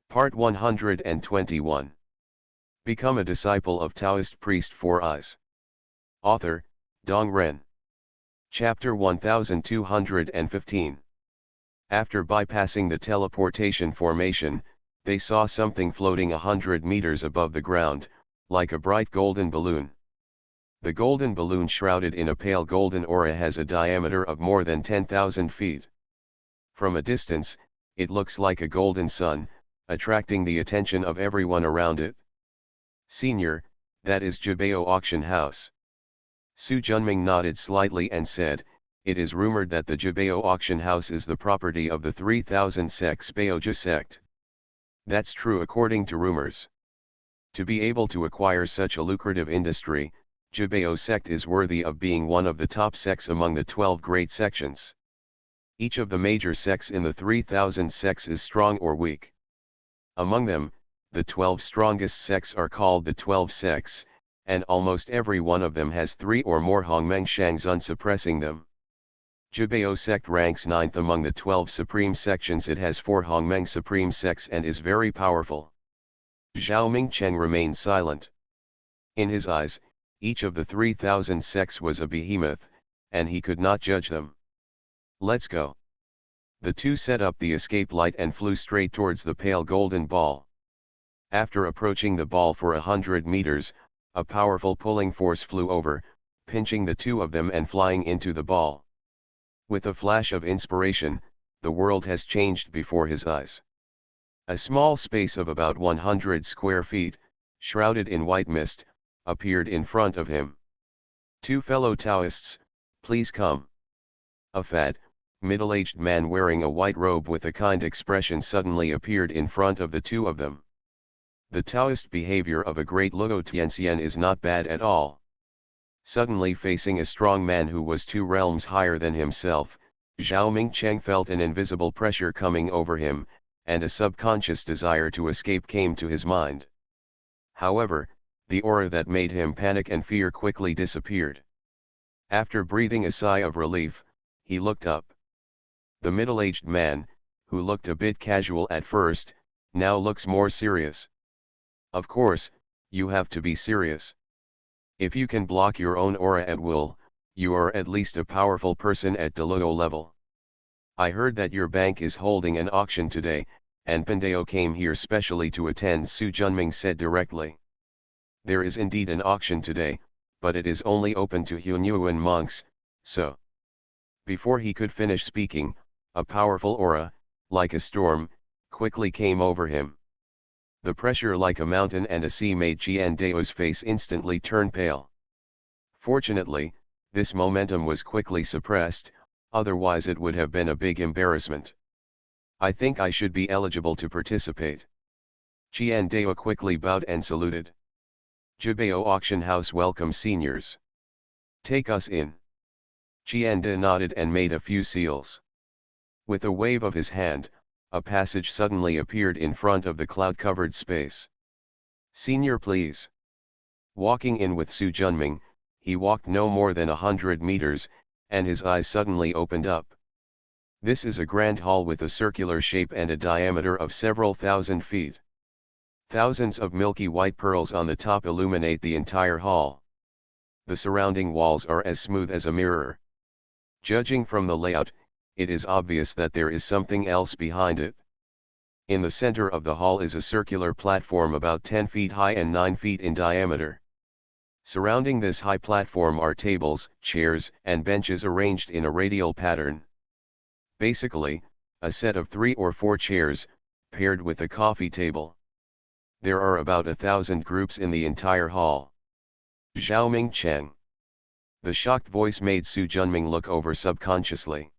Part 121. Become a disciple of Taoist priest 4 Eyes. Author, Dong Ren. Chapter 1215. After bypassing the teleportation formation, they saw something floating 100 meters above the ground, like a bright golden balloon. The golden balloon, shrouded in a pale golden aura, has a diameter of more than 10,000 feet. From a distance, it looks like a golden sun, attracting the attention of everyone around it. "Senior, that is Jubeo Auction House." Su Junming nodded slightly and said, "It is rumored that the Jubeo Auction House is the property of the 3000 sects Baoja sect." "That's true according to rumors. To be able to acquire such a lucrative industry, Jubeo sect is worthy of being one of the top sects among the 12 great sections. Each of the major sects in the 3000 sects is strong or weak. Among them, the 12 strongest sects are called the 12 sects, and almost every one of them has 3 or more Hongmeng Shangzun suppressing them. Jubeo sect ranks 9th among the 12 supreme sections. It has 4 Hongmeng supreme sects and is very powerful." Zhao Mingcheng remained silent. In his eyes, each of the 3000 sects was a behemoth, and he could not judge them. "Let's go." The two set up the escape light and flew straight towards the pale golden ball. After approaching the ball for 100 meters, a powerful pulling force flew over, pinching the two of them and flying into the ball. With a flash of inspiration, the world has changed before his eyes. A small space of about 100 square feet, shrouded in white mist, appeared in front of him. "Two fellow Taoists, please come." A fat, middle-aged man wearing a white robe with a kind expression suddenly appeared in front of the two of them. The Taoist behavior of a great Luo Tianxian is not bad at all. Suddenly facing a strong man who was 2 realms higher than himself, Zhao Mingcheng felt an invisible pressure coming over him, and a subconscious desire to escape came to his mind. However, the aura that made him panic and fear quickly disappeared. After breathing a sigh of relief, he looked up. The middle-aged man, who looked a bit casual at first, now looks more serious. "Of course, you have to be serious. If you can block your own aura at will, you are at least a powerful person at the Luo level. I heard that your bank is holding an auction today, and Pandeo came here specially to attend," Su Junming said directly. "There is indeed an auction today, but it is only open to Hunyuan monks, so..." Before he could finish speaking, a powerful aura, like a storm, quickly came over him. The pressure, like a mountain and a sea, made Qian Dao's face instantly turn pale. Fortunately, this momentum was quickly suppressed, otherwise it would have been a big embarrassment. "I think I should be eligible to participate." Qian Dao quickly bowed and saluted. "Jubeo Auction House welcomes seniors. Take us in." Qian Da nodded and made a few seals. With a wave of his hand, a passage suddenly appeared in front of the cloud-covered space. "Senior, please." Walking in with Su Junming, he walked no more than 100 meters, and his eyes suddenly opened up. This is a grand hall with a circular shape and a diameter of several thousand feet. Thousands of milky white pearls on the top illuminate the entire hall. The surrounding walls are as smooth as a mirror. Judging from the layout, it is obvious that there is something else behind it. In the center of the hall is a circular platform about 10 feet high and 9 feet in diameter. Surrounding this high platform are tables, chairs, and benches arranged in a radial pattern. Basically, a set of 3 or 4 chairs, paired with a coffee table. There are about 1,000 groups in the entire hall. "Zhao Mingcheng." The shocked voice made Su Junming look over subconsciously.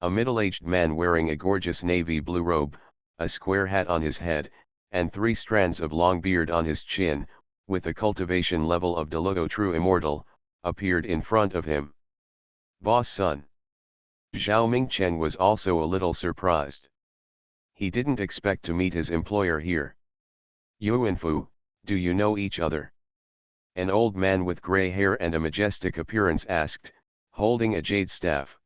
A middle-aged man wearing a gorgeous navy blue robe, a square hat on his head, and 3 strands of long beard on his chin, with the cultivation level of Deluo True Immortal, appeared in front of him. "Boss son." Zhao Mingcheng was also a little surprised. He didn't expect to meet his employer here. "Yuanfu, do you know each other?" An old man with gray hair and a majestic appearance asked, holding a jade staff.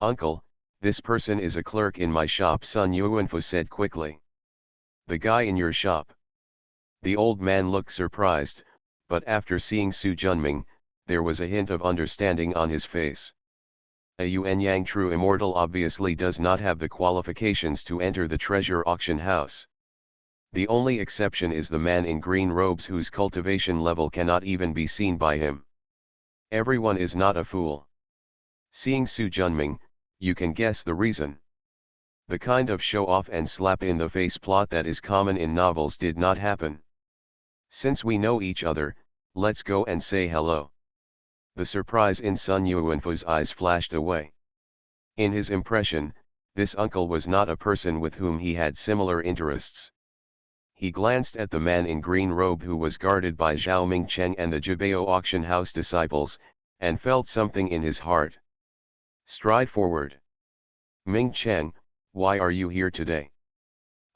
"Uncle, this person is a clerk in my shop," Sun Yuanfu said quickly. The guy in your shop. The old man looked surprised, but after seeing Su Junming, there was a hint of understanding on his face. A Yuan Yang true immortal obviously does not have the qualifications to enter the treasure auction house. The only exception is the man in green robes whose cultivation level cannot even be seen by him. Everyone is not a fool. Seeing Su Junming, you can guess the reason. The kind of show-off and slap-in-the-face plot that is common in novels did not happen. Since we know each other, let's go and say hello. The surprise in Sun Yuanfu's eyes flashed away. In his impression, this uncle was not a person with whom he had similar interests. He glanced at the man in green robe who was guarded by Zhao Mingcheng and the Jibao auction house disciples, and felt something in his heart. Stride forward. Mingcheng, why are you here today?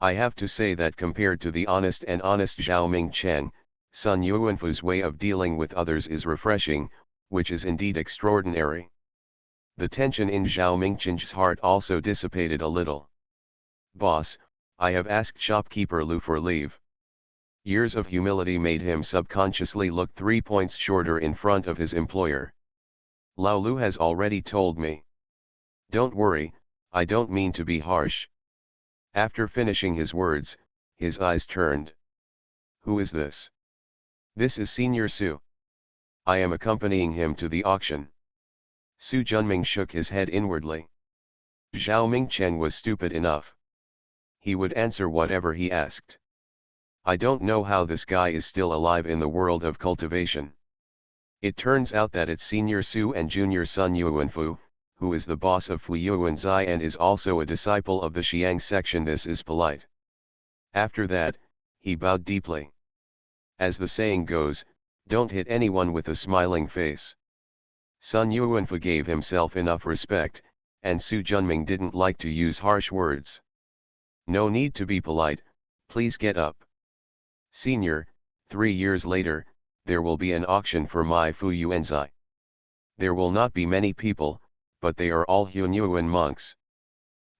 I have to say that compared to the honest Zhao Mingcheng, Sun Yuanfu's way of dealing with others is refreshing, which is indeed extraordinary. The tension in Zhao Mingcheng's heart also dissipated a little. Boss, I have asked shopkeeper Lu for leave. Years of humility made him subconsciously look 3 points shorter in front of his employer. Lao Lu has already told me. Don't worry, I don't mean to be harsh. After finishing his words, his eyes turned. Who is this? This is Senior Su. I am accompanying him to the auction. Su Junming shook his head inwardly. Zhao Mingcheng was stupid enough. He would answer whatever he asked. I don't know how this guy is still alive in the world of cultivation. It turns out that it's Senior Su and Junior Sun Yuanfu, who is the boss of Fu Yuanzai and is also a disciple of the Xiang section. This is polite. After that, he bowed deeply. As the saying goes, don't hit anyone with a smiling face. Sun Yuanfu gave himself enough respect, and Su Junming didn't like to use harsh words. No need to be polite, please get up. Senior, 3 years later, there will be an auction for my Fu Yuanzai. There will not be many people, but they are all Hunyuan monks.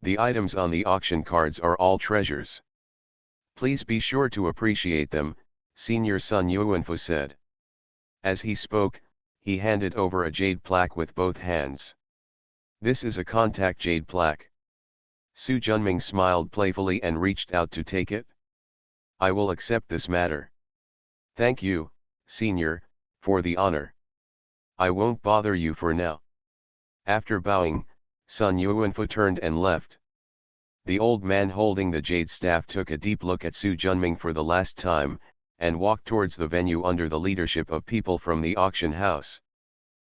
The items on the auction cards are all treasures. Please be sure to appreciate them, Senior Sun Yuanfu said. As he spoke, he handed over a jade plaque with both hands. This is a contact jade plaque. Su Junming smiled playfully and reached out to take it. I will accept this matter. Thank you, Senior, for the honor. I won't bother you for now. After bowing, Sun Yuanfu turned and left. The old man holding the jade staff took a deep look at Su Junming for the last time, and walked towards the venue under the leadership of people from the auction house.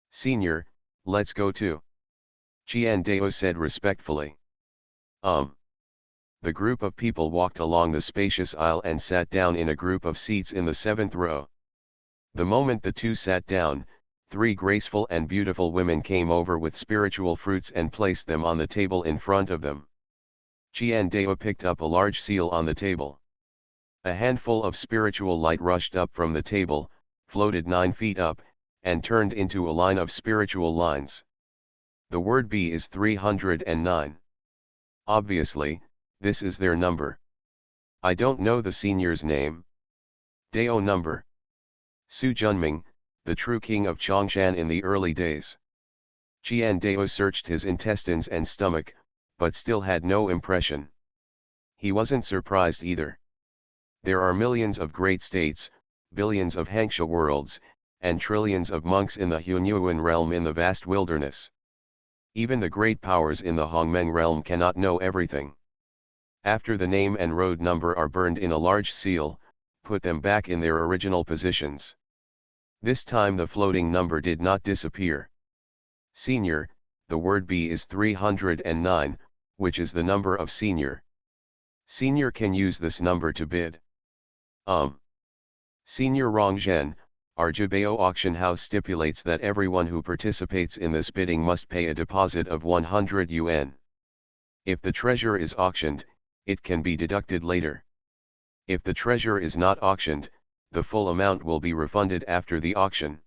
Senior, let's go too. Qian Dao said respectfully. The group of people walked along the spacious aisle and sat down in a group of seats in the 7th row. The moment the two sat down, 3 graceful and beautiful women came over with spiritual fruits and placed them on the table in front of them. Qian Dao picked up a large seal on the table. A handful of spiritual light rushed up from the table, floated 9 feet up, and turned into a line of spiritual lines. The word B is 309. Obviously, this is their number. I don't know the senior's name. Dao number. Su Junming, the true king of Chongshan in the early days. Qian Dao searched his intestines and stomach, but still had no impression. He wasn't surprised either. There are millions of great states, billions of Hangsha worlds, and trillions of monks in the Hunyuan realm in the vast wilderness. Even the great powers in the Hongmeng realm cannot know everything. After the name and road number are burned in a large seal, put them back in their original positions. This time the floating number did not disappear. Senior, the word B is 309, which is the number of Senior. Senior can use this number to bid. Senior Rongzhen, our Jibao auction house stipulates that everyone who participates in this bidding must pay a deposit of 100 yuan. If the treasure is auctioned, it can be deducted later. If the treasure is not auctioned, the full amount will be refunded after the auction.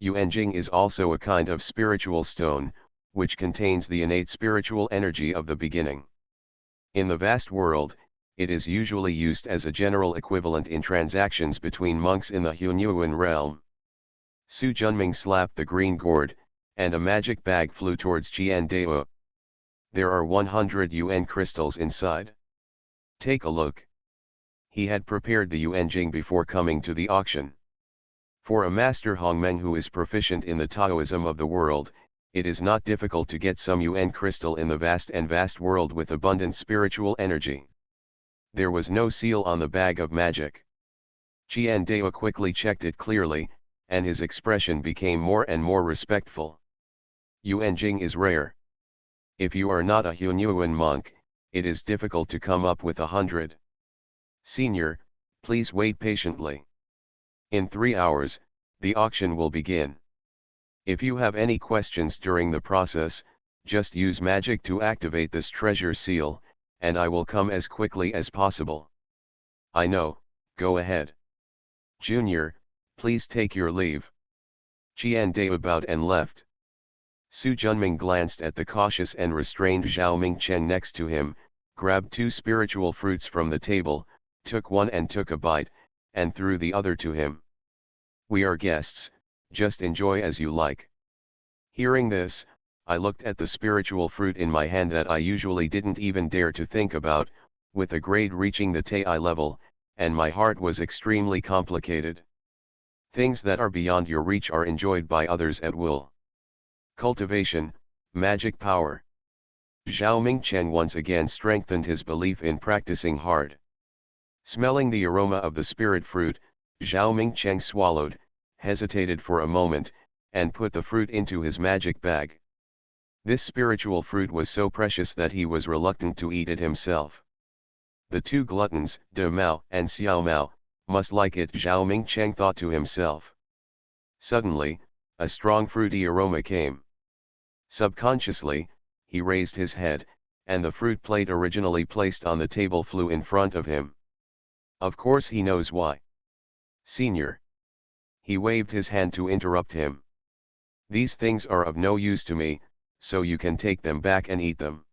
Yuanjing is also a kind of spiritual stone, which contains the innate spiritual energy of the beginning. In the vast world, it is usually used as a general equivalent in transactions between monks in the Hunyuan realm. Su Junming slapped the green gourd, and a magic bag flew towards Qian Dao. There are 100 yuan crystals inside. Take a look. He had prepared the yuan jing before coming to the auction. For a master Hongmeng who is proficient in the Taoism of the world, it is not difficult to get some yuan crystal in the vast world with abundant spiritual energy. There was no seal on the bag of magic. Qian Dao quickly checked it clearly, and his expression became more and more respectful. Yuan jing is rare. If you are not a Hunyuan monk, it is difficult to come up with 100. Senior, please wait patiently. In 3 hours, the auction will begin. If you have any questions during the process, just use magic to activate this treasure seal, and I will come as quickly as possible. I know, go ahead. Junior, please take your leave. Qian Dao bowed and left. Su Junming glanced at the cautious and restrained Zhao Mingchen next to him, grabbed 2 spiritual fruits from the table, took one and took a bite, and threw the other to him. We are guests, just enjoy as you like. Hearing this, I looked at the spiritual fruit in my hand that I usually didn't even dare to think about, with a grade reaching the Tai level, and my heart was extremely complicated. Things that are beyond your reach are enjoyed by others at will. Cultivation, magic power. Zhao Mingchen once again strengthened his belief in practicing hard. Smelling the aroma of the spirit fruit, Zhao Mingchen swallowed, hesitated for a moment, and put the fruit into his magic bag. This spiritual fruit was so precious that he was reluctant to eat it himself. The 2 gluttons, De Mao and Xiao Mao, must like it, Zhao Mingchen thought to himself. Suddenly, a strong fruity aroma came. Subconsciously, he raised his head, and the fruit plate originally placed on the table flew in front of him. Of course he knows why. Senior. He waved his hand to interrupt him. These things are of no use to me, so you can take them back and eat them.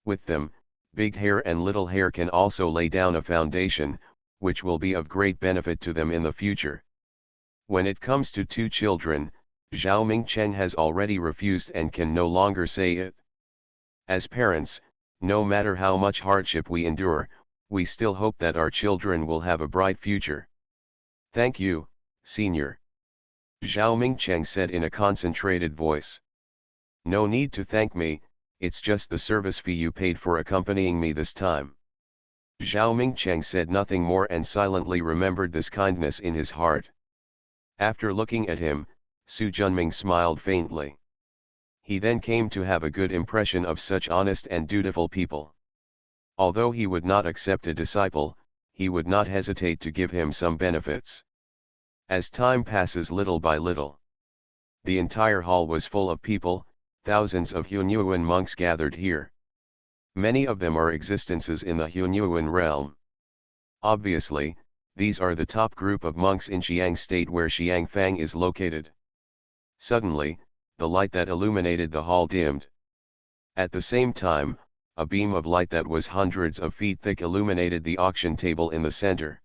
With them, big hair and little hair can also lay down a foundation, which will be of great benefit to them in the future. When it comes to 2 children, Zhao Mingchen has already refused and can no longer say it. As parents, no matter how much hardship we endure, we still hope that our children will have a bright future. Thank you, Senior. Zhao Mingchen said in a concentrated voice. No need to thank me, it's just the service fee you paid for accompanying me this time. Zhao Mingchen said nothing more and silently remembered this kindness in his heart. After looking at him, Su Junming smiled faintly. He then came to have a good impression of such honest and dutiful people. Although he would not accept a disciple, he would not hesitate to give him some benefits. As time passes little by little, the entire hall was full of people, thousands of Hunyuan monks gathered here. Many of them are existences in the Hunyuan realm. Obviously, these are the top group of monks in Xiang State where Xiangfang is located. Suddenly, the light that illuminated the hall dimmed. At the same time, a beam of light that was hundreds of feet thick illuminated the auction table in the center.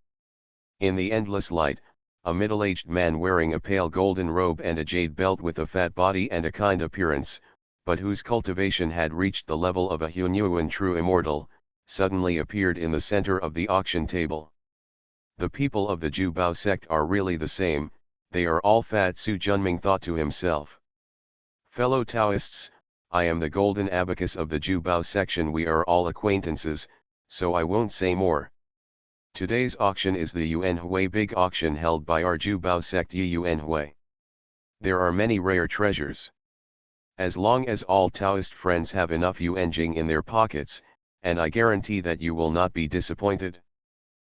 In the endless light, a middle-aged man wearing a pale golden robe and a jade belt with a fat body and a kind appearance, but whose cultivation had reached the level of a Hunyuan true immortal, suddenly appeared in the center of the auction table. The people of the Jubao sect are really the same, they are all fat, Su Junming thought to himself. Fellow Taoists, I am the golden abacus of the Jubao section. We are all acquaintances, so I won't say more. Today's auction is the Yuanhui big auction held by our Jubao sect Yuanhui. There are many rare treasures. As long as all Taoist friends have enough yuanjing in their pockets, and I guarantee that you will not be disappointed.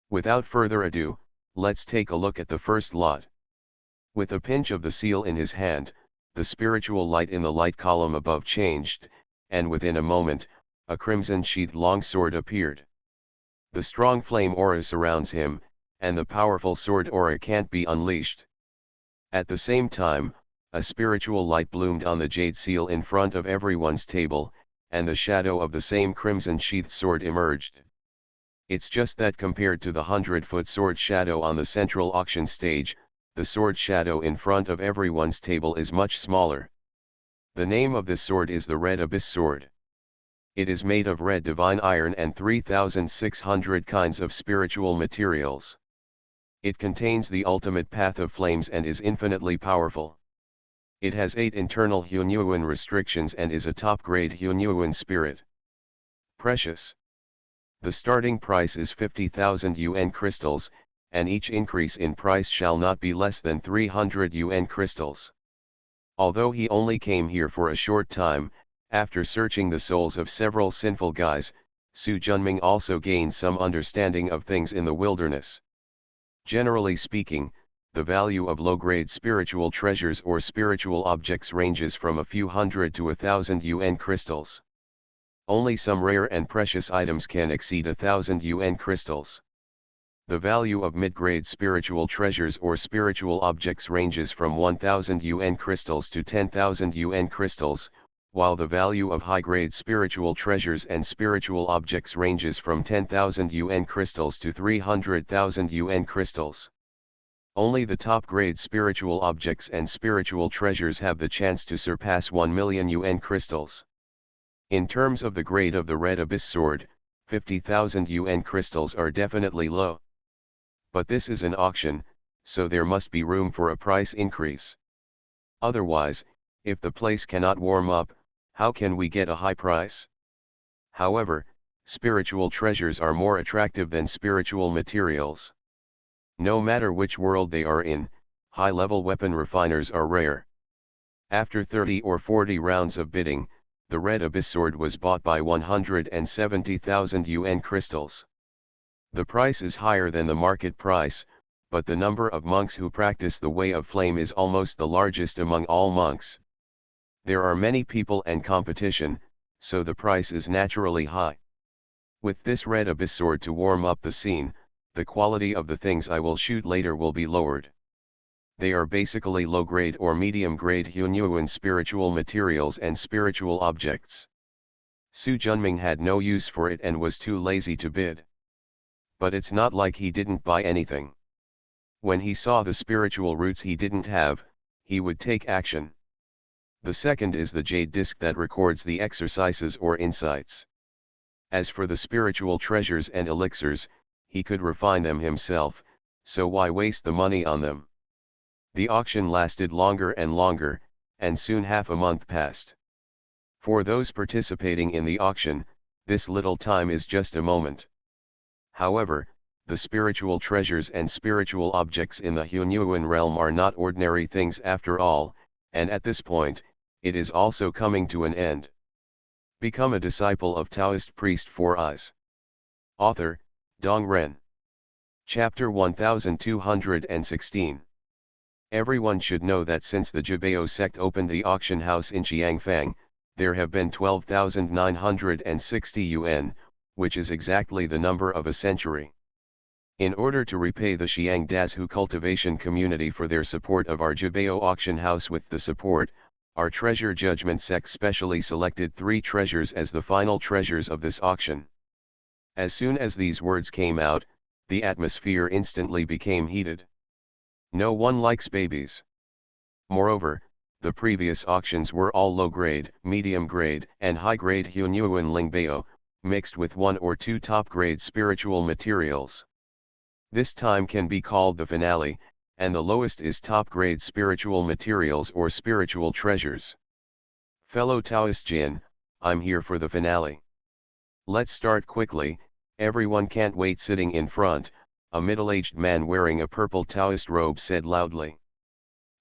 Without further ado, let's take a look at the first lot. With a pinch of the seal in his hand, the spiritual light in the light column above changed, and within a moment, a crimson-sheathed longsword appeared. The strong flame aura surrounds him, and the powerful sword aura can't be unleashed. At the same time, a spiritual light bloomed on the jade seal in front of everyone's table, and the shadow of the same crimson-sheathed sword emerged. It's just that compared to the 100-foot sword shadow on the central auction stage, the sword shadow in front of everyone's table is much smaller. The name of this sword is the Red Abyss Sword. It is made of red divine iron and 3,600 kinds of spiritual materials. It contains the ultimate path of flames and is infinitely powerful. It has 8 internal Hunyuan restrictions and is a top-grade Hunyuan spirit. Precious. The starting price is 50,000 UN crystals, and each increase in price shall not be less than 300 UN crystals. Although he only came here for a short time, after searching the souls of several sinful guys, Su Junming also gained some understanding of things in the wilderness. Generally speaking, the value of low-grade spiritual treasures or spiritual objects ranges from a few hundred to 1,000 UN crystals. Only some rare and precious items can exceed 1,000 UN crystals. The value of mid-grade spiritual treasures or spiritual objects ranges from 1,000 UN crystals to 10,000 UN crystals, while the value of high-grade spiritual treasures and spiritual objects ranges from 10,000 UN crystals to 300,000 UN crystals. Only the top-grade spiritual objects and spiritual treasures have the chance to surpass 1 million UN crystals. In terms of the grade of the Red Abyss Sword, 50,000 UN crystals are definitely low. But this is an auction, so there must be room for a price increase. Otherwise, if the place cannot warm up, how can we get a high price? However, spiritual treasures are more attractive than spiritual materials. No matter which world they are in, high-level weapon refiners are rare. After 30 or 40 rounds of bidding, the Red Abyss Sword was bought by 170,000 UN crystals. The price is higher than the market price, but the number of monks who practice the Way of Flame is almost the largest among all monks. There are many people and competition, so the price is naturally high. With this Red Abyss Sword to warm up the scene, the quality of the things I will shoot later will be lowered. They are basically low-grade or medium-grade Hunyuan spiritual materials and spiritual objects. Su Junming had no use for it and was too lazy to bid. But it's not like he didn't buy anything. When he saw the spiritual roots he didn't have, he would take action. The second is the jade disc that records the exercises or insights. As for the spiritual treasures and elixirs, he could refine them himself, so why waste the money on them? The auction lasted longer and longer, and soon half a month passed. For those participating in the auction, this little time is just a moment. However, the spiritual treasures and spiritual objects in the Hunyuan realm are not ordinary things after all, and at this point, it is also coming to an end. Become a disciple of Taoist priest 4 Eyes. Author, Dong Ren. Chapter 1216. Everyone should know that since the Jibao sect opened the auction house in Qiangfang, there have been 12,960 yuan, which is exactly the number of a century. In order to repay the Xiang Dazu cultivation community for their support of our Jibao auction house with the support, our treasure judgment sect specially selected 3 treasures as the final treasures of this auction. As soon as these words came out, the atmosphere instantly became heated. No one likes babies. Moreover, the previous auctions were all low-grade, medium-grade, and high-grade Hunyuan Lingbao, mixed with 1 or 2 top-grade spiritual materials. This time can be called the finale, and the lowest is top-grade spiritual materials or spiritual treasures. Fellow Taoist Jin, I'm here for the finale. Let's start quickly, everyone can't wait. Sitting in front, a middle-aged man wearing a purple Taoist robe said loudly.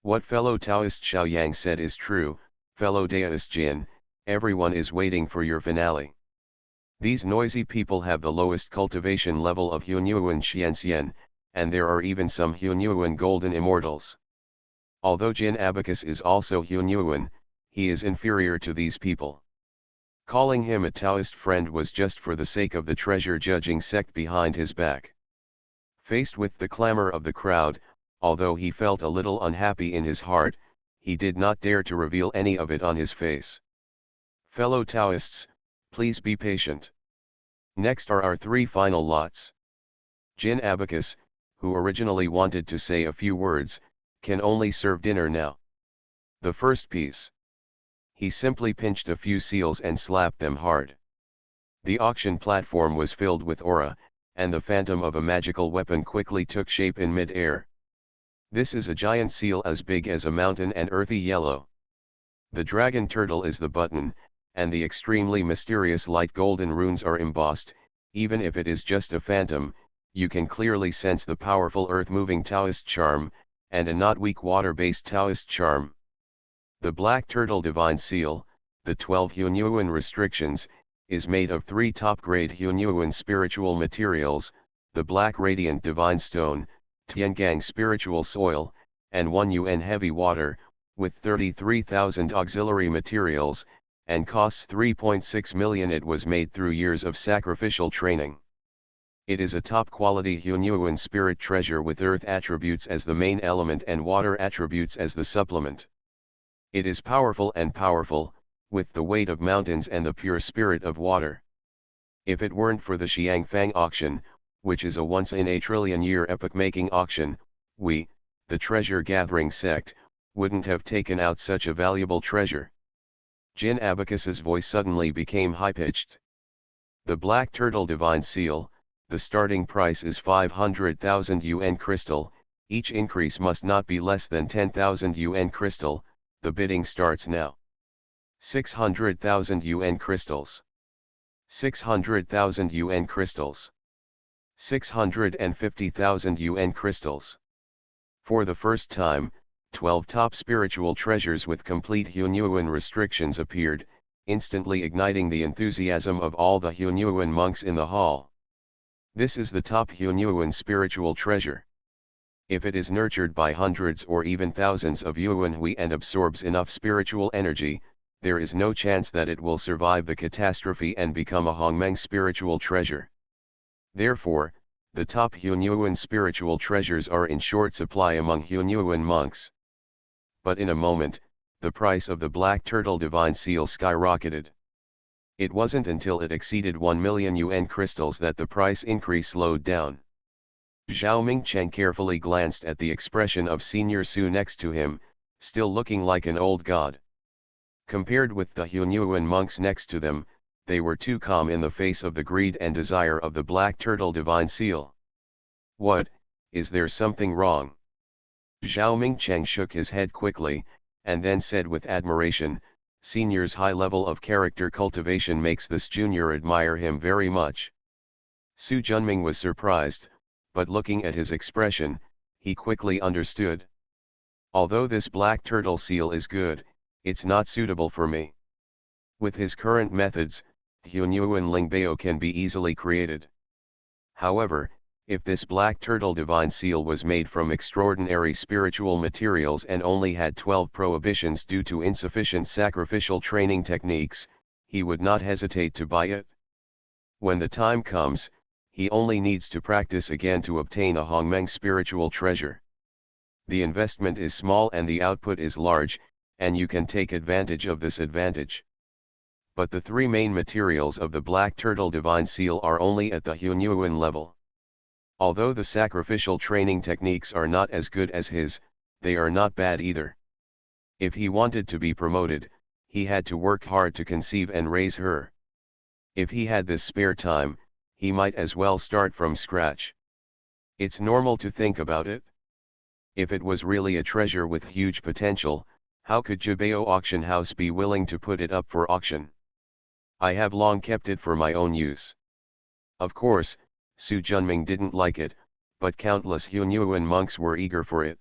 What fellow Taoist Xiaoyang said is true, fellow Taoist Jin, everyone is waiting for your finale. These noisy people have the lowest cultivation level of Hunyuan Xianxian, and there are even some Hunyuan golden immortals. Although Jin Abacus is also Hunyuan, he is inferior to these people. Calling him a Taoist friend was just for the sake of the treasure judging sect behind his back. Faced with the clamor of the crowd, although he felt a little unhappy in his heart, he did not dare to reveal any of it on his face. Fellow Taoists, please be patient. Next are our three final lots. Jin Abacus, who originally wanted to say a few words, can only serve dinner now. The first piece. He simply pinched a few seals and slapped them hard. The auction platform was filled with aura, and the phantom of a magical weapon quickly took shape in mid-air. This is a giant seal as big as a mountain and earthy yellow. The dragon turtle is the button, and the extremely mysterious light golden runes are embossed. Even if it is just a phantom, you can clearly sense the powerful earth-moving Taoist charm, and a not weak water-based Taoist charm. The black turtle divine seal, the 12 Hunyuan restrictions, is made of 3 top-grade Hunyuan spiritual materials, the black radiant divine stone, Tiangang spiritual soil, and 1 Yuan heavy water, with 33,000 auxiliary materials, and costs 3.6 million. It was made through years of sacrificial training. It is a top-quality Hunyuan spirit treasure with earth attributes as the main element and water attributes as the supplement. It is powerful, with the weight of mountains and the pure spirit of water. If it weren't for the Xiangfang auction, which is a once-in-a-trillion-year epoch-making auction, we, the treasure-gathering sect, wouldn't have taken out such a valuable treasure. Jin Abacus's voice suddenly became high-pitched. The black turtle divine seal, the starting price is 500,000 Yuan crystal, each increase must not be less than 10,000 Yuan crystal, the bidding starts now. 600,000 Yuan crystals. 600,000 Yuan crystals. 650,000 Yuan crystals. For the first time, 12 top spiritual treasures with complete Hunyuan restrictions appeared, instantly igniting the enthusiasm of all the Hunyuan monks in the hall. This is the top Hunyuan spiritual treasure. If it is nurtured by hundreds or even thousands of Yuan Hui and absorbs enough spiritual energy, there is no chance that it will survive the catastrophe and become a Hongmeng spiritual treasure. Therefore, the top Hunyuan spiritual treasures are in short supply among Hunyuan monks. But in a moment, the price of the black turtle divine seal skyrocketed. It wasn't until it exceeded 1 million Yuan crystals that the price increase slowed down. Zhao Mingcheng carefully glanced at the expression of Senior Su next to him, still looking like an old god. Compared with the Hunyuan monks next to them, they were too calm in the face of the greed and desire of the black turtle divine seal. What, is there something wrong? Zhao Mingcheng shook his head quickly, and then said with admiration, Senior's high level of character cultivation makes this junior admire him very much. Su Junming was surprised, but looking at his expression, he quickly understood. Although this black turtle seal is good, it's not suitable for me. With his current methods, Hunyuan Lingbao can be easily created. However, if this black turtle divine seal was made from extraordinary spiritual materials and only had 12 prohibitions due to insufficient sacrificial training techniques, he would not hesitate to buy it. When the time comes, he only needs to practice again to obtain a Hongmeng spiritual treasure. The investment is small and the output is large, and you can take advantage of this advantage. But the 3 main materials of the black turtle divine seal are only at the Hunyuan level. Although the sacrificial training techniques are not as good as his, they are not bad either. If he wanted to be promoted, he had to work hard to conceive and raise her. If he had this spare time, he might as well start from scratch. It's normal to think about it. If it was really a treasure with huge potential, how could Jibao Auction House be willing to put it up for auction? I have long kept it for my own use. Of course, Su Junming didn't like it, but countless Hunyuan monks were eager for it.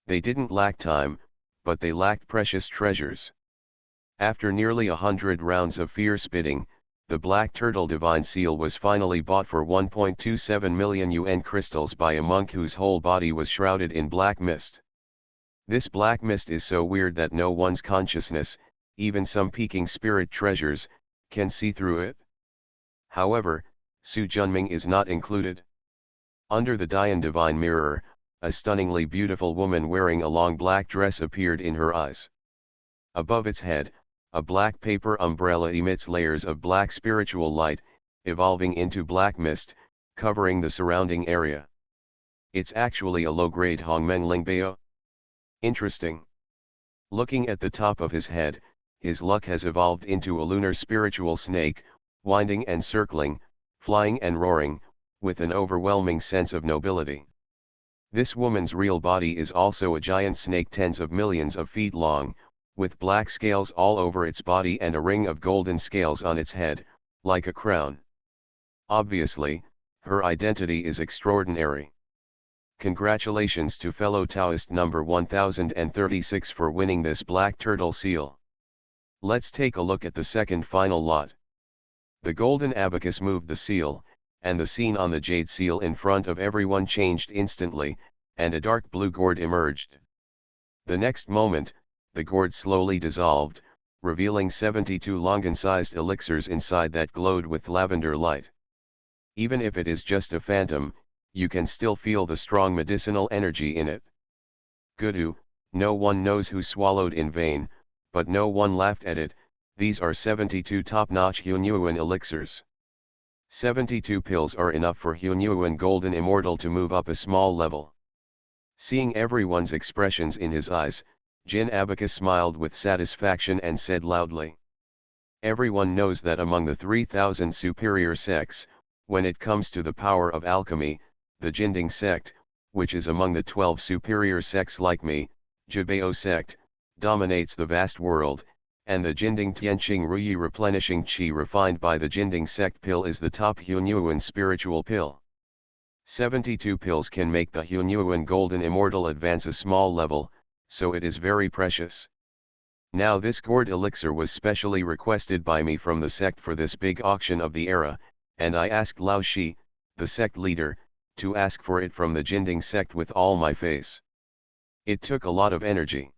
They didn't lack time, but they lacked precious treasures. After nearly 100 rounds of fierce bidding, the black turtle divine seal was finally bought for 1.27 million Yuan crystals by a monk whose whole body was shrouded in black mist. This black mist is so weird that no one's consciousness, even some peeking spirit treasures, can see through it. However, Su Junming is not included. Under the Dian divine mirror, a stunningly beautiful woman wearing a long black dress appeared in her eyes. Above its head, a black paper umbrella emits layers of black spiritual light, evolving into black mist, covering the surrounding area. It's actually a low-grade Hongmeng Lingbao. Interesting. Looking at the top of his head, his luck has evolved into a lunar spiritual snake, winding and circling, flying and roaring, with an overwhelming sense of nobility. This woman's real body is also a giant snake tens of millions of feet long, with black scales all over its body and a ring of golden scales on its head, like a crown. Obviously, her identity is extraordinary. Congratulations to fellow Taoist number 1036 for winning this black turtle seal. Let's take a look at the second final lot. The golden abacus moved the seal, and the scene on the jade seal in front of everyone changed instantly, and a dark blue gourd emerged. The next moment, the gourd slowly dissolved, revealing 72 Longan-sized elixirs inside that glowed with lavender light. Even if it is just a phantom, you can still feel the strong medicinal energy in it. Gudu, no one knows who swallowed in vain, but no one laughed at it. These are 72 top-notch Hunyuan elixirs. 72 pills are enough for Hunyuan Golden Immortal to move up a small level. Seeing everyone's expressions in his eyes, Jin Abacus smiled with satisfaction and said loudly. Everyone knows that among the 3,000 superior sects, when it comes to the power of alchemy, the Jinding sect, which is among the 12 superior sects like me, Jibao sect, dominates the vast world, and the Jinding Tianqing Ruyi replenishing qi refined by the Jinding sect pill is the top Hunyuan spiritual pill. 72 pills can make the Hunyuan Golden Immortal advance a small level, so it is very precious. Now this gourd elixir was specially requested by me from the sect for this big auction of the era, and I asked Lao Shi, the sect leader, to ask for it from the Jinding sect with all my face. It took a lot of energy.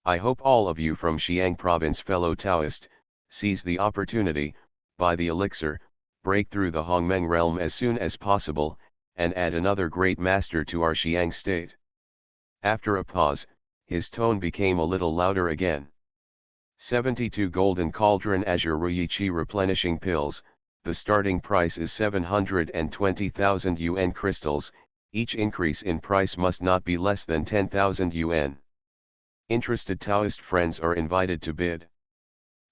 I hope all of you from Xiang province fellow Taoist, seize the opportunity, buy the elixir, break through the Hongmeng realm as soon as possible, and add another great master to our Xiang state. After a pause, his tone became a little louder again. 72 golden cauldron azure Ruyi replenishing pills. The starting price is 720,000 yuan crystals, each increase in price must not be less than 10,000 yuan. Interested Taoist friends are invited to bid.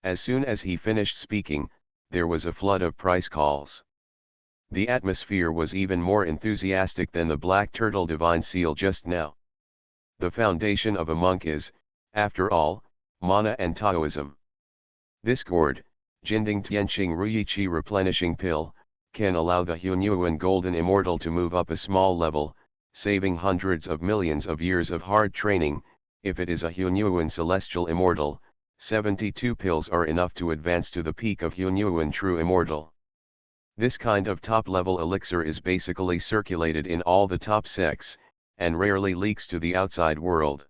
As soon as he finished speaking, there was a flood of price calls. The atmosphere was even more enthusiastic than the black turtle divine seal just now. The foundation of a monk is, after all, mana and Taoism. This gourd, Jinding Tianqing Ruyi replenishing pill, can allow the Hunyuan Golden Immortal to move up a small level, saving hundreds of millions of years of hard training. If it is a Hunyuan Celestial Immortal, 72 pills are enough to advance to the peak of Hunyuan True Immortal. This kind of top-level elixir is basically circulated in all the top sects, and rarely leaks to the outside world.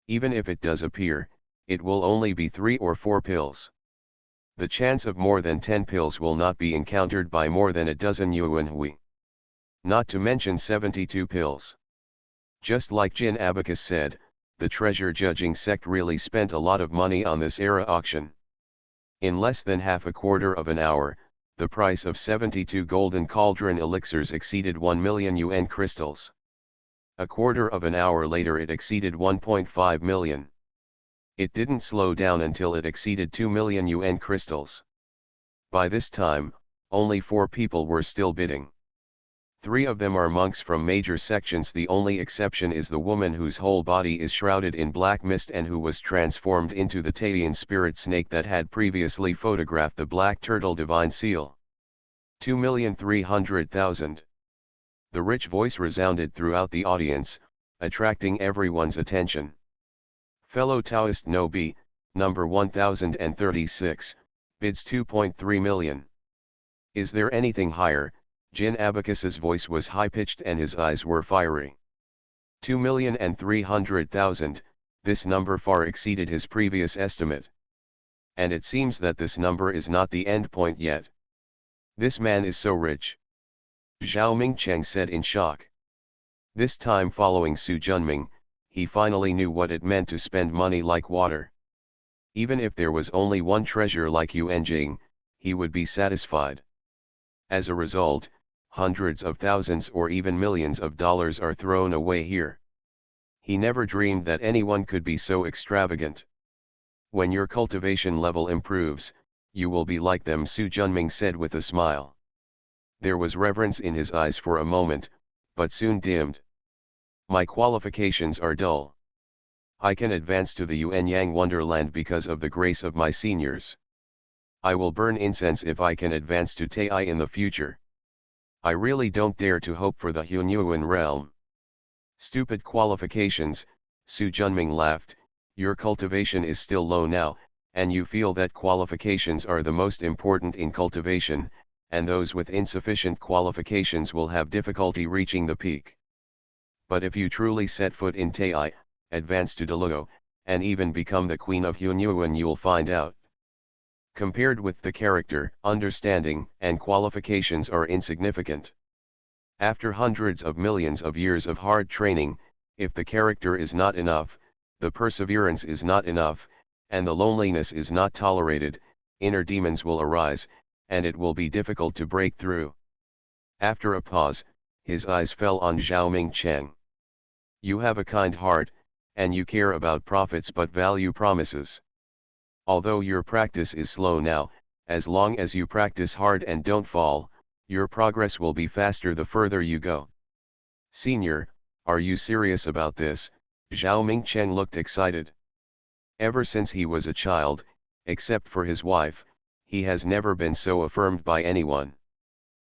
Even if it does appear, it will only be 3 or 4 pills. The chance of more than 10 pills will not be encountered by more than a dozen yuan hui. Not to mention 72 pills. Just like Jin Abacus said, the treasure judging sect really spent a lot of money on this era auction. In less than half a quarter of an hour, the price of 72 golden cauldron elixirs exceeded 1 million yuan crystals. A quarter of an hour later it exceeded 1.5 million. It didn't slow down until it exceeded 2 million yuan crystals. By this time, only 4 people were still bidding. 3 of them are monks from major sections. The only exception is the woman whose whole body is shrouded in black mist and who was transformed into the Taiyan spirit snake that had previously photographed the black turtle divine seal. 2,300,000. The rich voice resounded throughout the audience, attracting everyone's attention. Fellow Taoist No B, number 1036, bids 2.3 million. Is there anything higher? Jin Abacus's voice was high-pitched and his eyes were fiery. 2,300,000, this number far exceeded his previous estimate. And it seems that this number is not the end point yet. This man is so rich. Zhao Mingcheng said in shock. This time following Su Junming, he finally knew what it meant to spend money like water. Even if there was only one treasure like Yuan Jing, he would be satisfied. As a result, hundreds of thousands or even millions of dollars are thrown away here. He never dreamed that anyone could be so extravagant. When your cultivation level improves, you will be like them, Su Junming said with a smile. There was reverence in his eyes for a moment, but soon dimmed. My qualifications are dull. I can advance to the Yuanyang Wonderland because of the grace of my seniors. I will burn incense if I can advance to Tai in the future. I really don't dare to hope for the Hunyuan realm. Stupid qualifications, Su Junming laughed. Your cultivation is still low now, and you feel that qualifications are the most important in cultivation, and those with insufficient qualifications will have difficulty reaching the peak. But if you truly set foot in Tai, advance to Deluo, and even become the queen of Hunyuan, you'll find out. Compared with the character, understanding, and qualifications are insignificant. After hundreds of millions of years of hard training, if the character is not enough, the perseverance is not enough, and the loneliness is not tolerated, inner demons will arise, and it will be difficult to break through. After a pause, his eyes fell on Zhao Mingcheng. You have a kind heart, and you care about profits but value promises. Although your practice is slow now, as long as you practice hard and don't fall, your progress will be faster the further you go. Senior, are you serious about this? Zhao Mingcheng looked excited. Ever since he was a child, except for his wife, he has never been so affirmed by anyone.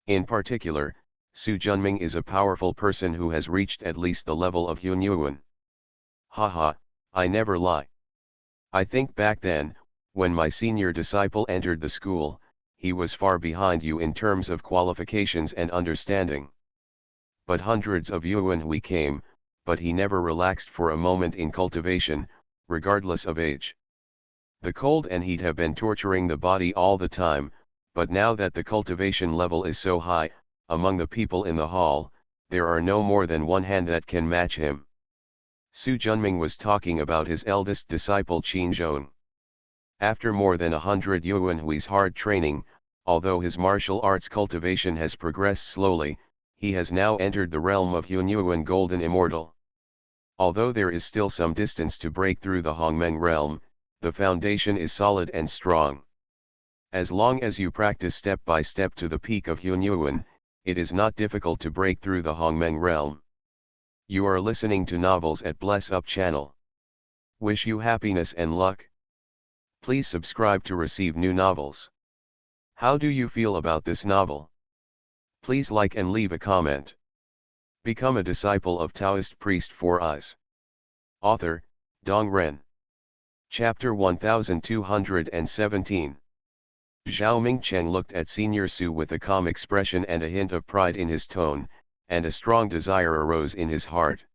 In particular, Su Junming is a powerful person who has reached at least the level of Hunyuan. Haha, I never lie. I think back then, when my senior disciple entered the school, he was far behind you in terms of qualifications and understanding. But hundreds of Yuan we came, but he never relaxed for a moment in cultivation, regardless of age. The cold and heat have been torturing the body all the time, but now that the cultivation level is so high, among the people in the hall, there are no more than one hand that can match him. Su Junming was talking about his eldest disciple Qin Zhong. After more than 100 Yuanhui's hard training, although his martial arts cultivation has progressed slowly, he has now entered the realm of Hunyuan Golden Immortal. Although there is still some distance to break through the Hongmeng realm, the foundation is solid and strong. As long as you practice step by step to the peak of Hunyuan, it is not difficult to break through the Hongmeng realm. You are listening to Novels at Bless Up channel. Wish you happiness and luck. Please subscribe to receive new novels. How do you feel about this novel? Please like and leave a comment. Become a disciple of Taoist priest 4 Eyes. Author, Dong Ren. Chapter 1217. Zhao Mingcheng looked at Senior Su with a calm expression and a hint of pride in his tone, and a strong desire arose in his heart.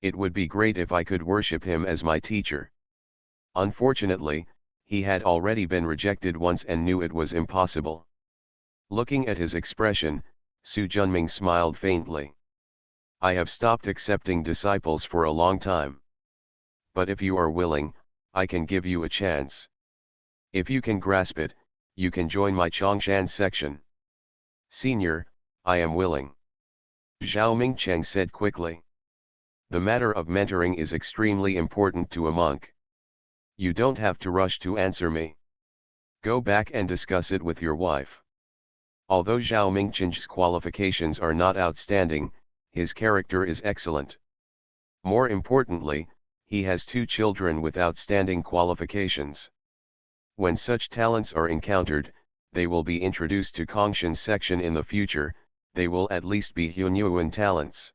It would be great if I could worship him as my teacher. Unfortunately, he had already been rejected once and knew it was impossible. Looking at his expression, Su Junming smiled faintly. I have stopped accepting disciples for a long time. But if you are willing, I can give you a chance. If you can grasp it, you can join my Chongshan section. Senior, I am willing. Zhao Mingcheng said quickly. The matter of mentoring is extremely important to a monk. You don't have to rush to answer me. Go back and discuss it with your wife. Although Zhao Mingcheng's qualifications are not outstanding, his character is excellent. More importantly, he has 2 children with outstanding qualifications. When such talents are encountered, they will be introduced to Kongshan's section in the future. They will at least be Hunyuan talents.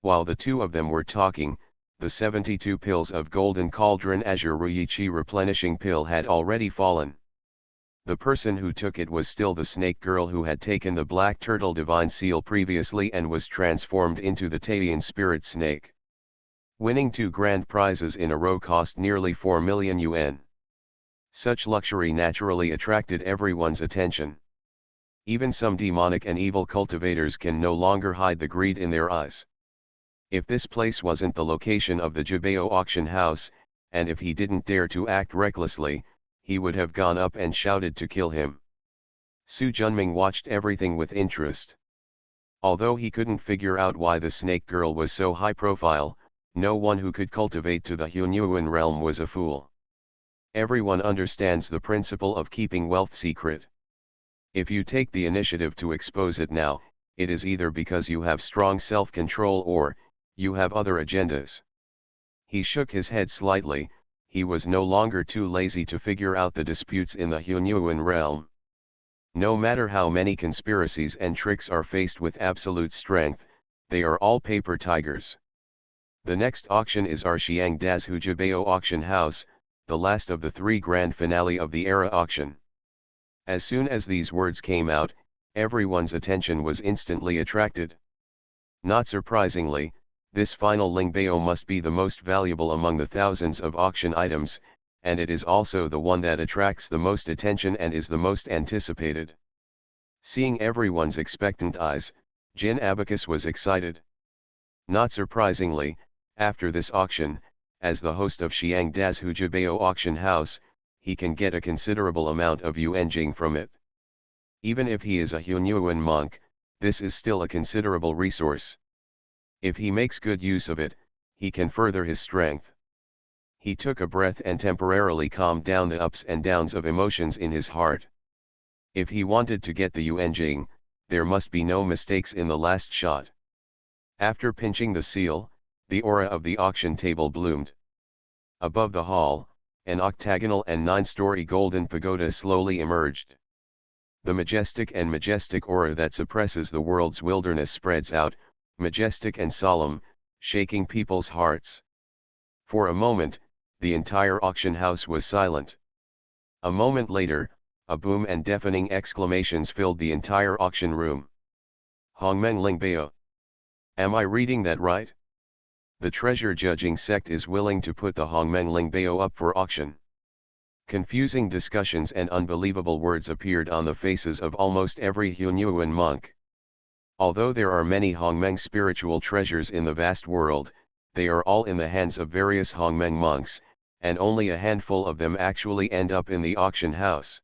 While the 2 of them were talking, the 72 pills of Golden Cauldron Azure Ruyichi replenishing pill had already fallen. The person who took it was still the snake girl who had taken the Black Turtle Divine Seal previously and was transformed into the Taiyan Spirit Snake. Winning 2 grand prizes in a row cost nearly 4 million yuan. Such luxury naturally attracted everyone's attention. Even some demonic and evil cultivators can no longer hide the greed in their eyes. If this place wasn't the location of the Jibao auction house, and if he didn't dare to act recklessly, he would have gone up and shouted to kill him. Su Junming watched everything with interest. Although he couldn't figure out why the snake girl was so high profile, no one who could cultivate to the Hunyuan realm was a fool. Everyone understands the principle of keeping wealth secret. If you take the initiative to expose it now, it is either because you have strong self-control or, you have other agendas. He shook his head slightly. He was no longer too lazy to figure out the disputes in the Hunyuan realm. No matter how many conspiracies and tricks are faced with absolute strength, they are all paper tigers. The next auction is our Xiang Das Hujibao auction house, the last of the 3 grand finale of the era auction. As soon as these words came out, everyone's attention was instantly attracted. Not surprisingly, this final Lingbao must be the most valuable among the thousands of auction items, and it is also the one that attracts the most attention and is the most anticipated. Seeing everyone's expectant eyes, Jin Abacus was excited. Not surprisingly, after this auction, as the host of Xiang Das Hujibao auction house, he can get a considerable amount of yuanjing from it. Even if he is a Hunyuan monk, this is still a considerable resource. If he makes good use of it, he can further his strength. He took a breath and temporarily calmed down the ups and downs of emotions in his heart. If he wanted to get the yuanjing, there must be no mistakes in the last shot. After pinching the seal, the aura of the auction table bloomed. Above the hall, an octagonal and 9-story golden pagoda slowly emerged. The majestic aura that suppresses the world's wilderness spreads out, majestic and solemn, shaking people's hearts. For a moment, the entire auction house was silent. A moment later, a boom and deafening exclamations filled the entire auction room. Hongmeng Lingbao. Am I reading that right? The treasure judging sect is willing to put the Hongmeng Lingbao up for auction. Confusing discussions and unbelievable words appeared on the faces of almost every Hunyuan monk. Although there are many Hongmeng spiritual treasures in the vast world, they are all in the hands of various Hongmeng monks, and only a handful of them actually end up in the auction house.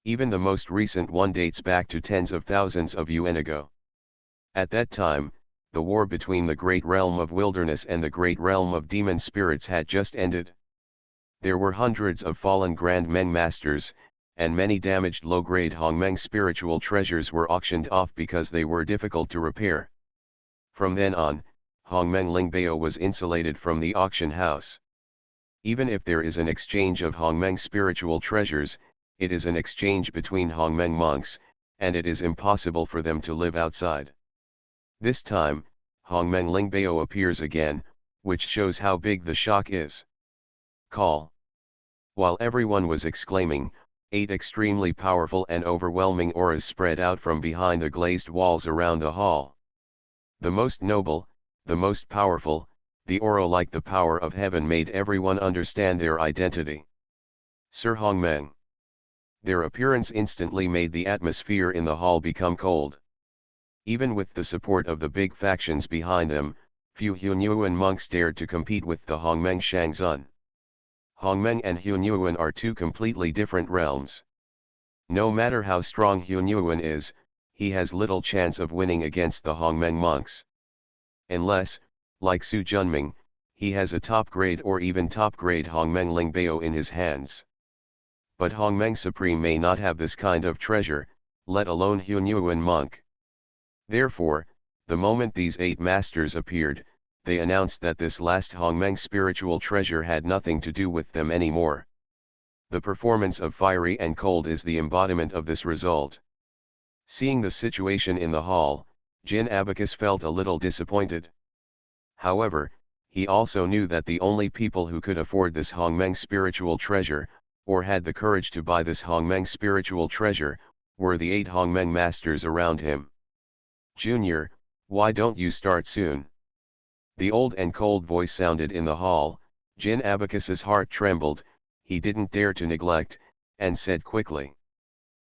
Even the most recent one dates back to tens of thousands of yuan ago. At that time, the war between the great realm of wilderness and the great realm of demon spirits had just ended. There were hundreds of fallen Grand Meng masters, and many damaged low-grade Hongmeng spiritual treasures were auctioned off because they were difficult to repair. From then on, Hongmeng Lingbao was insulated from the auction house. Even if there is an exchange of Hongmeng spiritual treasures, it is an exchange between Hongmeng monks, and it is impossible for them to live outside. This time, Hongmeng Lingbao appears again, which shows how big the shock is. Call. While everyone was exclaiming, 8 extremely powerful and overwhelming auras spread out from behind the glazed walls around the hall. The most noble, the most powerful, the aura like the power of heaven made everyone understand their identity. Sir Hongmeng. Their appearance instantly made the atmosphere in the hall become cold. Even with the support of the big factions behind them, few Hunyuan monks dared to compete with the Hongmeng Shangzun. Hongmeng and Hunyuan are 2 completely different realms. No matter how strong Hunyuan is, he has little chance of winning against the Hongmeng monks. Unless, like Su Junming, he has a top-grade or even top-grade Hongmeng Lingbao in his hands. But Hongmeng Supreme may not have this kind of treasure, let alone Hunyuan monk. Therefore, the moment these 8 masters appeared, they announced that this last Hongmeng spiritual treasure had nothing to do with them anymore. The performance of Fiery and Cold is the embodiment of this result. Seeing the situation in the hall, Jin Abacus felt a little disappointed. However, he also knew that the only people who could afford this Hongmeng spiritual treasure, or had the courage to buy this Hongmeng spiritual treasure, were the 8 Hongmeng masters around him. Junior, why don't you start soon? The old and cold voice sounded in the hall. Jin Abacus's heart trembled, he didn't dare to neglect, and said quickly.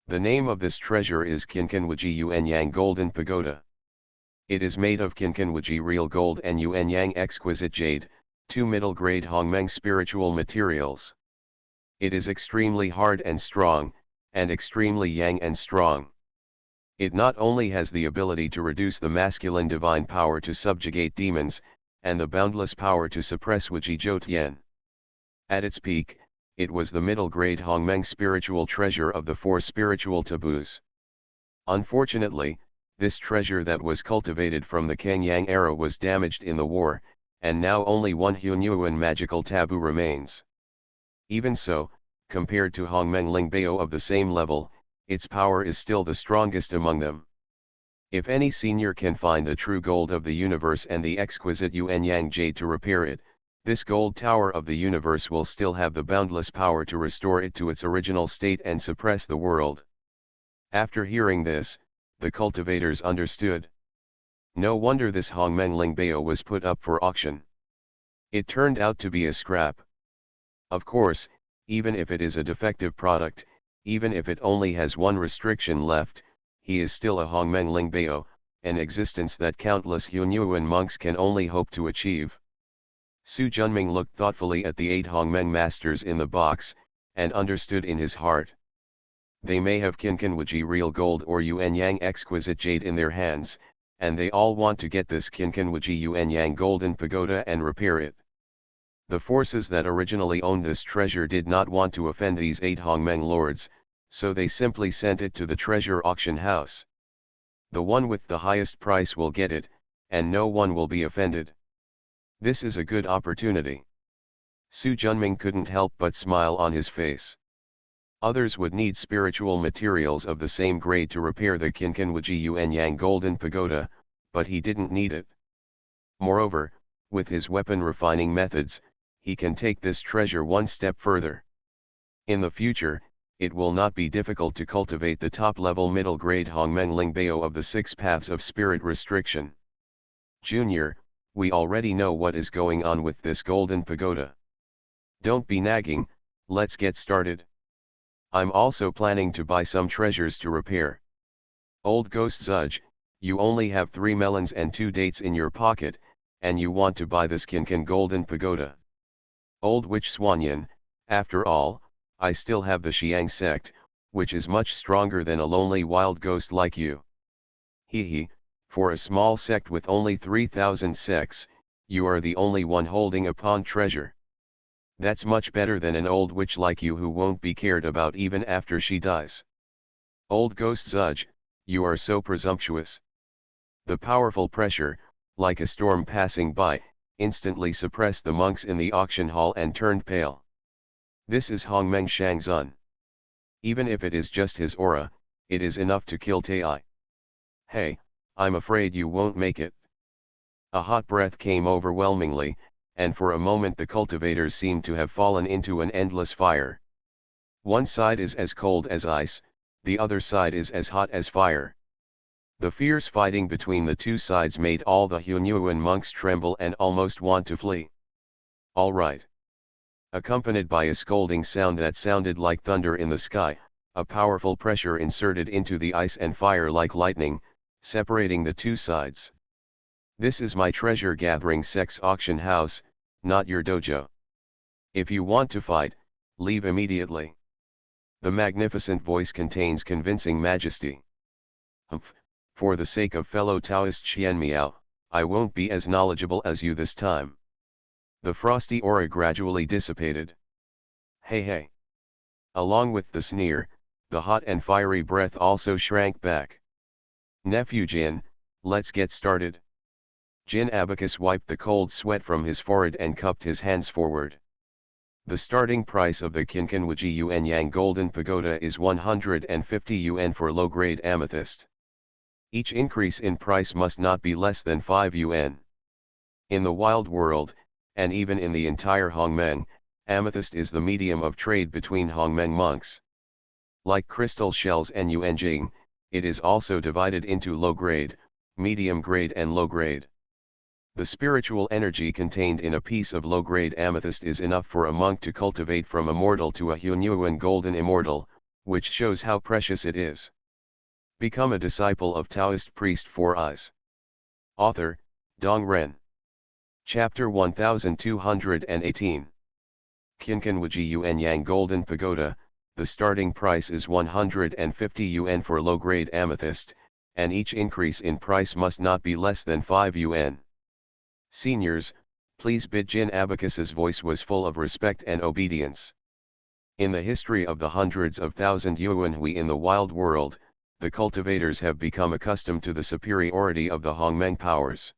The name of this treasure is Qinkanwuji Yuanyang Golden Pagoda. It is made of Qinkanwuji real gold and Yuanyang exquisite jade, 2 middle-grade Hongmeng spiritual materials. It is extremely hard and strong, and extremely yang and strong. It not only has the ability to reduce the masculine divine power to subjugate demons, and the boundless power to suppress Wuji Tian. At its peak, it was the middle-grade Hongmeng spiritual treasure of the four spiritual taboos. Unfortunately, this treasure that was cultivated from the Kang Yang era was damaged in the war, and now only one Hunyuan magical taboo remains. Even so, compared to Hongmeng Lingbao of the same level, its power is still the strongest among them. If any senior can find the true gold of the universe and the exquisite Yuan Yang jade to repair it, this gold tower of the universe will still have the boundless power to restore it to its original state and suppress the world. After hearing this, the cultivators understood. No wonder this Hongmeng Lingbao was put up for auction. It turned out to be a scrap. Of course, even if it is a defective product, even if it only has one restriction left, he is still a Hongmeng Lingbao, an existence that countless Hunyuan monks can only hope to achieve. Su Junming looked thoughtfully at the 8 Hongmeng masters in the box, and understood in his heart. They may have Kinkan Wuji real gold or Yuan Yang exquisite jade in their hands, and they all want to get this Kinkan Wuji Yuan Yang golden pagoda and repair it. The forces that originally owned this treasure did not want to offend these 8 Hongmeng lords, so they simply sent it to the treasure auction house. The one with the highest price will get it, and no one will be offended. This is a good opportunity. Su Junming couldn't help but smile on his face. Others would need spiritual materials of the same grade to repair the Kinkan Wuji Yuan Yang golden pagoda, but he didn't need it. Moreover, with his weapon refining methods, he can take this treasure one step further. In the future, it will not be difficult to cultivate the top-level middle-grade Hongmeng Lingbao of the 6 paths of spirit restriction. Junior, we already know what is going on with this golden pagoda. Don't be nagging, let's get started. I'm also planning to buy some treasures to repair. Old Ghost Zudge, you only have 3 melons and 2 dates in your pocket, and you want to buy this Kinkan golden pagoda. Old Witch Swanyan, after all, I still have the Xiang sect, which is much stronger than a lonely wild ghost like you. Hee, for a small sect with only 3,000 sects, you are the only one holding a pawn treasure. That's much better than an old witch like you who won't be cared about even after she dies. Old Ghost Zudge, you are so presumptuous. The powerful pressure, like a storm passing by, instantly suppressed the monks in the auction hall and turned pale. This is Hongmeng Shangzun. Even if it is just his aura, it is enough to kill Tai. Hey, I'm afraid you won't make it. A hot breath came overwhelmingly, and for a moment the cultivators seemed to have fallen into an endless fire. One side is as cold as ice, the other side is as hot as fire. The fierce fighting between the two sides made all the Hunyuan monks tremble and almost want to flee. All right. Accompanied by a scolding sound that sounded like thunder in the sky, a powerful pressure inserted into the ice and fire like lightning, separating the two sides. This is my treasure gathering sex auction house, not your dojo. If you want to fight, leave immediately. The magnificent voice contains convincing majesty. Humph, for the sake of fellow Taoist Xian Miao, I won't be as knowledgeable as you this time. The frosty aura gradually dissipated. Hey. Along with the sneer, the hot and fiery breath also shrank back. Nephew Jin, let's get started. Jin Abacus wiped the cold sweat from his forehead and cupped his hands forward. The starting price of the Kinkan Wuji Yuan Yang Golden Pagoda is 150 yuan for low-grade amethyst. Each increase in price must not be less than 5 yuan. In the wild world, and even in the entire Hongmeng, amethyst is the medium of trade between Hongmeng monks. Like crystal shells and yuanjing, it is also divided into low-grade, medium-grade and low-grade. The spiritual energy contained in a piece of low-grade amethyst is enough for a monk to cultivate from a mortal to a Hunyuan golden immortal, which shows how precious it is. Become a disciple of Taoist priest Four Eyes. Author, Dong Ren. Chapter 1218. Kinkan Wuji Yuan Yang Golden Pagoda, the starting price is 150 yuan for low-grade amethyst, and each increase in price must not be less than 5 yuan. Seniors, please bid Jin Abacus's voice was full of respect and obedience. In the history of the hundreds of thousand yuanhui in the wild world, the cultivators have become accustomed to the superiority of the Hongmeng powers.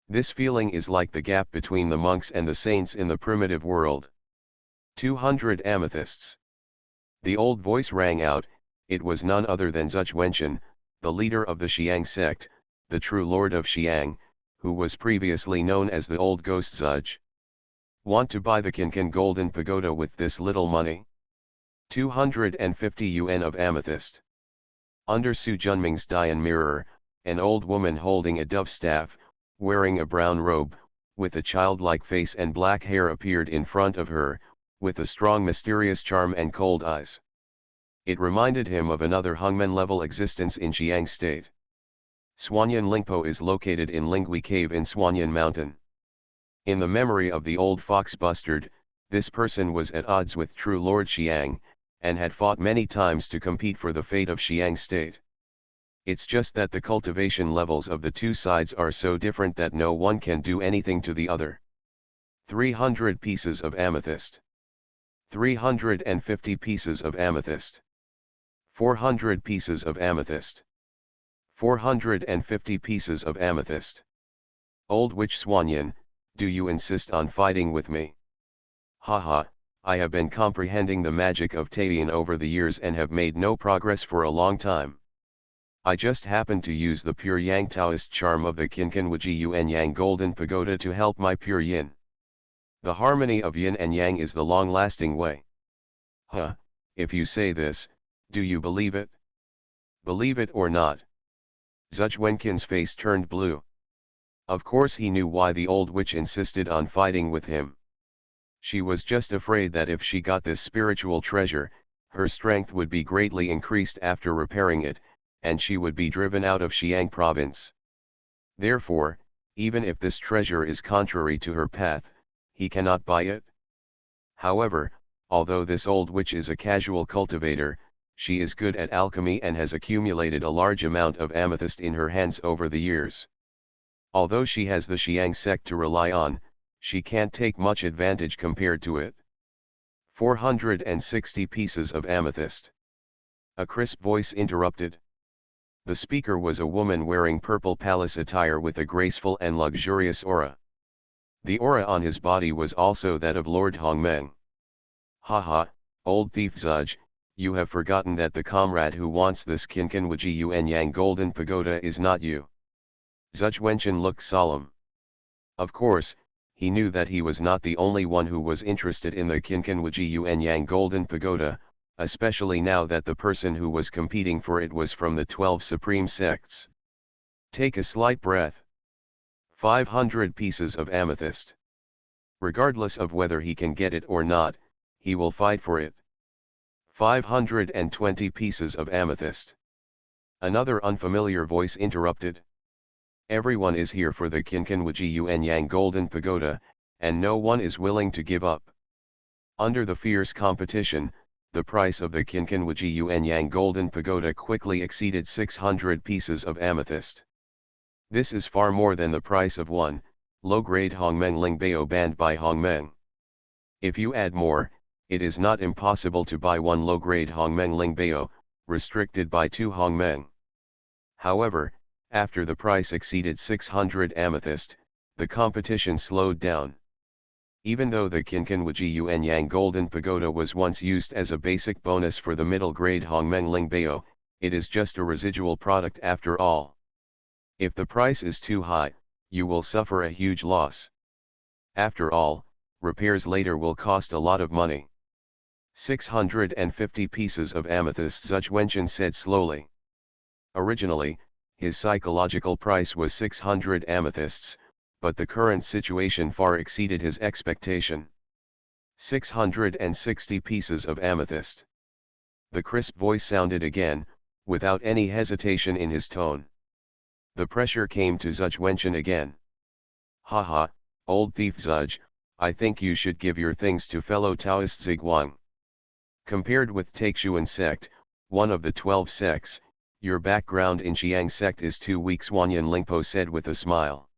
This feeling is like the gap between the monks and the saints in the primitive world. 200 amethysts. The old voice rang out. It was none other than Zhuge Wenchen, the leader of the Xiang sect, the true lord of Xiang, who was previously known as the Old Ghost Zhuge. Want to buy the Qinqin Golden Pagoda with this little money? 250 yuan of amethyst. Under Su Junming's Dian mirror, an old woman holding a dove staff, wearing a brown robe, with a childlike face and black hair appeared in front of her, with a strong mysterious charm and cold eyes. It reminded him of another Hongmen-level existence in Xiang state. Suanyan Lingpo is located in Lingui Cave in Suanyan Mountain. In the memory of the old fox bustard, this person was at odds with true Lord Xiang, and had fought many times to compete for the fate of Xiang state. It's just that the cultivation levels of the two sides are so different that no one can do anything to the other. 300 pieces of amethyst. 350 pieces of amethyst. 400 pieces of amethyst. 450 pieces of amethyst. Old Witch Suanyan, do you insist on fighting with me? Haha, I have been comprehending the magic of Taiyan over the years and have made no progress for a long time. I just happened to use the pure Yang Taoist charm of the Qinqin Wuji Yuan Yang Golden Pagoda to help my pure yin. The harmony of yin and yang is the long-lasting way. Huh, if you say this, do you believe it? Believe it or not? Zhuge Wenqin's face turned blue. Of course he knew why the old witch insisted on fighting with him. She was just afraid that if she got this spiritual treasure, her strength would be greatly increased after repairing it, and she would be driven out of Xiang province. Therefore, even if this treasure is contrary to her path, he cannot buy it. However, although this old witch is a casual cultivator, she is good at alchemy and has accumulated a large amount of amethyst in her hands over the years. Although she has the Xiang sect to rely on, she can't take much advantage compared to it. 460 pieces of amethyst. A crisp voice interrupted. The speaker was a woman wearing purple palace attire with a graceful and luxurious aura. The aura on his body was also that of Lord Hongmeng. Haha, old thief Zhuge, you have forgotten that the comrade who wants this Qinqin Wuji Yuan Yang Golden Pagoda is not you. Zhuge Wenchen looked solemn. Of course, he knew that he was not the only one who was interested in the Qinqin Wuji Yuan Yang Golden Pagoda, especially now that the person who was competing for it was from the 12 supreme sects. Take a slight breath. 500 pieces of amethyst. Regardless of whether he can get it or not, he will fight for it. 520 pieces of amethyst. Another unfamiliar voice interrupted. Everyone is here for the Qinqin Wuji Yuan Yang Golden Pagoda, and no one is willing to give up. Under the fierce competition, the price of the Qinqin Wuji Yuan Yang Golden Pagoda quickly exceeded 600 pieces of amethyst. This is far more than the price of one low-grade Hongmeng Lingbao banned by Hongmeng. If you add more, it is not impossible to buy one low-grade Hongmeng Lingbao, restricted by 2 Hongmeng. However, after the price exceeded 600 amethyst, the competition slowed down. Even though the Qinqin Wuji Yuan Yang Golden Pagoda was once used as a basic bonus for the middle-grade Hongmeng Lingbao, it is just a residual product after all. If the price is too high, you will suffer a huge loss. After all, repairs later will cost a lot of money. 650 pieces of amethyst, Zhuge Wenchen said slowly. Originally, his psychological price was 600 amethysts, but the current situation far exceeded his expectation. 660 pieces of amethyst. The crisp voice sounded again, without any hesitation in his tone. The pressure came to Zhuge Wenchen again. Haha, old thief Zhuge, I think you should give your things to fellow Taoist Ziguang. Compared with Taoist sect, one of the 12 sects, your background in Xiang sect is too weak, Suanyan Lingpo said with a smile.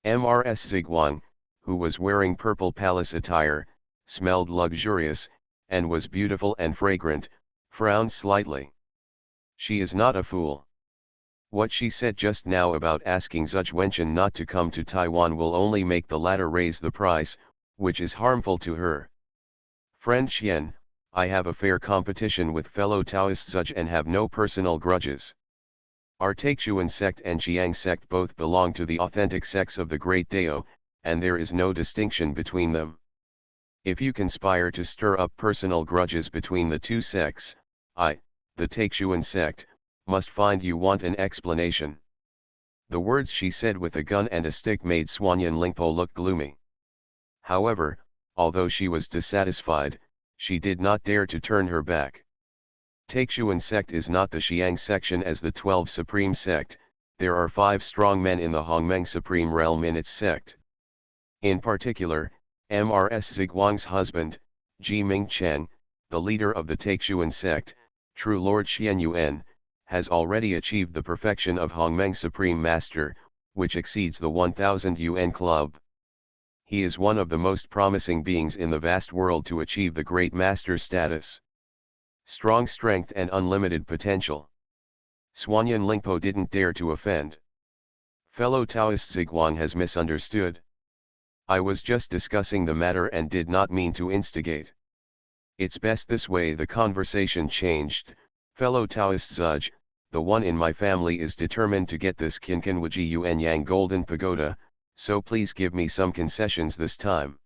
Mrs. Ziguang, who was wearing purple palace attire, smelled luxurious, and was beautiful and fragrant, frowned slightly. She is not a fool. What she said just now about asking Zhuge Wenchen not to come to Taiwan will only make the latter raise the price, which is harmful to her. Friend Xian, I have a fair competition with fellow Taoist Zhuge and have no personal grudges. Our Taochuan sect and Xiang sect both belong to the authentic sects of the Great Dao, and there is no distinction between them. If you conspire to stir up personal grudges between the two sects, I, the Taochuan sect, must find you want an explanation. The words she said with a gun and a stick made Suanyan Lingpo look gloomy. However, although she was dissatisfied, she did not dare to turn her back. Taochuan sect is not the Xiang section as the 12 supreme sect, there are 5 strong men in the Hongmeng supreme realm in its sect. In particular, Mrs. Ziguang's husband, Ji Ming Cheng, the leader of the Taochuan sect, true Lord Xian Yuan, has already achieved the perfection of Hongmeng Supreme Master, which exceeds the 1000 Yuan club. He is one of the most promising beings in the vast world to achieve the Great Master status. Strong strength and unlimited potential. Suanyan Lingpo didn't dare to offend. Fellow Taoist Ziguang has misunderstood. I was just discussing the matter and did not mean to instigate. It's best this way. The conversation changed. Fellow Taoist Zhuge, the one in my family is determined to get this Qinqin Yuan Yang Golden Pagoda, so please give me some concessions this time.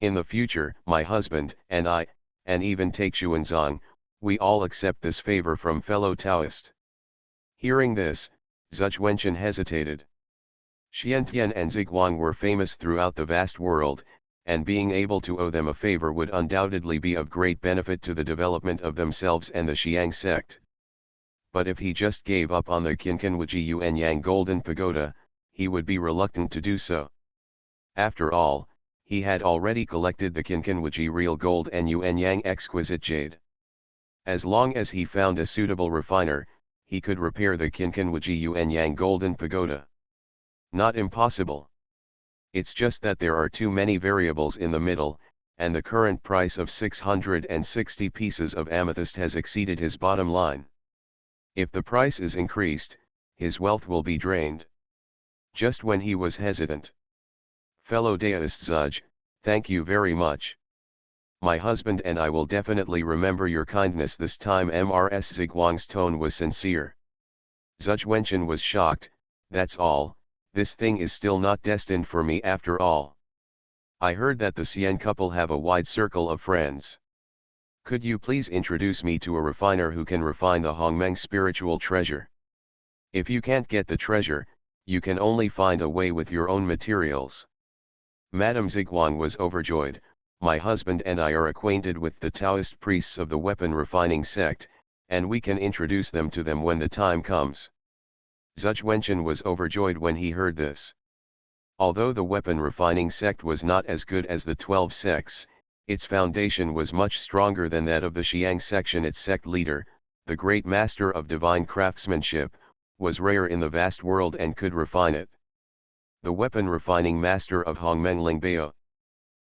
In the future, my husband, and I, and even Taochuan Zong, we all accept this favor from fellow Taoist. Hearing this, Zhuge Wenchen hesitated. Xiantian and Ziguang were famous throughout the vast world, and being able to owe them a favor would undoubtedly be of great benefit to the development of themselves and the Xiang sect. But if he just gave up on the Qinqin Yuan Yang Golden Pagoda, he would be reluctant to do so. After all, he had already collected the Qinqin real gold and Yuan Yang exquisite jade. As long as he found a suitable refiner, he could repair the Qinqin Yuan Yang Golden Pagoda. Not impossible. It's just that there are too many variables in the middle, and the current price of 660 pieces of amethyst has exceeded his bottom line. If the price is increased, his wealth will be drained. Just when he was hesitant. Fellow Taoist Zhuge, thank you very much. My husband and I will definitely remember your kindness this time. Mrs. Ziguang's tone was sincere. Zhuge Wenchen was shocked. That's all. This thing is still not destined for me after all. I heard that the Xian couple have a wide circle of friends. Could you please introduce me to a refiner who can refine the Hongmeng spiritual treasure? If you can't get the treasure, you can only find a way with your own materials. Madame Ziguang was overjoyed. My husband and I are acquainted with the Taoist priests of the weapon refining sect, and we can introduce them to them when the time comes. Zhuge Wenchen was overjoyed when he heard this. Although the weapon refining sect was not as good as the 12 sects, its foundation was much stronger than that of the Xiang section. Its sect leader, the great master of divine craftsmanship, was rare in the vast world and could refine it. The weapon refining master of Hongmeng Lingbao.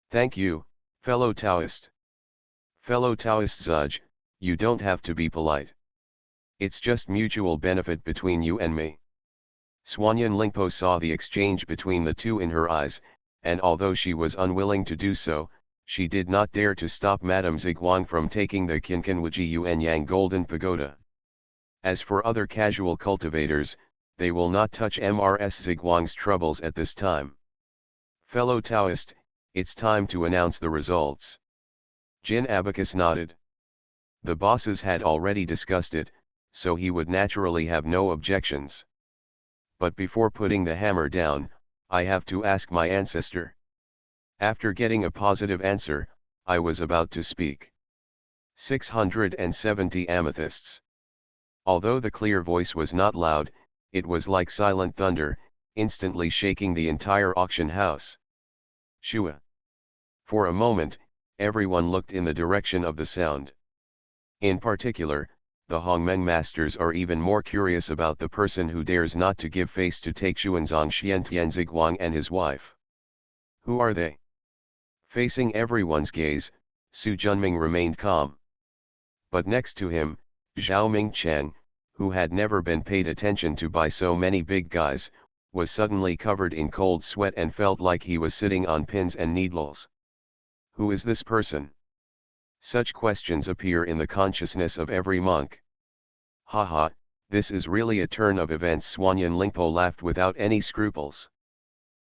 Thank you, fellow Taoist. Fellow Taoist Zhuge, you don't have to be polite. It's just mutual benefit between you and me. Suanyan Lingpo saw the exchange between the two in her eyes, and although she was unwilling to do so, she did not dare to stop Madame Ziguang from taking the Qinqin Yuan Yang Golden Pagoda. As for other casual cultivators, they will not touch Mrs. Ziguang's troubles at this time. Fellow Taoist, it's time to announce the results. Jin Abacus nodded. The bosses had already discussed it, so he would naturally have no objections. But before putting the hammer down, I have to ask my ancestor. After getting a positive answer, I was about to speak. 670 amethysts. Although the clear voice was not loud, it was like silent thunder, instantly shaking the entire auction house. Shua. For a moment, everyone looked in the direction of the sound. In particular, the Hongmeng masters are even more curious about the person who dares not to give face to take Xuanzang Xiantianziguang and his wife. Who are they? Facing everyone's gaze, Su Junming remained calm. But next to him, Zhao Mingchang, who had never been paid attention to by so many big guys, was suddenly covered in cold sweat and felt like he was sitting on pins and needles. Who is this person? Such questions appear in the consciousness of every monk. Haha, this is really a turn of events. Suanyan Lingpo laughed without any scruples.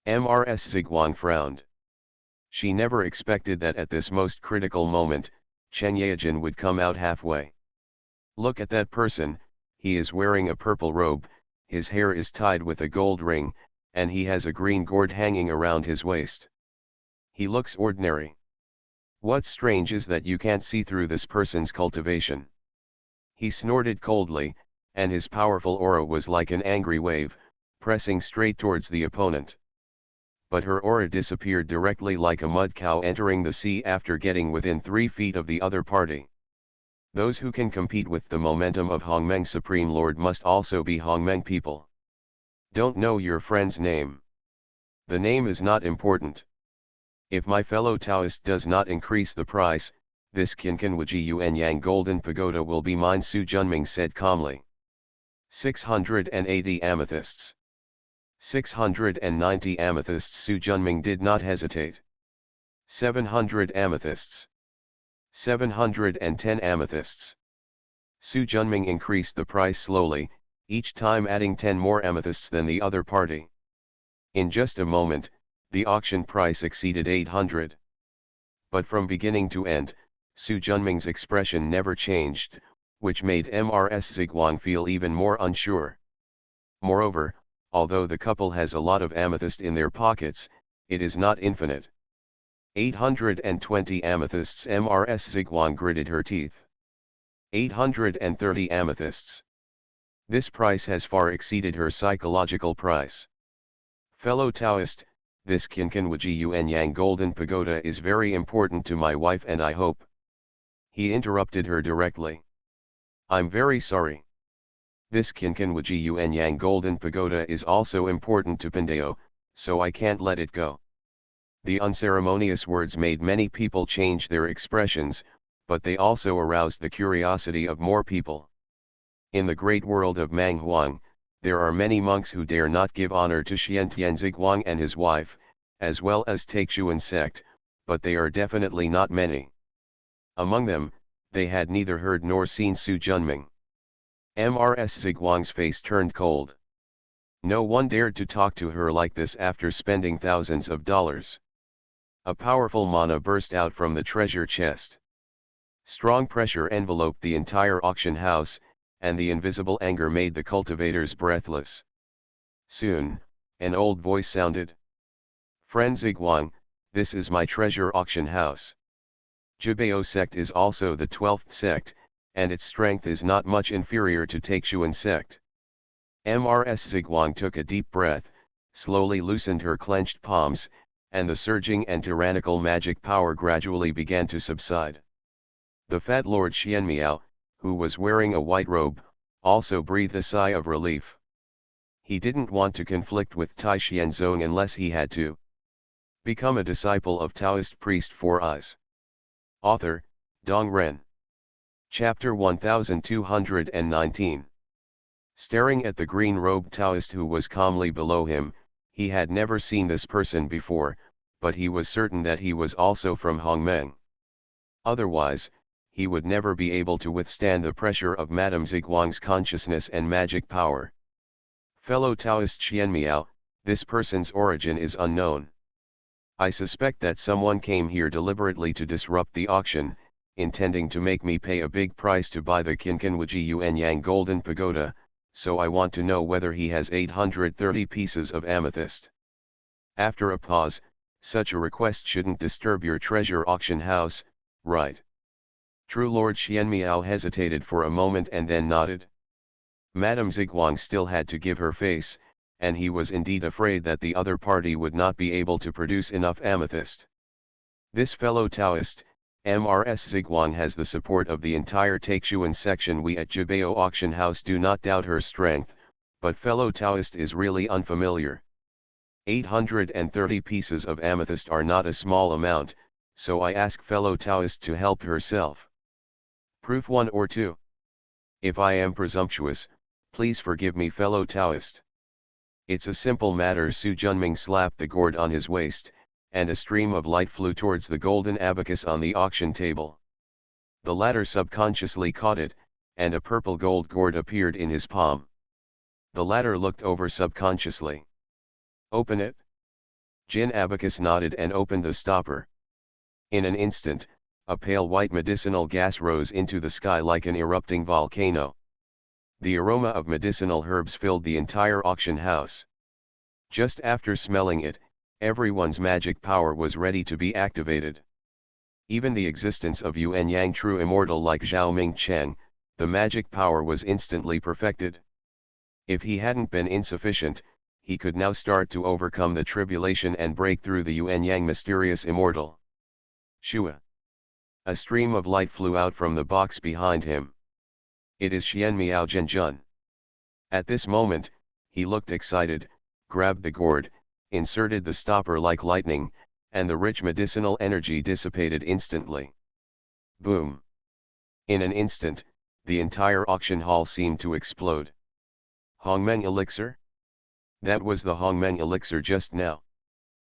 Mrs. Ziguang frowned. She never expected that at this most critical moment, Chen Yaojin would come out halfway. Look at that person, he is wearing a purple robe, his hair is tied with a gold ring, and he has a green gourd hanging around his waist. He looks ordinary. What's strange is that you can't see through this person's cultivation. He snorted coldly, and his powerful aura was like an angry wave, pressing straight towards the opponent. But her aura disappeared directly like a mud cow entering the sea after getting within 3 feet of the other party. Those who can compete with the momentum of Hongmeng Supreme Lord must also be Hongmeng people. Don't know your friend's name. The name is not important. If my fellow Taoist does not increase the price, this Qinqin Yuan Yang Golden Pagoda will be mine, Su Junming said calmly. 680 amethysts. 690 amethysts. Su Junming did not hesitate. 700 amethysts. 710 amethysts. Su Junming increased the price slowly, each time adding 10 more amethysts than the other party. In just a moment, the auction price exceeded 800. But from beginning to end, Su Junming's expression never changed, which made Mrs. Ziguang feel even more unsure. Moreover, although the couple has a lot of amethyst in their pockets, it is not infinite. 820 amethysts. Mrs. Ziguang gritted her teeth. 830 amethysts. This price has far exceeded her psychological price. Fellow Taoist, this Qinqin Yuan Yang Golden Pagoda is very important to my wife and I hope. He interrupted her directly. I'm very sorry. This Qinqin Yuan Yang Golden Pagoda is also important to Pandeo, so I can't let it go. The unceremonious words made many people change their expressions, but they also aroused the curiosity of more people. In the great world of Manghuang, there are many monks who dare not give honor to Xiantianziguang and his wife, as well as Taixuan sect, but they are definitely not many. Among them, they had neither heard nor seen Su Junming. Mrs. Ziguang's face turned cold. No one dared to talk to her like this after spending thousands of dollars. A powerful mana burst out from the treasure chest. Strong pressure enveloped the entire auction house, and the invisible anger made the cultivators breathless. Soon, an old voice sounded. Friend Ziguang, this is my treasure auction house. Jibao sect is also the 12th sect, and its strength is not much inferior to Taixuan sect. Mrs. Ziguang took a deep breath, slowly loosened her clenched palms, and the surging and tyrannical magic power gradually began to subside. The fat Lord Xianmiao, who was wearing a white robe, also breathed a sigh of relief. He didn't want to conflict with Tai Xianzong unless he had to. Become a disciple of Taoist priest 4 Eyes. Author, Dong Ren. Chapter 1219. Staring at the green-robed Taoist who was calmly below him, he had never seen this person before, but he was certain that he was also from Hongmeng. Otherwise, he would never be able to withstand the pressure of Madame Ziguang's consciousness and magic power. Fellow Taoist Xianmiao, this person's origin is unknown. I suspect that someone came here deliberately to disrupt the auction, intending to make me pay a big price to buy the Qinqin Yuan Yang Golden Pagoda, so I want to know whether he has 830 pieces of amethyst. After a pause, such a request shouldn't disturb your treasure auction house, right? True Lord Xianmiao hesitated for a moment and then nodded. Madame Ziguang still had to give her face, and he was indeed afraid that the other party would not be able to produce enough amethyst. This fellow Taoist, MRS Ziguang has the support of the entire Taochuan section. We at Jibao Auction House do not doubt her strength, but fellow Taoist is really unfamiliar. 830 pieces of amethyst are not a small amount, so I ask fellow Taoist to help herself. Proof 1 or 2. If I am presumptuous, please forgive me fellow Taoist. It's a simple matter. Su Junming slapped the gourd on his waist, and a stream of light flew towards the golden abacus on the auction table. The latter subconsciously caught it, and a purple gold gourd appeared in his palm. The latter looked over subconsciously. Open it. Jin Abacus nodded and opened the stopper. In an instant, a pale white medicinal gas rose into the sky like an erupting volcano. The aroma of medicinal herbs filled the entire auction house. Just after smelling it, everyone's magic power was ready to be activated. Even the existence of Yuan Yang true immortal like Zhao Ming Cheng, the magic power was instantly perfected. If he hadn't been insufficient, he could now start to overcome the tribulation and break through the Yuan Yang mysterious immortal. Shua. A stream of light flew out from the box behind him. It is Xian Miao Zhenjun. At this moment, he looked excited, grabbed the gourd, inserted the stopper like lightning, and the rich medicinal energy dissipated instantly. Boom! In an instant, the entire auction hall seemed to explode. Hongmeng elixir? That was the Hongmeng elixir just now.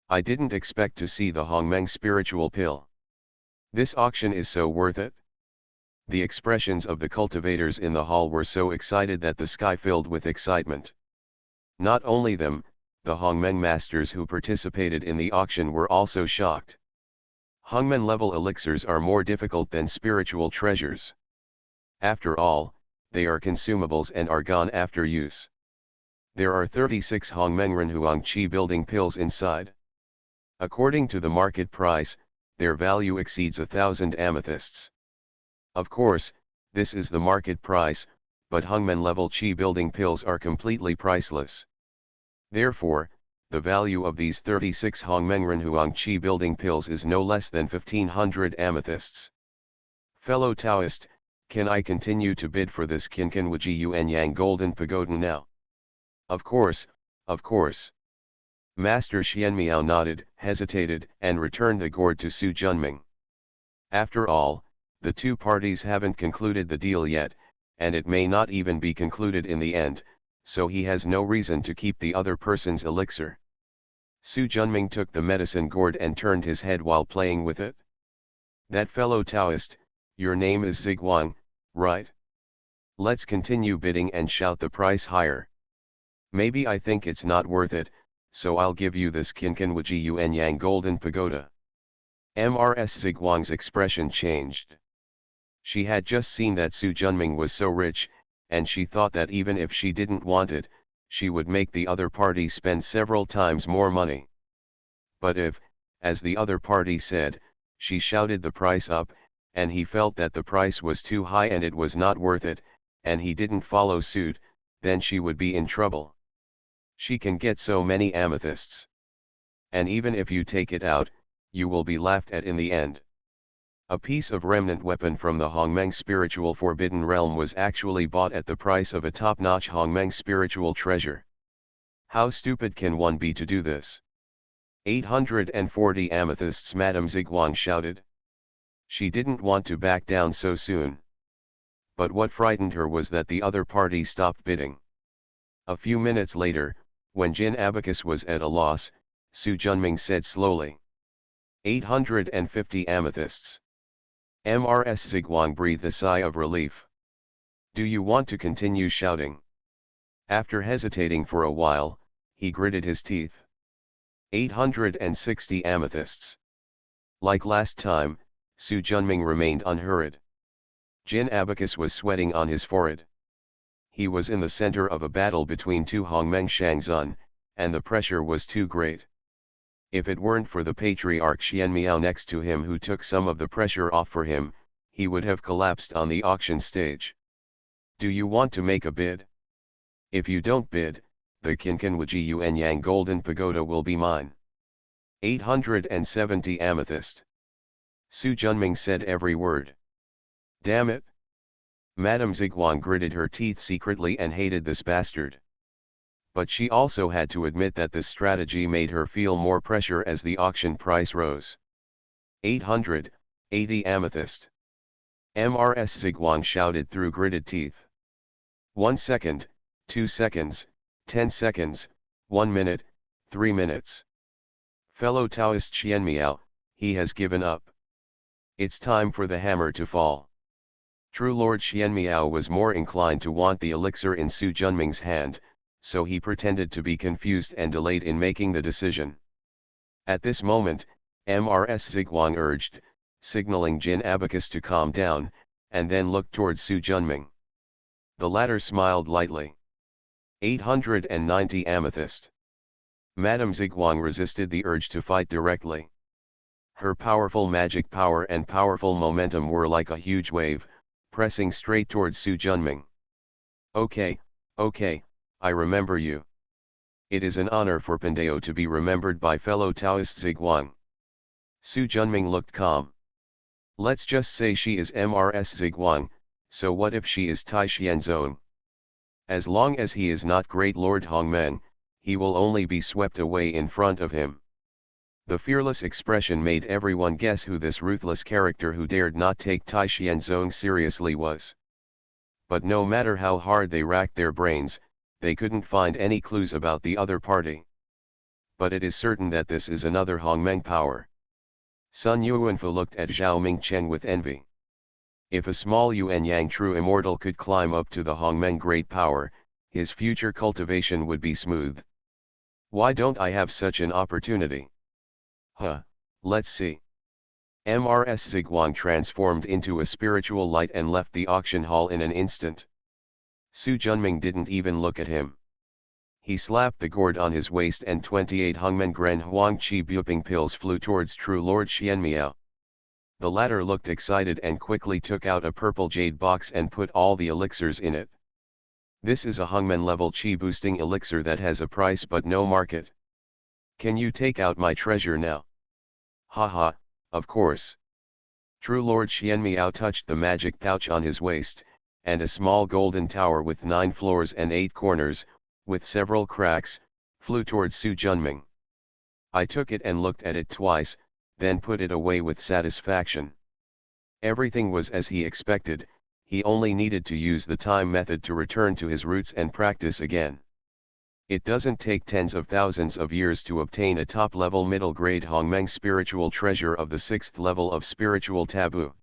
I didn't expect to see the Hongmeng spiritual pill. This auction is so worth it. The expressions of the cultivators in the hall were so excited that the sky filled with excitement. Not only them, the Hongmeng masters who participated in the auction were also shocked. Hongmen level elixirs are more difficult than spiritual treasures. After all, they are consumables and are gone after use. There are 36 Hongmeng Renhuang Qi building pills inside. According to the market price, their value exceeds 1,000 amethysts. Of course, this is the market price, but Hongmen level Qi building pills are completely priceless. Therefore, the value of these 36 Hongmeng Renhuang Qi building pills is no less than 1,500 amethysts. Fellow Taoist, can I continue to bid for this Qinqin Wuji Yuan Yang Golden Pagoda now? Of course, of course. Master Xianmiao nodded, hesitated, and returned the gourd to Su Junming. After all, the two parties haven't concluded the deal yet, and it may not even be concluded in the end, so he has no reason to keep the other person's elixir. Su Junming took the medicine gourd and turned his head while playing with it. That fellow Taoist, your name is Ziguang, right? Let's continue bidding and shout the price higher. Maybe I think it's not worth it, so I'll give you this Qinqin Wuji Yuan Yang Golden Pagoda. MRS Ziguang's expression changed. She had just seen that Su Junming was so rich, and she thought that even if she didn't want it, she would make the other party spend several times more money. But if, as the other party said, she shouted the price up, and he felt that the price was too high and it was not worth it, and he didn't follow suit, then she would be in trouble. She can get so many amethysts. And even if you take it out, you will be laughed at in the end. A piece of remnant weapon from the Hongmeng spiritual forbidden realm was actually bought at the price of a top-notch Hongmeng spiritual treasure. How stupid can one be to do this? 840 amethysts, Madame Ziguang shouted. She didn't want to back down so soon. But what frightened her was that the other party stopped bidding. A few minutes later, when Jin Abacus was at a loss, Su Junming said slowly. 850 amethysts. MRS Ziguang breathed a sigh of relief. Do you want to continue shouting? After hesitating for a while, he gritted his teeth. 860 amethysts. Like last time, Su Junming remained unhurried. Jin Abacus was sweating on his forehead. He was in the center of a battle between two Hongmeng Shangzun, and the pressure was too great. If it weren't for the patriarch Xianmiao next to him who took some of the pressure off for him, he would have collapsed on the auction stage. Do you want to make a bid? If you don't bid, the Qinqin Wuji Yuan Yang Golden Pagoda will be mine. 870 amethyst. Su Junming said every word. Damn it! Madame Ziguang gritted her teeth secretly and hated this bastard. But she also had to admit that this strategy made her feel more pressure as the auction price rose. 880 amethyst. MRS Ziguang shouted through gritted teeth. 1 second, 2 seconds, 10 seconds, 1 minute, 3 minutes. Fellow Taoist Xianmiao, he has given up. It's time for the hammer to fall. True Lord Xianmiao was more inclined to want the elixir in Su Junming's hand, so he pretended to be confused and delayed in making the decision. At this moment, MRS Ziguang urged, signaling Jin Abacus to calm down, and then looked towards Su Junming. The latter smiled lightly. 890 amethyst. Madame Ziguang resisted the urge to fight directly. Her powerful magic power and powerful momentum were like a huge wave, pressing straight towards Su Junming. Okay, I remember you. It is an honor for Pandeo to be remembered by fellow Taoist Ziguang. Su Junming looked calm. Let's just say she is MRS Ziguang, so what if she is Tai Xianzong? As long as he is not Great Lord Hongmeng, he will only be swept away in front of him. The fearless expression made everyone guess who this ruthless character who dared not take Tai Xianzong seriously was. But no matter how hard they racked their brains, they couldn't find any clues about the other party. But it is certain that this is another Hongmeng power. Sun Yuanfu looked at Zhao Mingcheng with envy. If a small Yuan Yang true immortal could climb up to the Hongmeng great power, his future cultivation would be smooth. Why don't I have such an opportunity? Let's see. MRS Ziguang transformed into a spiritual light and left the auction hall in an instant. Su Junming didn't even look at him. He slapped the gourd on his waist and 28 Hongmen Gran Huang Chi Buping pills flew towards True Lord Xianmiao. The latter looked excited and quickly took out a purple jade box and put all the elixirs in it. This is a Hongmen level Chi boosting elixir that has a price but no market. Can you take out my treasure now? Haha, of course. True Lord Xianmiao touched the magic pouch on his waist, and a small golden tower with 9 floors and 8 corners, with several cracks, flew towards Su Junming. I took it and looked at it twice, then put it away with satisfaction. Everything was as he expected, he only needed to use the time method to return to his roots and practice again. It doesn't take tens of thousands of years to obtain a top-level middle-grade Hongmeng spiritual treasure of the 6th level of spiritual taboo.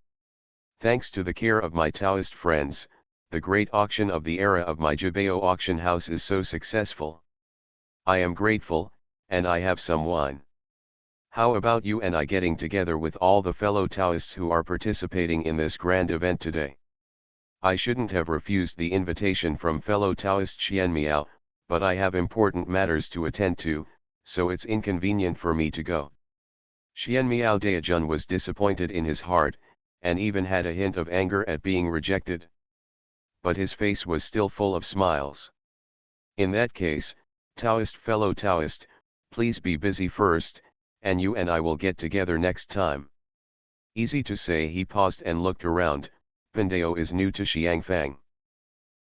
Thanks to the care of my Taoist friends, the great auction of the era of my Jubeo auction house is so successful. I am grateful, and I have some wine. How about you and I getting together with all the fellow Taoists who are participating in this grand event today? I shouldn't have refused the invitation from fellow Taoist Xianmiao, but I have important matters to attend to, so it's inconvenient for me to go. Xianmiao Daijun was disappointed in his heart, and even had a hint of anger at being rejected. But his face was still full of smiles. In that case, Taoist fellow Taoist, please be busy first, and you and I will get together next time. Easy to say. He paused and looked around. Pandeo is new to Xiangfang.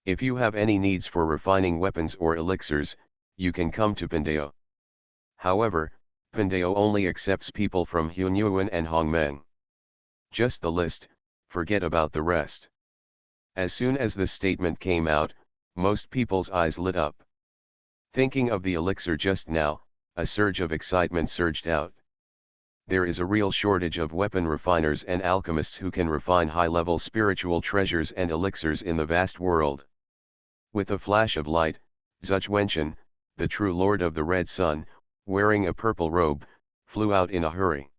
If you have any needs for refining weapons or elixirs, you can come to Pandeo. However, Pandeo only accepts people from Hunyuan and Hongmeng. Just the list, forget about the rest. As soon as the statement came out, most people's eyes lit up. Thinking of the elixir just now, a surge of excitement surged out. There is a real shortage of weapon refiners and alchemists who can refine high-level spiritual treasures and elixirs in the vast world. With a flash of light, Zuchwenchen, the true lord of the Red Sun, wearing a purple robe, flew out in a hurry.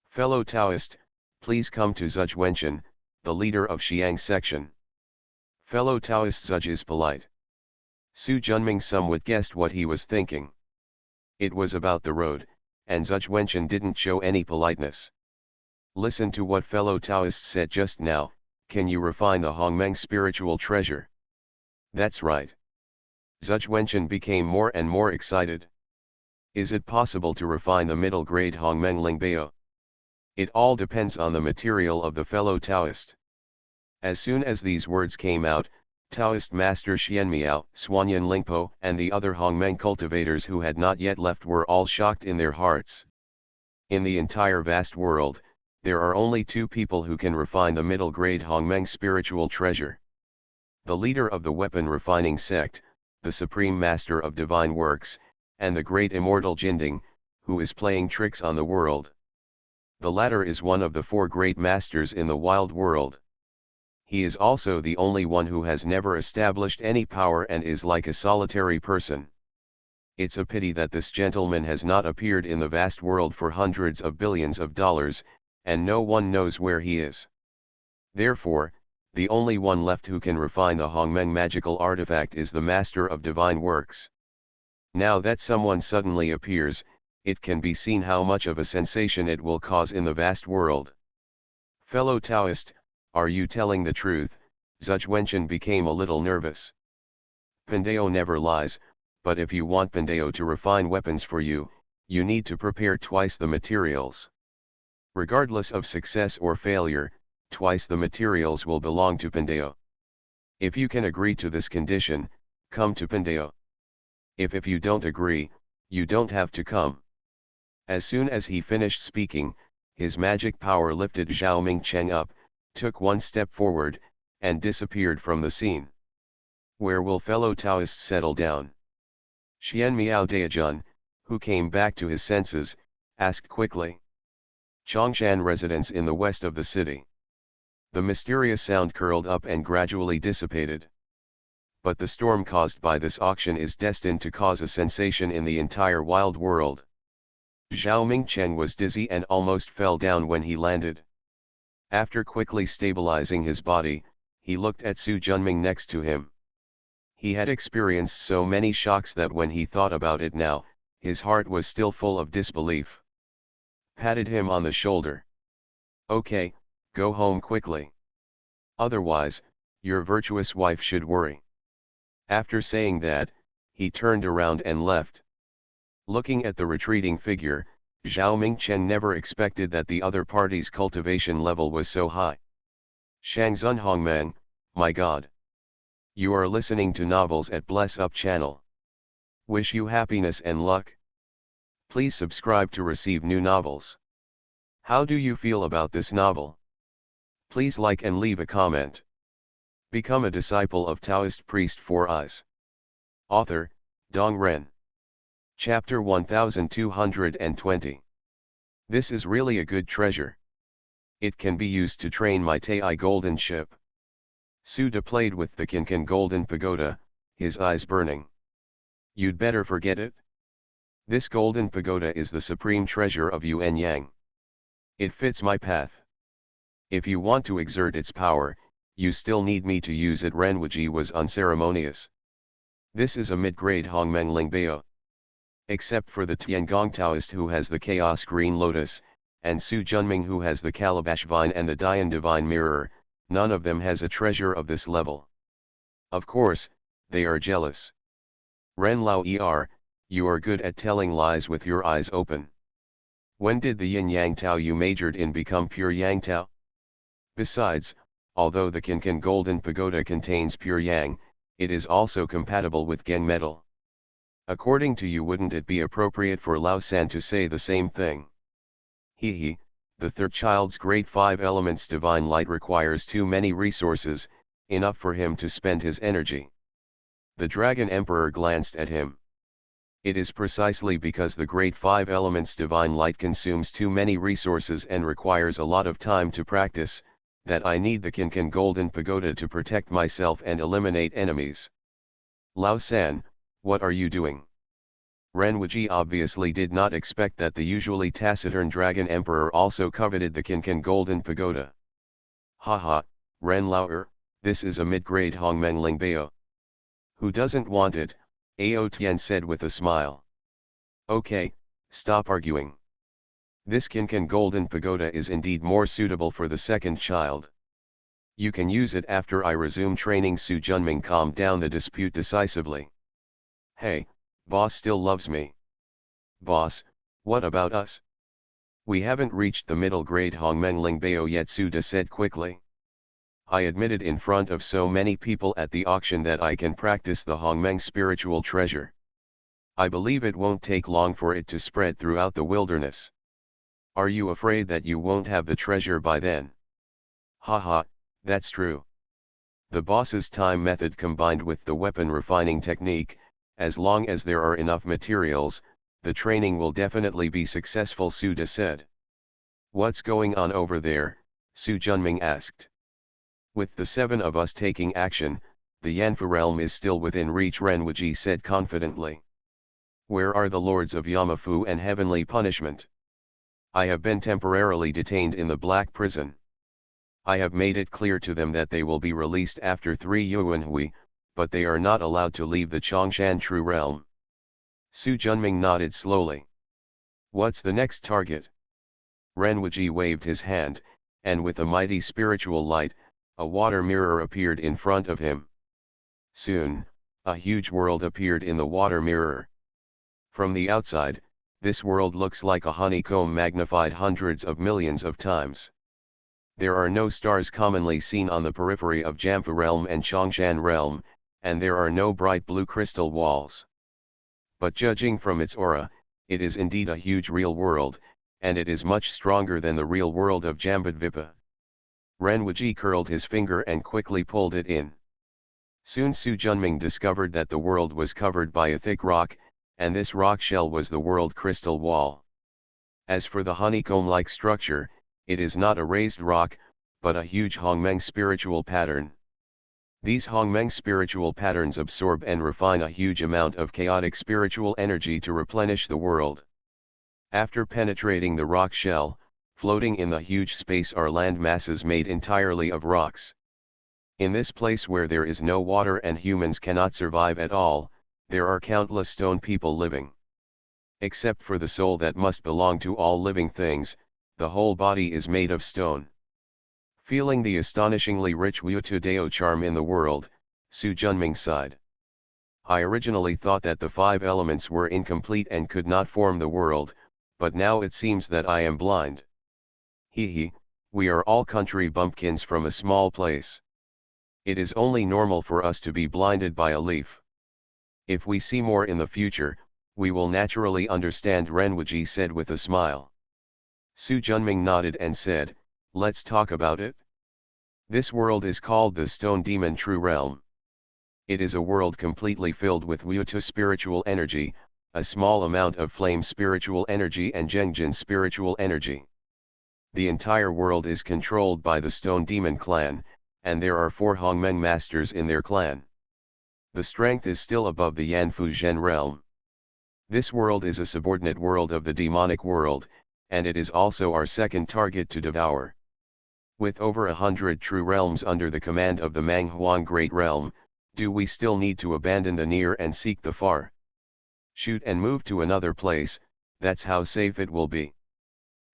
Fellow Taoist, please come to Zuchwenchen, the leader of Xiang section. Fellow Taoist Zuch is polite. Su Junming somewhat guessed what he was thinking. It was about the road, and Zuchwenchen didn't show any politeness. Listen to what fellow Taoist said just now, can you refine the Hongmeng spiritual treasure? That's right. Zuchwenchen became more and more excited. Is it possible to refine the middle-grade Hongmeng Lingbao? It all depends on the material of the fellow Taoist. As soon as these words came out, Taoist Master Xianmiao, Suanyan Lingpo, and the other Hongmeng cultivators who had not yet left were all shocked in their hearts. In the entire vast world, there are only two people who can refine the middle-grade Hongmeng spiritual treasure. The leader of the weapon refining sect, the supreme master of divine works, and the great immortal Jinding, who is playing tricks on the world. The latter is one of the four great masters in the wild world. He is also the only one who has never established any power and is like a solitary person. It's a pity that this gentleman has not appeared in the vast world for hundreds of billions of dollars, and no one knows where he is. Therefore, the only one left who can refine the Hongmeng magical artifact is the Master of Divine Works. Now that someone suddenly appears, it can be seen how much of a sensation it will cause in the vast world. Fellow Taoist, are you telling the truth? Zhuge Wenchen became a little nervous. Pandeo never lies, but if you want Pandeo to refine weapons for you, you need to prepare twice the materials. Regardless of success or failure, twice the materials will belong to Pandeo. If you can agree to this condition, come to Pandeo. If you don't agree, you don't have to come. As soon as he finished speaking, his magic power lifted Zhao Mingcheng up, took one step forward, and disappeared from the scene. Where will fellow Taoists settle down? Xian Miao Daijun, who came back to his senses, asked quickly. Chongshan residence in the west of the city. The mysterious sound curled up and gradually dissipated. But the storm caused by this auction is destined to cause a sensation in the entire wild world. Zhao Mingcheng was dizzy and almost fell down when he landed. After quickly stabilizing his body, he looked at Su Junming next to him. He had experienced so many shocks that when he thought about it now, his heart was still full of disbelief. Patted him on the shoulder. Okay, go home quickly. Otherwise, your virtuous wife should worry. After saying that, he turned around and left. Looking at the retreating figure, Zhao Mingcheng never expected that the other party's cultivation level was so high. Shangzun Hongmeng, my God. You are listening to novels at Bless Up channel. Wish you happiness and luck. Please subscribe to receive new novels. How do you feel about this novel? Please like and leave a comment. Become a disciple of Taoist priest 4 Eyes. Author, Dong Ren. Chapter 1220. This is really a good treasure. It can be used to train my Tai golden ship. Suda played with the Kinkan golden pagoda, his eyes burning. You'd better forget it. This golden pagoda is the supreme treasure of Yuan Yang. It fits my path. If you want to exert its power, you still need me to use it. Renwuji was unceremonious. This is a mid-grade Hongmeng Lingbao. Except for the Tiangong Taoist who has the Chaos Green Lotus, and Su Junming who has the Calabash Vine and the Dian Divine Mirror, none of them has a treasure of this level. Of course, they are jealous. Ren Lao you are good at telling lies with your eyes open. When did the Yin Yang Tao you majored in become pure Yang Tao? Besides, although the Kinkan Golden Pagoda contains pure Yang, it is also compatible with Geng metal. According to you, wouldn't it be appropriate for Lao San to say the same thing? The third child's great 5 elements divine light requires too many resources, enough for him to spend his energy. The Dragon Emperor glanced at him. It is precisely because the great 5 elements divine light consumes too many resources and requires a lot of time to practice, that I need the Kinkan Golden Pagoda to protect myself and eliminate enemies. Lao San, what are you doing? Renwuji obviously did not expect that the usually taciturn Dragon Emperor also coveted the Kinkan Golden Pagoda. Haha, Ren Lao this is a mid-grade Hongmeng Lingbao. Who doesn't want it? Ao Tian said with a smile. Okay, stop arguing. This Kinkan Golden Pagoda is indeed more suitable for the second child. You can use it after I resume training. Su Junming calmed down the dispute decisively. Hey, boss still loves me. Boss, what about us? We haven't reached the middle grade Hongmeng Lingbao yet, Suda said quickly. I admitted in front of so many people at the auction that I can practice the Hongmeng spiritual treasure. I believe it won't take long for it to spread throughout the wilderness. Are you afraid that you won't have the treasure by then? Haha, that's true. The boss's time method combined with the weapon refining technique, as long as there are enough materials, the training will definitely be successful, Suda said. What's going on over there? Su Junming asked. With the 7 of us taking action, the Yanfu realm is still within reach, Renwuji said confidently. Where are the lords of Yamafu and heavenly punishment? I have been temporarily detained in the Black Prison. I have made it clear to them that they will be released after 3 Yuanhui, but they are not allowed to leave the Chongshan True Realm. Su Junming nodded slowly. What's the next target? Renwuji waved his hand, and with a mighty spiritual light, a water mirror appeared in front of him. Soon, a huge world appeared in the water mirror. From the outside, this world looks like a honeycomb magnified hundreds of millions of times. There are no stars commonly seen on the periphery of Jamfu realm and Chongshan realm, and there are no bright blue crystal walls. But judging from its aura, it is indeed a huge real world, and it is much stronger than the real world of Jambudvipa. Renwuji curled his finger and quickly pulled it in. Soon Su Junming discovered that the world was covered by a thick rock, and this rock shell was the world crystal wall. As for the honeycomb-like structure, it is not a raised rock, but a huge Hongmeng spiritual pattern. These Hongmeng spiritual patterns absorb and refine a huge amount of chaotic spiritual energy to replenish the world. After penetrating the rock shell, floating in the huge space are land masses made entirely of rocks. In this place where there is no water and humans cannot survive at all, there are countless stone people living. Except for the soul that must belong to all living things, the whole body is made of stone. Feeling the astonishingly rich Wutu Dao charm in the world, Su Junming sighed. I originally thought that the 5 elements were incomplete and could not form the world, but now it seems that I am blind. Hee, we are all country bumpkins from a small place. It is only normal for us to be blinded by a leaf. If we see more in the future, we will naturally understand, Renwuji said with a smile. Su Junming nodded and said, let's talk about it. This world is called the Stone Demon True Realm. It is a world completely filled with Wutu spiritual energy, a small amount of flame spiritual energy and Zhengjin spiritual energy. The entire world is controlled by the Stone Demon clan, and there are 4 Hongmeng masters in their clan. The strength is still above the Yanfu Zhen realm. This world is a subordinate world of the demonic world, and it is also our second target to devour. With over 100 true realms under the command of the Mang Huang Great Realm, do we still need to abandon the near and seek the far? Shoot and move to another place, that's how safe it will be.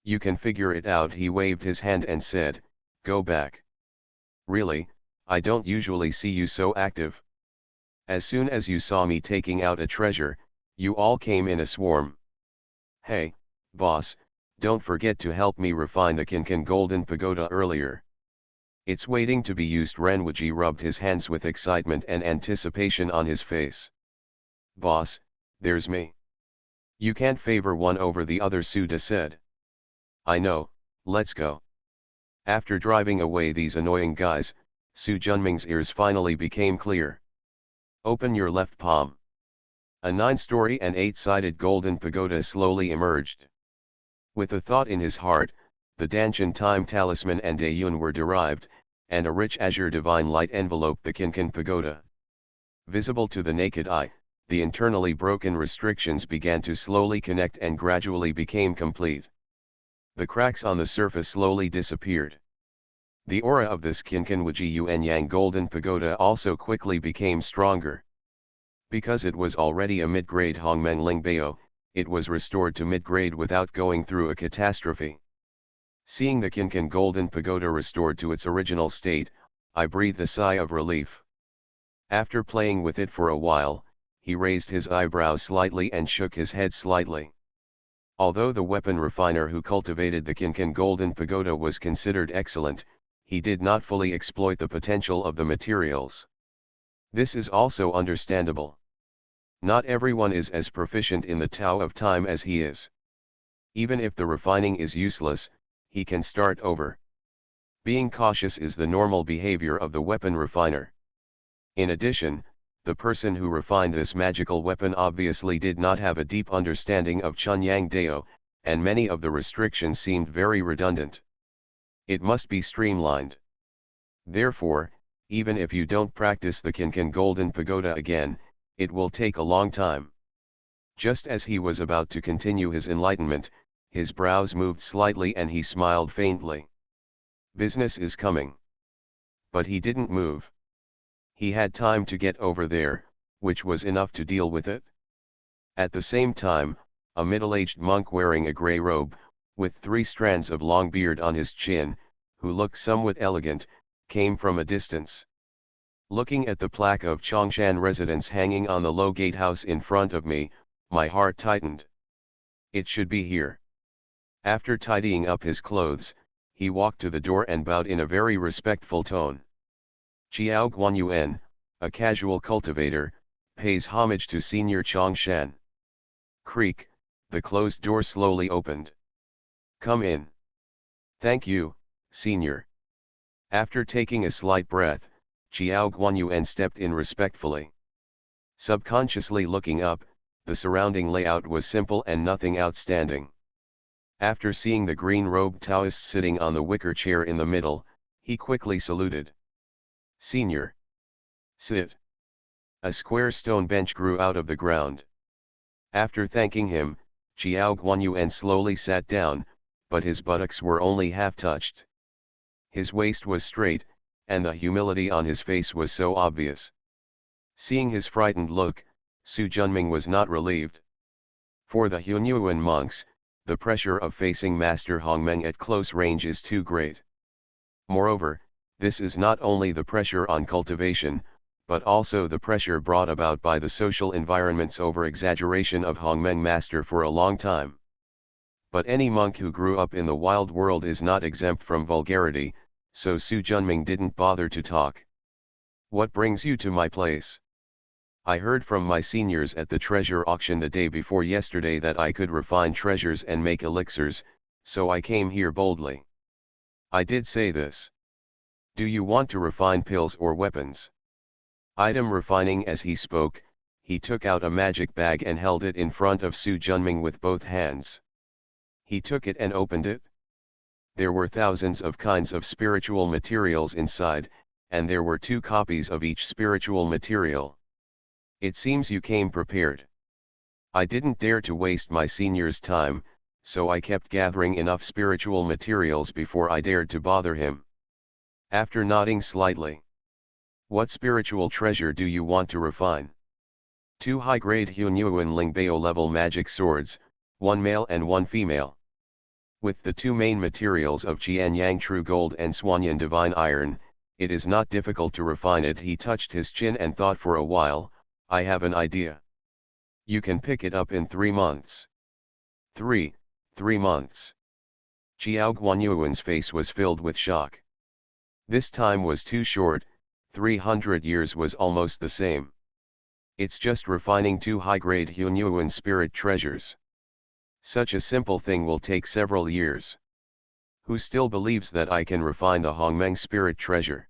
You can figure it out. He waved his hand and said, go back. Really, I don't usually see you so active. As soon as you saw me taking out a treasure, you all came in a swarm. Hey, boss, don't forget to help me refine the Kinkan Golden Pagoda earlier. It's waiting to be used. Renwuji rubbed his hands with excitement and anticipation on his face. Boss, there's me. You can't favor one over the other, Suda said. I know, let's go. After driving away these annoying guys, Su Junming's ears finally became clear. Open your left palm. A 9-story and 8-sided golden pagoda slowly emerged. With a thought in his heart, the Danshan Time Talisman and Dayun were derived, and a rich azure divine light enveloped the Kinkan Pagoda. Visible to the naked eye, the internally broken restrictions began to slowly connect and gradually became complete. The cracks on the surface slowly disappeared. The aura of this Kinkan Yuan Yang Golden Pagoda also quickly became stronger. Because it was already a mid-grade Hongmeng Lingbao, it was restored to mid-grade without going through a catastrophe. Seeing the Kinkan Golden Pagoda restored to its original state, I breathed a sigh of relief. After playing with it for a while, he raised his eyebrows slightly and shook his head slightly. Although the weapon refiner who cultivated the Kinkan Golden Pagoda was considered excellent, he did not fully exploit the potential of the materials. This is also understandable. Not everyone is as proficient in the Tao of Time as he is. Even if the refining is useless, he can start over. Being cautious is the normal behavior of the weapon refiner. In addition, the person who refined this magical weapon obviously did not have a deep understanding of Chunyang Dao, and many of the restrictions seemed very redundant. It must be streamlined. Therefore, even if you don't practice the Kinkan Golden Pagoda again, it will take a long time. Just as he was about to continue his enlightenment, his brows moved slightly and he smiled faintly. Business is coming. But he didn't move. He had time to get over there, which was enough to deal with it. At the same time, a middle-aged monk wearing a grey robe, with 3 strands of long beard on his chin, who looked somewhat elegant, came from a distance. Looking at the plaque of Chongshan residence hanging on the low gatehouse in front of me, my heart tightened. It should be here. After tidying up his clothes, he walked to the door and bowed in a very respectful tone. Chiao Guanyuan, a casual cultivator, pays homage to Senior Chongshan. Creak, the closed door slowly opened. Come in. Thank you, Senior. After taking a slight breath, Chiao Guanyuan stepped in respectfully. Subconsciously looking up, the surrounding layout was simple and nothing outstanding. After seeing the green-robed Taoist sitting on the wicker chair in the middle, he quickly saluted. Senior. Sit. A square stone bench grew out of the ground. After thanking him, Chiao Guanyuan slowly sat down, but his buttocks were only half touched. His waist was straight, and the humility on his face was so obvious. Seeing his frightened look, Su Junming was not relieved. For the Hunyuan monks, the pressure of facing Master Hongmeng at close range is too great. Moreover, this is not only the pressure on cultivation, but also the pressure brought about by the social environment's over-exaggeration of Hongmeng Master for a long time. But any monk who grew up in the wild world is not exempt from vulgarity, so Su Junming didn't bother to talk. What brings you to my place? I heard from my seniors at the treasure auction the day before yesterday that I could refine treasures and make elixirs, so I came here boldly. I did say this. Do you want to refine pills or weapons? Item refining. As he spoke, he took out a magic bag and held it in front of Su Junming with both hands. He took it and opened it. There were thousands of kinds of spiritual materials inside, and there were 2 copies of each spiritual material. It seems you came prepared. I didn't dare to waste my senior's time, so I kept gathering enough spiritual materials before I dared to bother him. After nodding slightly. What spiritual treasure do you want to refine? 2 high-grade Hunyuan Lingbao level magic swords, 1 male and 1 female. With the 2 main materials of Qianyang True Gold and Swanyan Divine Iron, it is not difficult to refine it. He touched his chin and thought for a while. I have an idea. You can pick it up in 3 months. 3 months. Chiao Guanyuan's face was filled with shock. This time was too short, 300 years was almost the same. It's just refining 2 high-grade Hunyuan spirit treasures. Such a simple thing will take several years. Who still believes that I can refine the Hongmeng spirit treasure?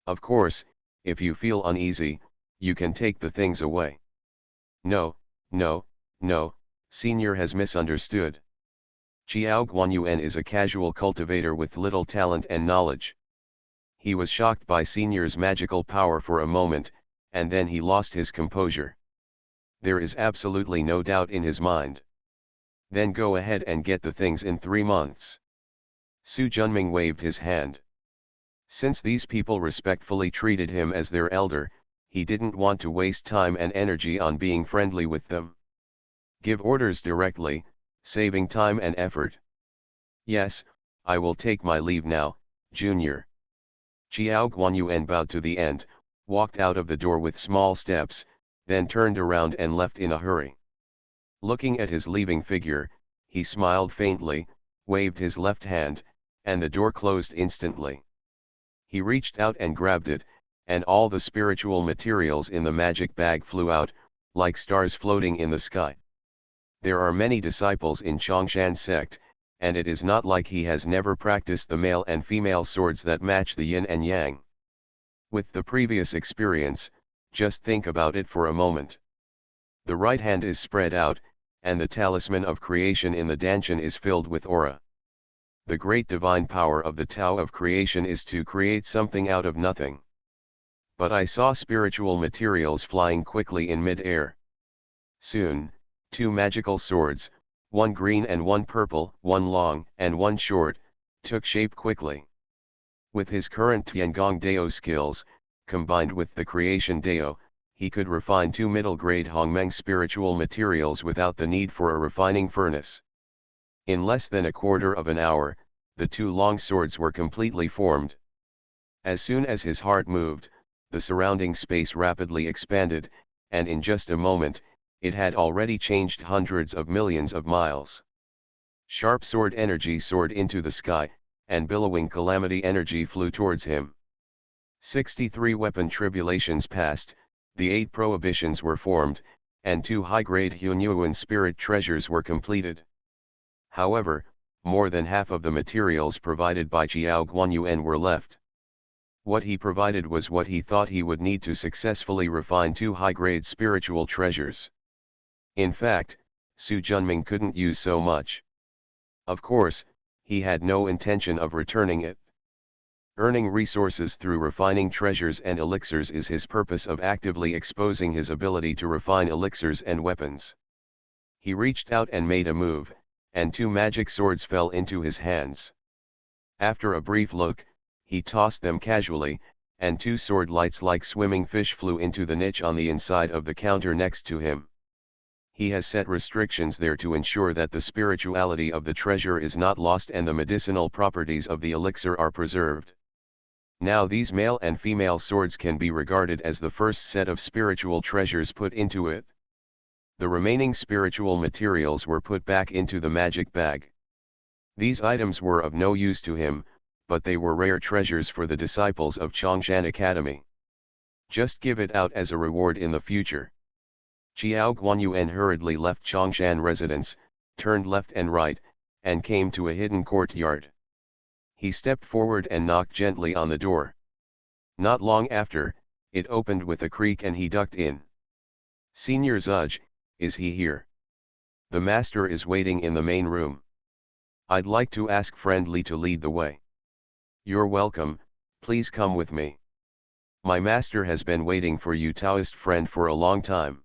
Of course, if you feel uneasy, you can take the things away. No, Senior has misunderstood. Chiao Guanyuan is a casual cultivator with little talent and knowledge. He was shocked by Senior's magical power for a moment, and then he lost his composure. There is absolutely no doubt in his mind. Then go ahead and get the things in 3 months. Su Junming waved his hand. Since these people respectfully treated him as their elder, he didn't want to waste time and energy on being friendly with them. Give orders directly, saving time and effort. Yes, I will take my leave now, Junior. Chiao Guanyuan bowed to the end, walked out of the door with small steps, then turned around and left in a hurry. Looking at his leaving figure, he smiled faintly, waved his left hand, and the door closed instantly. He reached out and grabbed it, and all the spiritual materials in the magic bag flew out, like stars floating in the sky. There are many disciples in Chongshan sect, and it is not like he has never practiced the male and female swords that match the yin and yang. With the previous experience, just think about it for a moment. The right hand is spread out, and the talisman of creation in the Danshan is filled with aura. The great divine power of the Tao of creation is to create something out of nothing. But I saw spiritual materials flying quickly in mid-air. Soon, two magical swords, one green and one purple, one long and one short, took shape quickly. With his current Tiangong Dao skills, combined with the creation Dao, he could refine two middle-grade Hongmeng spiritual materials without the need for a refining furnace. In less than a quarter of an hour, the two long swords were completely formed. As soon as his heart moved, the surrounding space rapidly expanded, and in just a moment, it had already changed hundreds of millions of miles. Sharp sword energy soared into the sky, and billowing calamity energy flew towards him. 63 weapon tribulations passed, the 8 prohibitions were formed, and 2 high-grade Hunyuan spirit treasures were completed. However, more than half of the materials provided by Jiao Guanyuan were left. What he provided was what he thought he would need to successfully refine 2 high-grade spiritual treasures. In fact, Su Junming couldn't use so much. Of course, he had no intention of returning it. Earning resources through refining treasures and elixirs is his purpose of actively exposing his ability to refine elixirs and weapons. He reached out and made a move, and 2 magic swords fell into his hands. After a brief look, he tossed them casually, and 2 sword lights like swimming fish flew into the niche on the inside of the counter next to him. He has set restrictions there to ensure that the spirituality of the treasure is not lost and the medicinal properties of the elixir are preserved. Now these male and female swords can be regarded as the first set of spiritual treasures put into it. The remaining spiritual materials were put back into the magic bag. These items were of no use to him, but they were rare treasures for the disciples of Chongshan Academy. Just give it out as a reward in the future. Jiao Guanyuan hurriedly left Chongshan residence, turned left and right, and came to a hidden courtyard. He stepped forward and knocked gently on the door. Not long after, it opened with a creak and he ducked in. "Senior Zudge, is he here?" "The master is waiting in the main room. I'd like to ask friend Li to lead the way." "You're welcome, please come with me. My master has been waiting for you Taoist friend for a long time."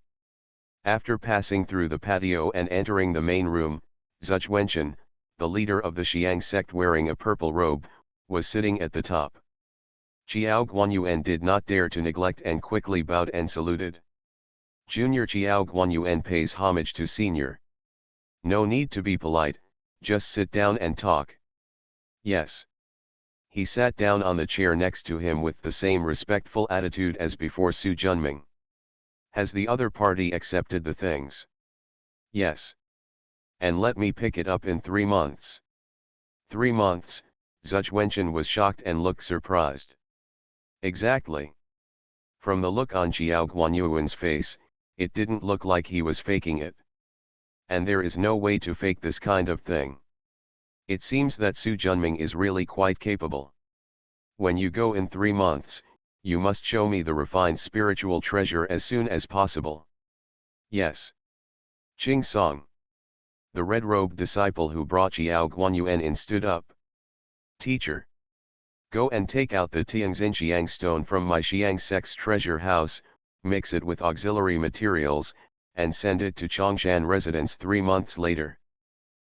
After passing through the patio and entering the main room, Zudge Wenchen, the leader of the Xiang sect wearing a purple robe, was sitting at the top. Jiao Guanyuan did not dare to neglect and quickly bowed and saluted. Junior Jiao Guanyuan pays homage to senior. "No need to be polite, just sit down and talk." "Yes." He sat down on the chair next to him with the same respectful attitude as before Su Junming. "Has the other party accepted the things?" "Yes. And let me pick it up in 3 months. 3 months, Zudge Wenchen was shocked and looked surprised. Exactly. From the look on Jiao Guanyuan's face, it didn't look like he was faking it. And there is no way to fake this kind of thing. It seems that Su Junming is really quite capable. When you go in 3 months, you must show me the refined spiritual treasure as soon as possible." "Yes." Ching Song. The red-robed disciple who brought Jiao Guanyuan in stood up. "Teacher. Go and take out the Tianxin Xiang stone from my Xiang sect's treasure house, mix it with auxiliary materials, and send it to Chongshan residence 3 months later.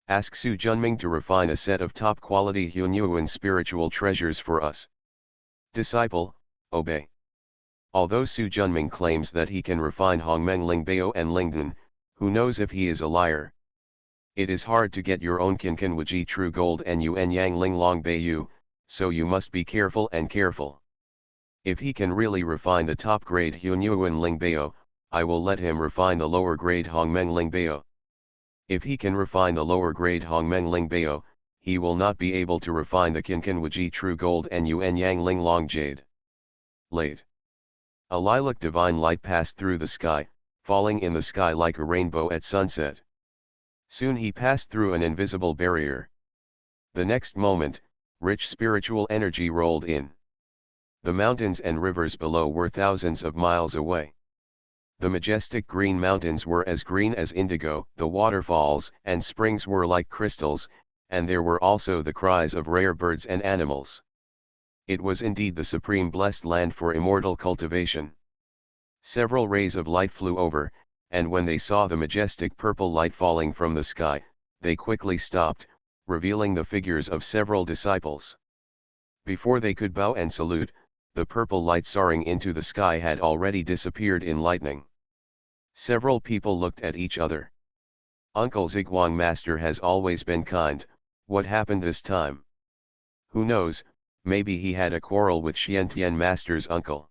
Ask Su Junming to refine a set of top-quality Hunyuan spiritual treasures for us." Disciple, obey. Although Su Junming claims that he can refine Hongmeng Lingbao and Lingdan, who knows if he is a liar? It is hard to get your own Kinkan Wuji true gold and Yuan Yang Ling Long Beiyu, so you must be careful and careful. If he can really refine the top-grade Hunyuan Lingbao, I will let him refine the lower-grade Hongmeng Lingbao. If he can refine the lower grade Hongmeng Lingbao, he will not be able to refine the Qinqin Wuji True Gold and Yuan Yang Ling Long Jade. Late. A lilac divine light passed through the sky, falling in the sky like a rainbow at sunset. Soon he passed through an invisible barrier. The next moment, rich spiritual energy rolled in. The mountains and rivers below were thousands of miles away. The majestic green mountains were as green as indigo, the waterfalls and springs were like crystals, and there were also the cries of rare birds and animals. It was indeed the supreme blessed land for immortal cultivation. Several rays of light flew over, and when they saw the majestic purple light falling from the sky, they quickly stopped, revealing the figures of several disciples. Before they could bow and salute, the purple light soaring into the sky had already disappeared in lightning. Several people looked at each other. Uncle Ziguang Master has always been kind, what happened this time? Who knows, maybe he had a quarrel with Xiantian Master's uncle.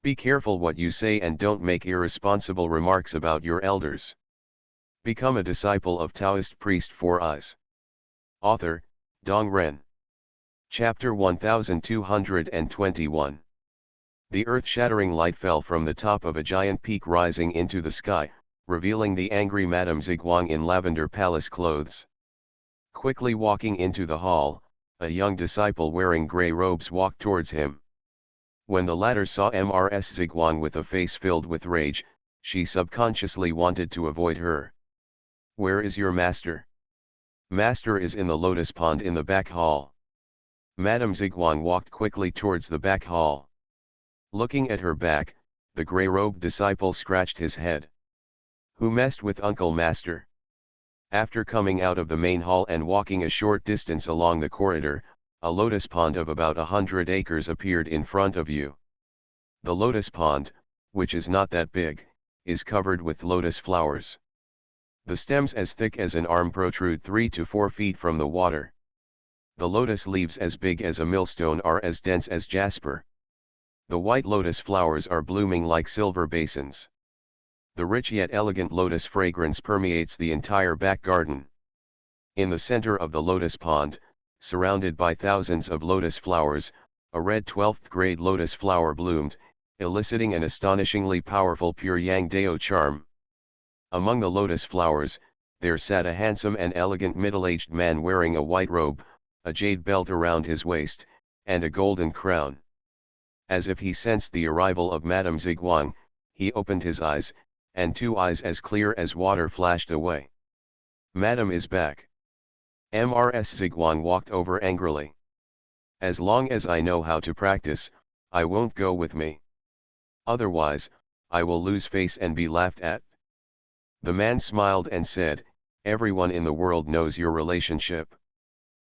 Be careful what you say and don't make irresponsible remarks about your elders. Become a disciple of Taoist priest Four Eyes. Author, Dong Ren. Chapter 1221. The earth-shattering light fell from the top of a giant peak rising into the sky, revealing the angry Madame Ziguang in lavender palace clothes. Quickly walking into the hall, a young disciple wearing grey robes walked towards him. When the latter saw Ms. Ziguang with a face filled with rage, she subconsciously wanted to avoid her. "Where is your master?" "Master is in the lotus pond in the back hall." Madame Ziguang walked quickly towards the back hall. Looking at her back, the grey-robed disciple scratched his head. "Who messed with Uncle Master?" After coming out of the main hall and walking a short distance along the corridor, a lotus pond of about 100 acres appeared in front of you. The lotus pond, which is not that big, is covered with lotus flowers. The stems as thick as an arm protrude 3 to 4 feet from the water. The lotus leaves as big as a millstone are as dense as jasper. The white lotus flowers are blooming like silver basins. The rich yet elegant lotus fragrance permeates the entire back garden. In the center of the lotus pond, surrounded by thousands of lotus flowers, a red 12th grade lotus flower bloomed, eliciting an astonishingly powerful pure Yang Dao charm. Among the lotus flowers, there sat a handsome and elegant middle-aged man wearing a white robe, a jade belt around his waist, and a golden crown. As if he sensed the arrival of Madame Ziguang, he opened his eyes, and 2 eyes as clear as water flashed away. "Madame is back." Ms. Ziguang walked over angrily. "As long as I know how to practice, I won't go with me. Otherwise, I will lose face and be laughed at." The man smiled and said, "Everyone in the world knows your relationship.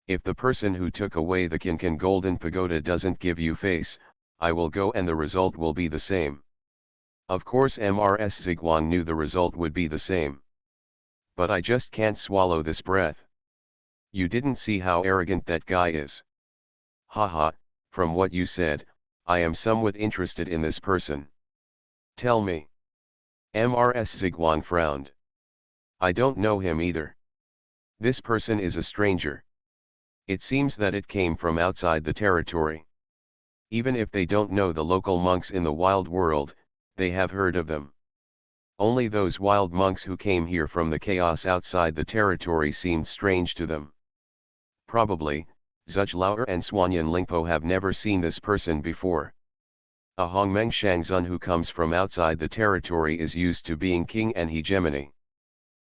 If the person who took away the Qinqin Golden Pagoda doesn't give you face, I will go and the result will be the same." Of course Ms. Ziguang knew the result would be the same. "But I just can't swallow this breath. You didn't see how arrogant that guy is." "Haha, from what you said, I am somewhat interested in this person." "Tell me." Ms. Ziguang frowned. "I don't know him either. This person is a stranger. It seems that it came from outside the territory. Even if they don't know the local monks in the wild world, they have heard of them. Only those wild monks who came here from the chaos outside the territory seemed strange to them. Probably, Zhuge and Suanyan Lingpo have never seen this person before. A Hongmeng Shangzun who comes from outside the territory is used to being king and hegemony.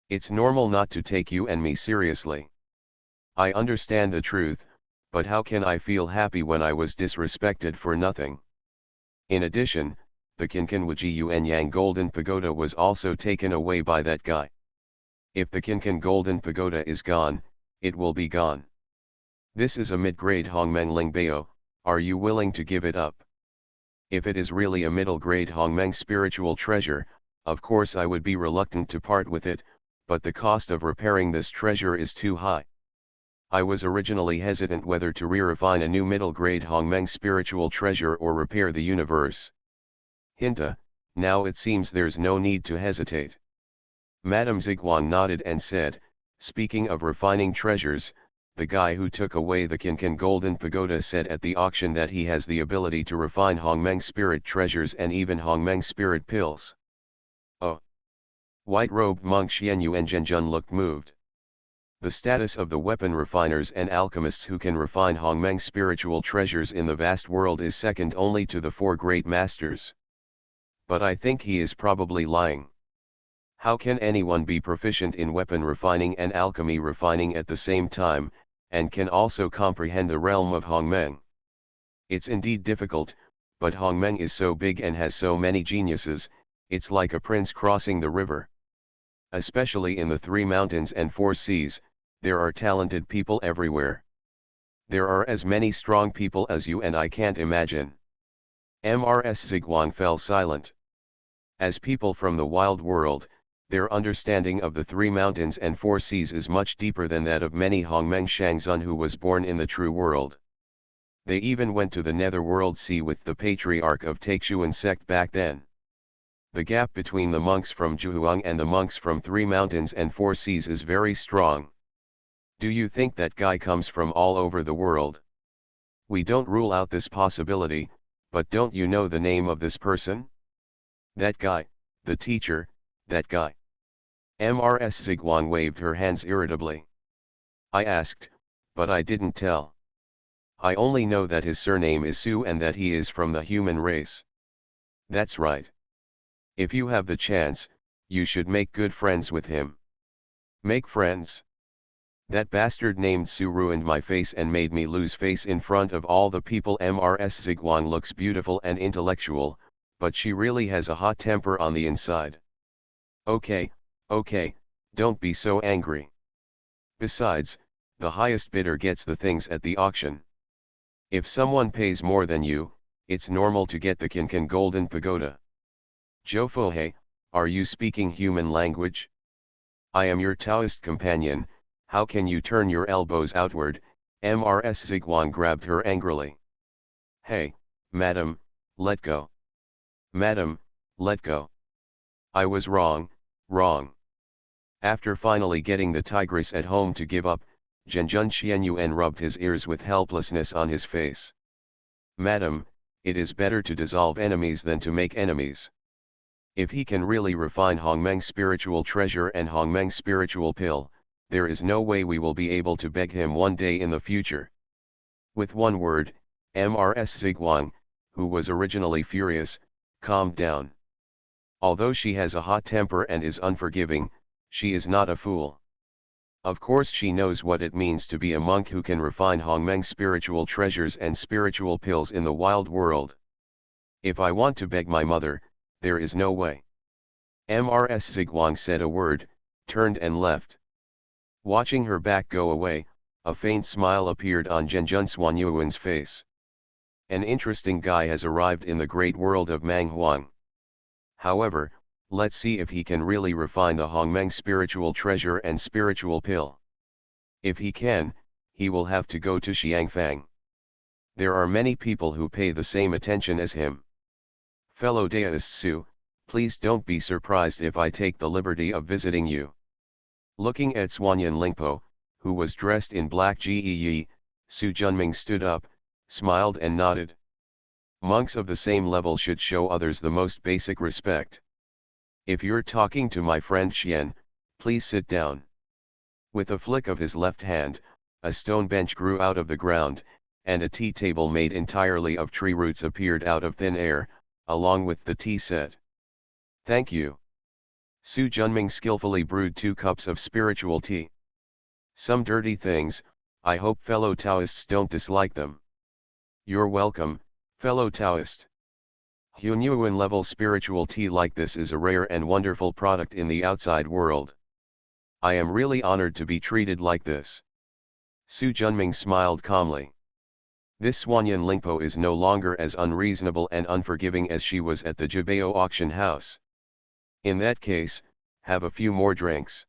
It's normal not to take you and me seriously. I understand the truth, but how can I feel happy when I was disrespected for nothing? In addition, the Qinqin Wuji Yuan Yang Golden Pagoda was also taken away by that guy. If the Qinqin Golden Pagoda is gone, it will be gone. This is a mid-grade Hongmeng Lingbao, are you willing to give it up? If it is really a middle-grade Hongmeng spiritual treasure, of course I would be reluctant to part with it, but the cost of repairing this treasure is too high. I was originally hesitant whether to refine a new middle-grade Hongmeng spiritual treasure or repair the universe. Hinta, now it seems there's no need to hesitate. Madame Ziguang nodded and said, speaking of refining treasures, the guy who took away the Kinkan Golden Pagoda said at the auction that he has the ability to refine Hongmeng spirit treasures and even Hongmeng spirit pills. Oh! White-robed monk Xianyu and Zhenjun looked moved. The status of the weapon refiners and alchemists who can refine Hongmeng spiritual treasures in the vast world is second only to the four great masters. But I think he is probably lying. How can anyone be proficient in weapon refining and alchemy refining at the same time, and can also comprehend the realm of Hongmeng? It's indeed difficult, but Hongmeng is so big and has so many geniuses, it's like a prince crossing the river. Especially in the three mountains and four seas, there are talented people everywhere. There are as many strong people as you and I can't imagine. Mrs. Ziguang fell silent. As people from the wild world, their understanding of the three mountains and four seas is much deeper than that of many Hongmeng Shangzun who was born in the true world. They even went to the netherworld sea with the patriarch of Taixuan sect back then. The gap between the monks from Zhuang and the monks from three mountains and four seas is very strong. Do you think that guy comes from all over the world? We don't rule out this possibility, but don't you know the name of this person? That guy, the teacher, that guy. Mrs. Ziguang waved her hands irritably. I asked, but I didn't tell. I only know that his surname is Su and that he is from the human race. That's right. If you have the chance, you should make good friends with him. Make friends? That bastard named Su ruined my face and made me lose face in front of all the people. Mrs. Ziguang looks beautiful and intellectual, but she really has a hot temper on the inside. Okay, don't be so angry. Besides, the highest bidder gets the things at the auction. If someone pays more than you, it's normal to get the Kinkan Golden Pagoda. Zhou Fuhe, are you speaking human language? I am your Taoist companion, how can you turn your elbows outward? Mrs. Ziguang grabbed her angrily. Hey, madam, let go. Madam, let go. I was wrong. After finally getting the tigress at home to give up, Zhenjun Xianyuan rubbed his ears with helplessness on his face. Madam, it is better to dissolve enemies than to make enemies. If he can really refine Hongmeng spiritual treasure and Hongmeng spiritual pill, there is no way we will be able to beg him one day in the future. With one word, Mrs. Ziguang, who was originally furious, calmed down. Although she has a hot temper and is unforgiving, she is not a fool. Of course she knows what it means to be a monk who can refine Hongmeng spiritual treasures and spiritual pills in the wild world. If I want to beg my mother, there is no way. Mrs. Ziguang said a word, turned and left. Watching her back go away, a faint smile appeared on Zhenjun Xuanyuan's face. An interesting guy has arrived in the great world of Manghuang. However, let's see if he can really refine the Hongmeng spiritual treasure and spiritual pill. If he can, he will have to go to Xiangfang. There are many people who pay the same attention as him. Fellow Taoist Su, please don't be surprised if I take the liberty of visiting you. Looking at Xuanyan Lingpo, who was dressed in black Geye, Su Junming stood up, smiled and nodded. Monks of the same level should show others the most basic respect. If you're talking to my friend Xian, please sit down. With a flick of his left hand, a stone bench grew out of the ground, and a tea table made entirely of tree roots appeared out of thin air, along with the tea set. Thank you. Su Junming skillfully brewed 2 cups of spiritual tea. Some dirty things, I hope fellow Taoists don't dislike them. You're welcome, fellow Taoist. Hunyuan level spiritual tea like this is a rare and wonderful product in the outside world. I am really honored to be treated like this. Su Junming smiled calmly. This Xuanyan Lingpo is no longer as unreasonable and unforgiving as she was at the Jibao auction house. In that case, have a few more drinks.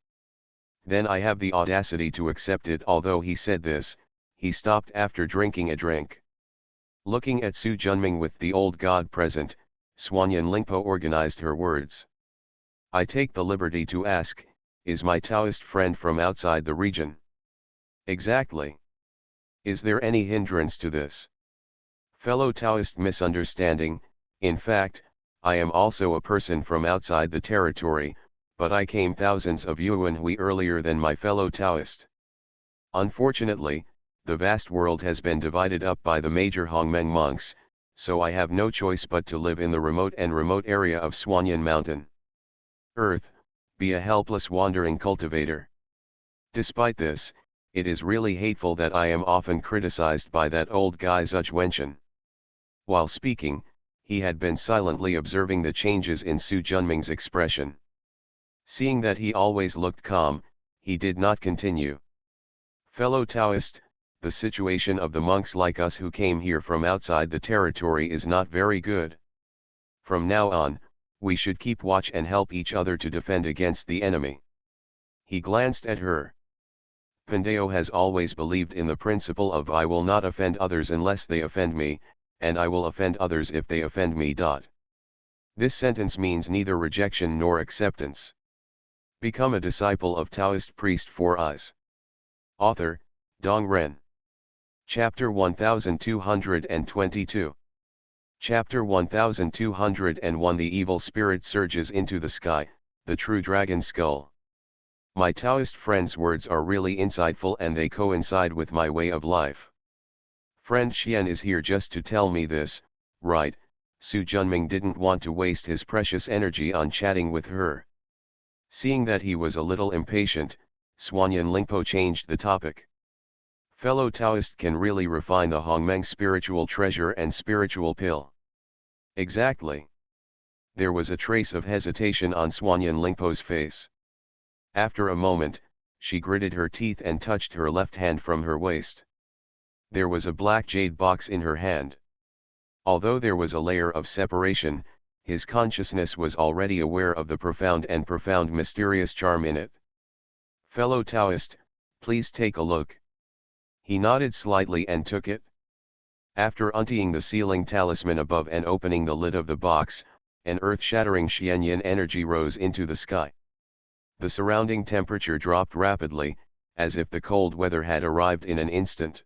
Then I have the audacity to accept it. Although he said this, he stopped after drinking a drink. Looking at Su Junming with the old god present, Xuanyan Lingpo organized her words. I take the liberty to ask, is my Taoist friend from outside the region? Exactly. Is there any hindrance to this? Fellow Taoist misunderstanding, in fact, I am also a person from outside the territory, but I came thousands of yuanhui earlier than my fellow Taoist. Unfortunately, the vast world has been divided up by the major Hongmeng monks, so I have no choice but to live in the remote area of Suanyan Mountain. Earth, be a helpless wandering cultivator. Despite this, it is really hateful that I am often criticized by that old guy Zhuge Wenchen. While speaking, he had been silently observing the changes in Su Junming's expression. Seeing that he always looked calm, he did not continue. Fellow Taoist, the situation of the monks like us who came here from outside the territory is not very good. From now on, we should keep watch and help each other to defend against the enemy. He glanced at her. Pandeo has always believed in the principle of I will not offend others unless they offend me, and I will offend others if they offend me. This sentence means neither rejection nor acceptance. Become a disciple of Taoist priest for us. Author, Dong Ren. Chapter 1222. Chapter 1201. The evil spirit surges into the sky, the true dragon skull. My Taoist friend's words are really insightful and they coincide with my way of life. Friend Xian is here just to tell me this, right? Su Junming didn't want to waste his precious energy on chatting with her. Seeing that he was a little impatient, Suanyan Lingpo changed the topic. Fellow Taoist can really refine the Hongmeng spiritual treasure and spiritual pill. Exactly. There was a trace of hesitation on Suanyan Lingpo's face. After a moment, she gritted her teeth and touched her left hand from her waist. There was a black jade box in her hand. Although there was a layer of separation, his consciousness was already aware of the profound mysterious charm in it. Fellow Taoist, please take a look. He nodded slightly and took it. After untying the sealing talisman above and opening the lid of the box, an earth-shattering Xianyan energy rose into the sky. The surrounding temperature dropped rapidly, as if the cold weather had arrived in an instant.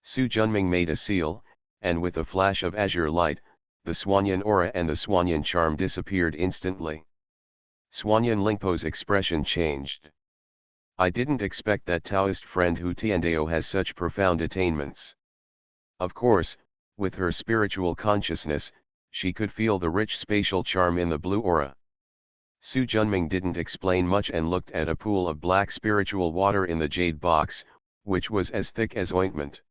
Su Junming made a seal, and with a flash of azure light, the Suanyan aura and the Suanyan charm disappeared instantly. Suanyan Lingpo's expression changed. I didn't expect that Taoist friend Hu Tiandao has such profound attainments. Of course, with her spiritual consciousness, she could feel the rich spatial charm in the blue aura. Su Junming didn't explain much and looked at a pool of black spiritual water in the jade box, which was as thick as ointment.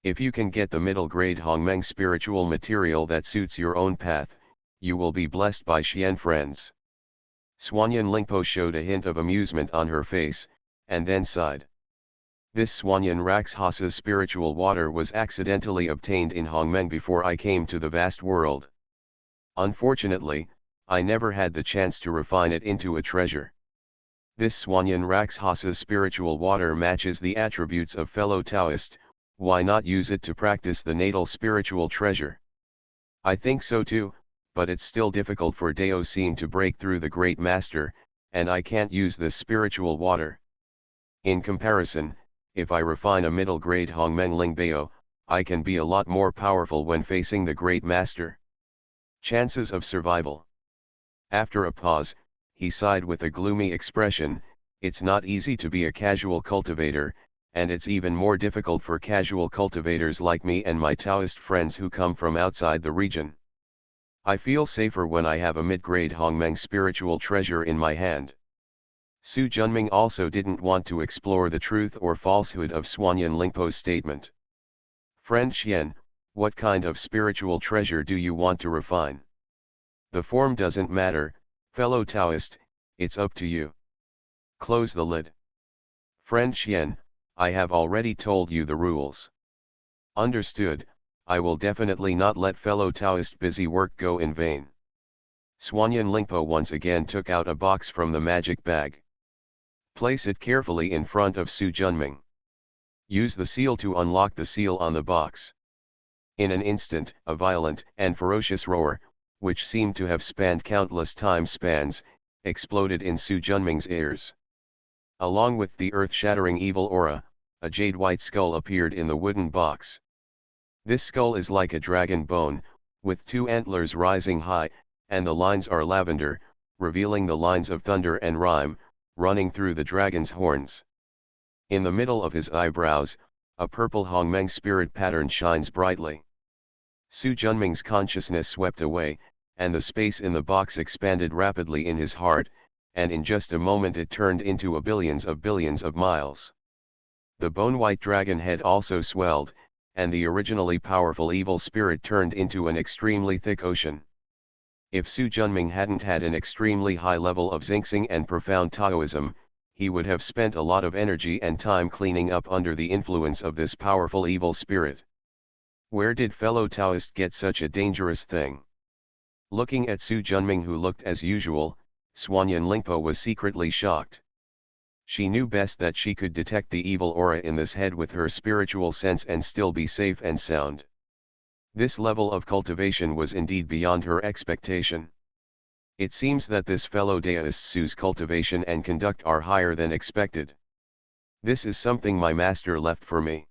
If you can get the middle-grade Hongmeng spiritual material that suits your own path, you will be blessed by Xian friends. Suanyan Lingpo showed a hint of amusement on her face, and then sighed. This Suanyan Rakshasa spiritual water was accidentally obtained in Hongmeng before I came to the vast world. Unfortunately, I never had the chance to refine it into a treasure. This Suanyan Rakshasa spiritual water matches the attributes of fellow Taoist. Why not use it to practice the natal spiritual treasure? I think so too, but it's still difficult for Daoxin to break through the great master, and I can't use this spiritual water. In comparison, if I refine a middle-grade Hongmeng Lingbao, I can be a lot more powerful when facing the great master. Chances of survival. After a pause, he sighed with a gloomy expression. It's not easy to be a casual cultivator, and it's even more difficult for casual cultivators like me and my Taoist friends who come from outside the region. I feel safer when I have a mid-grade Hongmeng spiritual treasure in my hand. Su Junming also didn't want to explore the truth or falsehood of Suanyan Lingpo's statement. Friend Xian, what kind of spiritual treasure do you want to refine? The form doesn't matter, fellow Taoist, it's up to you. Close the lid. Friend Xian, I have already told you the rules. Understood, I will definitely not let fellow Taoist busy work go in vain. Suanyan Lingpo once again took out a box from the magic bag. Place it carefully in front of Su Junming. Use the seal to unlock the seal on the box. In an instant, a violent and ferocious roar, which seemed to have spanned countless time spans, exploded in Su Junming's ears. Along with the earth-shattering evil aura, a jade-white skull appeared in the wooden box. This skull is like a dragon bone, with two antlers rising high, and the lines are lavender, revealing the lines of thunder and rhyme, running through the dragon's horns. In the middle of his eyebrows, a purple Hongmeng spirit pattern shines brightly. Su Junming's consciousness swept away, and the space in the box expanded rapidly in his heart, and in just a moment it turned into billions of miles. The bone-white dragon head also swelled, and the originally powerful evil spirit turned into an extremely thick ocean. If Su Junming hadn't had an extremely high level of Xingxing and profound Taoism, he would have spent a lot of energy and time cleaning up under the influence of this powerful evil spirit. Where did fellow Taoist get such a dangerous thing? Looking at Su Junming, who looked as usual, Xuanyan Lingpo was secretly shocked. She knew best that she could detect the evil aura in this head with her spiritual sense and still be safe and sound. This level of cultivation was indeed beyond her expectation. It seems that this fellow Taoist Su's cultivation and conduct are higher than expected. This is something my master left for me.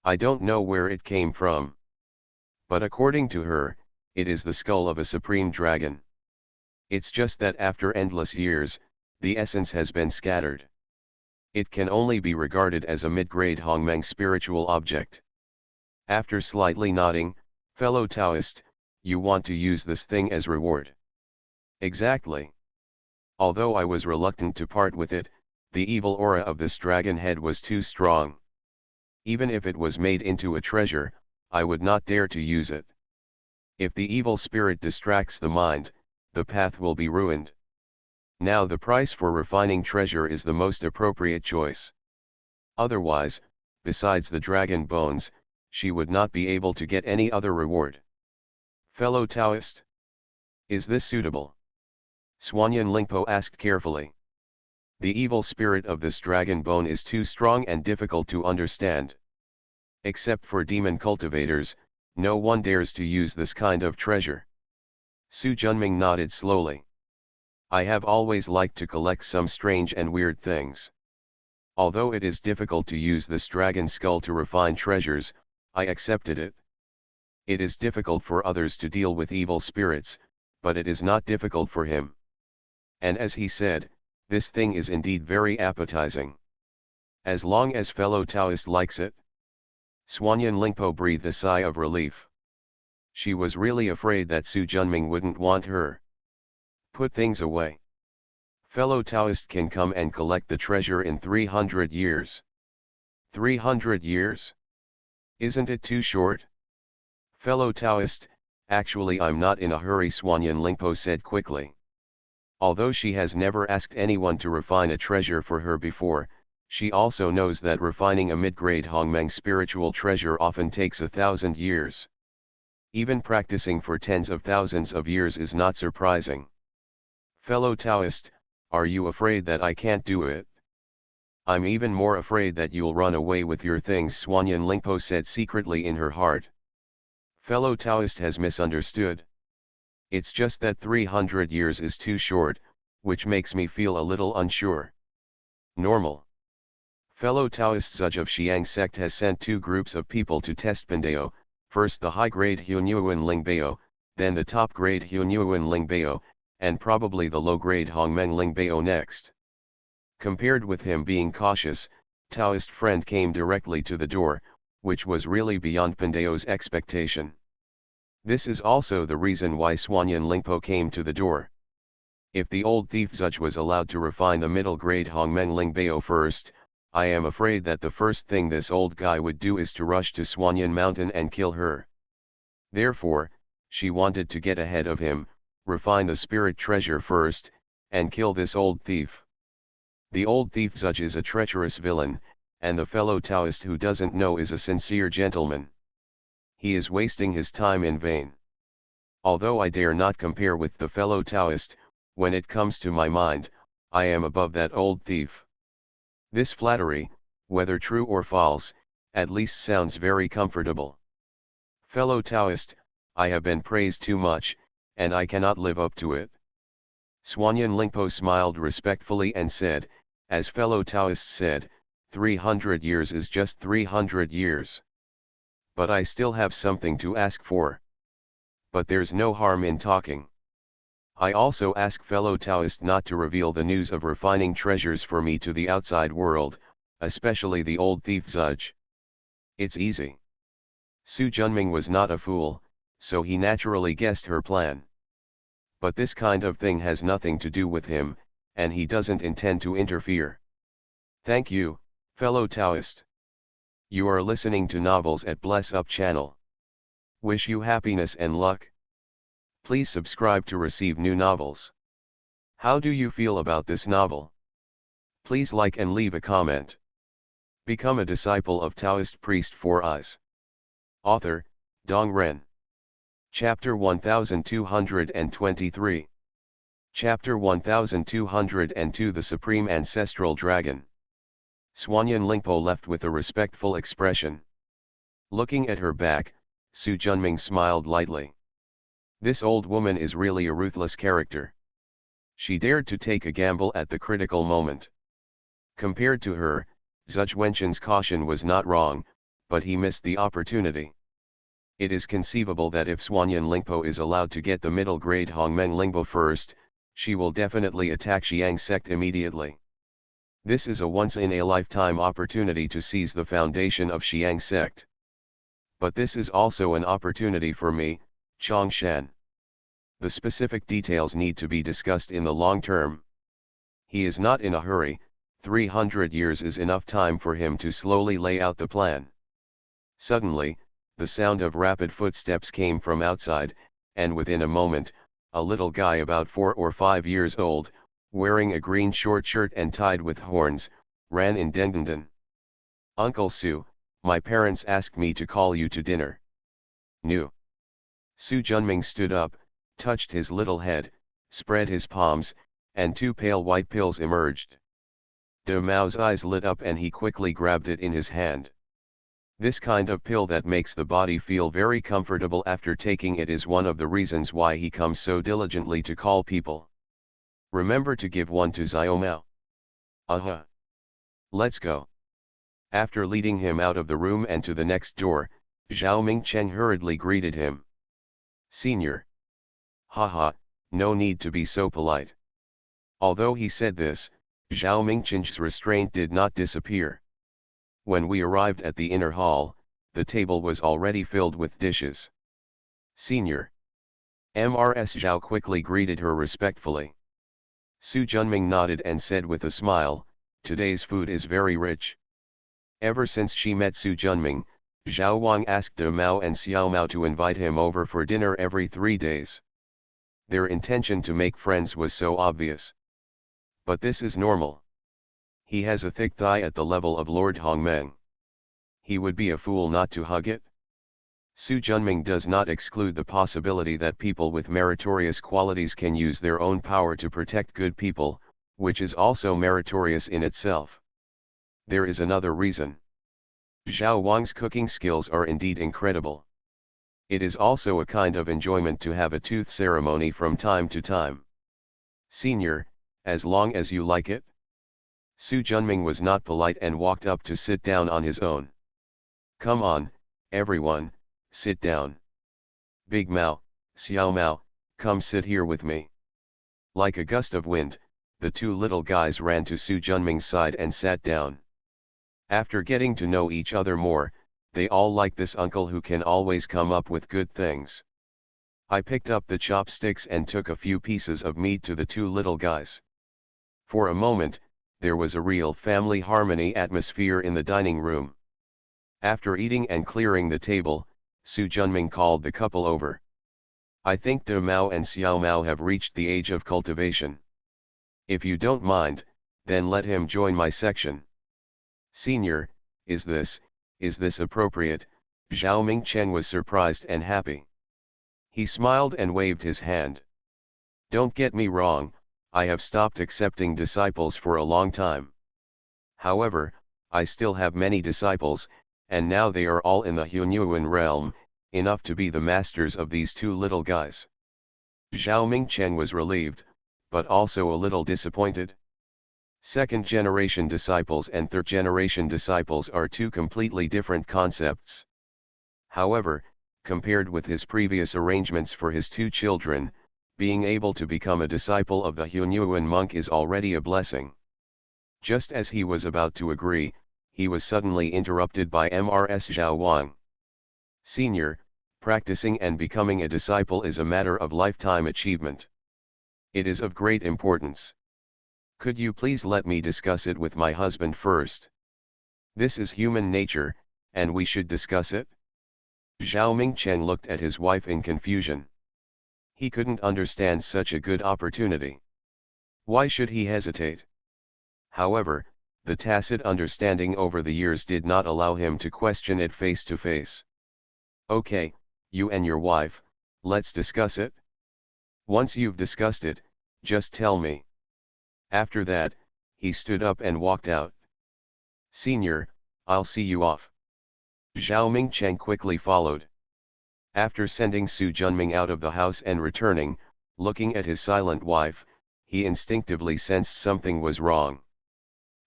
I don't know where it came from. But according to her, it is the skull of a supreme dragon. It's just that after endless years, the essence has been scattered. It can only be regarded as a mid-grade Hongmeng spiritual object. After slightly nodding, fellow Taoist, you want to use this thing as reward. Exactly. Although I was reluctant to part with it, the evil aura of this dragon head was too strong. Even if it was made into a treasure, I would not dare to use it. If the evil spirit distracts the mind, the path will be ruined. Now the price for refining treasure is the most appropriate choice. Otherwise, besides the dragon bones, she would not be able to get any other reward. Fellow Taoist, is this suitable? Xuanyan Lingpo asked carefully. The evil spirit of this dragon bone is too strong and difficult to understand. Except for demon cultivators, no one dares to use this kind of treasure. Su Junming nodded slowly. I have always liked to collect some strange and weird things. Although it is difficult to use this dragon skull to refine treasures, I accepted it. It is difficult for others to deal with evil spirits, but it is not difficult for him. And as he said, this thing is indeed very appetizing. As long as fellow Taoist likes it. Xuanyan Lingpo breathed a sigh of relief. She was really afraid that Su Junming wouldn't want her. Put things away. Fellow Taoist can come and collect the treasure in 300 years. 300 years? Isn't it too short? Fellow Taoist, actually I'm not in a hurry, Xuanyan Lingpo said quickly. Although she has never asked anyone to refine a treasure for her before, she also knows that refining a mid-grade Hongmeng spiritual treasure often takes 1,000 years. Even practicing for tens of thousands of years is not surprising. Fellow Taoist, are you afraid that I can't do it? I'm even more afraid that you'll run away with your things, Xuanyan Lingpo said secretly in her heart. Fellow Taoist has misunderstood. It's just that 300 years is too short, which makes me feel a little unsure. Normal. Fellow Taoist Zhuge of Xiang sect has sent 2 groups of people to test Pandeo, first the high-grade Hunyuan Lingbao, then the top-grade Hunyuan Lingbao, and probably the low-grade Hongmeng Lingbao next. Compared with him being cautious, Taoist friend came directly to the door, which was really beyond Pandeo's expectation. This is also the reason why Xuanyan Lingpo came to the door. If the old thief Zhuge was allowed to refine the middle-grade Hongmeng Lingbao first, I am afraid that the first thing this old guy would do is to rush to Xuanyan Mountain and kill her. Therefore, she wanted to get ahead of him, refine the spirit treasure first, and kill this old thief. The old thief Zhuge is a treacherous villain, and the fellow Taoist who doesn't know is a sincere gentleman. He is wasting his time in vain. Although I dare not compare with the fellow Taoist, when it comes to my mind, I am above that old thief. This flattery, whether true or false, at least sounds very comfortable. Fellow Taoist, I have been praised too much, and I cannot live up to it. Swanyan Lingpo smiled respectfully and said, as fellow Taoists said, 300 years is just 300 years. But I still have something to ask for. But there's no harm in talking. I also ask fellow Taoist not to reveal the news of refining treasures for me to the outside world, especially the old thief Zudge. It's easy. Su Junming was not a fool, so he naturally guessed her plan. But this kind of thing has nothing to do with him, and he doesn't intend to interfere. Thank you, fellow Taoist. You are listening to Novels at Bless Up channel. Wish you happiness and luck. Please subscribe to receive new novels. How do you feel about this novel? Please like and leave a comment. Become a disciple of Taoist priest for us. Author, Dong Ren. Chapter 1223. Chapter 1202 The Supreme Ancestral Dragon. Swanyan Lingpo left with a respectful expression. Looking at her back, Su Junming smiled lightly. This old woman is really a ruthless character. She dared to take a gamble at the critical moment. Compared to her, Zhuge Wenchen's caution was not wrong, but he missed the opportunity. It is conceivable that if Swanyan Lingpo is allowed to get the middle grade Hongmeng Lingpo first, she will definitely attack Xiang sect immediately. This is a once-in-a-lifetime opportunity to seize the foundation of Xiang sect. But this is also an opportunity for me, Chong Shan. The specific details need to be discussed in the long term. He is not in a hurry, 300 years is enough time for him to slowly lay out the plan. Suddenly, the sound of rapid footsteps came from outside, and within a moment, a little guy about 4 or 5 years old, wearing a green short shirt and tied with horns, ran in Dendenden. Uncle Su, my parents asked me to call you to dinner. Nu. Su Junming stood up, touched his little head, spread his palms, and 2 pale white pills emerged. De Mao's eyes lit up and he quickly grabbed it in his hand. This kind of pill that makes the body feel very comfortable after taking it is one of the reasons why he comes so diligently to call people. Remember to give one to Xiao Mao. Aha. Let's go. After leading him out of the room and to the next door, Zhao Mingcheng hurriedly greeted him. Senior. Haha, no need to be so polite. Although he said this, Zhao Mingcheng's restraint did not disappear. When we arrived at the inner hall, the table was already filled with dishes. Senior. Mrs. Zhao quickly greeted her respectfully. Su Junming nodded and said with a smile, today's food is very rich. Ever since she met Su Junming, Zhao Wang asked De Mao and Xiao Mao to invite him over for dinner every 3 days. Their intention to make friends was so obvious. But this is normal. He has a thick thigh at the level of Lord Hongmeng. He would be a fool not to hug it. Su Junming does not exclude the possibility that people with meritorious qualities can use their own power to protect good people, which is also meritorious in itself. There is another reason. Zhao Wang's cooking skills are indeed incredible. It is also a kind of enjoyment to have a tooth ceremony from time to time. Senior, as long as you like it. Su Junming was not polite and walked up to sit down on his own. Come on, everyone, sit down. Big Mao, Xiao Mao, come sit here with me. Like a gust of wind, the 2 little guys ran to Su Junming's side and sat down. After getting to know each other more, they all like this uncle who can always come up with good things. I picked up the chopsticks and took a few pieces of meat to the 2 little guys. For a moment, there was a real family harmony atmosphere in the dining room. After eating and clearing the table, Su Junming called the couple over. I think De Mao and Xiao Mao have reached the age of cultivation. If you don't mind, then let him join my section. Senior, is this appropriate? Zhao Mingcheng was surprised and happy. He smiled and waved his hand. Don't get me wrong, I have stopped accepting disciples for a long time. However, I still have many disciples, and now they are all in the Hunyuan realm, enough to be the masters of these 2 little guys. Zhao Mingcheng was relieved, but also a little disappointed. Second-generation disciples and third-generation disciples are two completely different concepts. However, compared with his previous arrangements for his two children, being able to become a disciple of the Hunyuan monk is already a blessing. Just as he was about to agree, he was suddenly interrupted by Mrs. Zhao Wang. Senior, practicing and becoming a disciple is a matter of lifetime achievement. It is of great importance. Could you please let me discuss it with my husband first? This is human nature, and we should discuss it. Zhao Mingchen looked at his wife in confusion. He couldn't understand such a good opportunity. Why should he hesitate? However, the tacit understanding over the years did not allow him to question it face to face. Okay, you and your wife, let's discuss it. Once you've discussed it, just tell me. After that, he stood up and walked out. Senior, I'll see you off. Zhao Mingchen quickly followed. After sending Su Junming out of the house and returning, looking at his silent wife, he instinctively sensed something was wrong.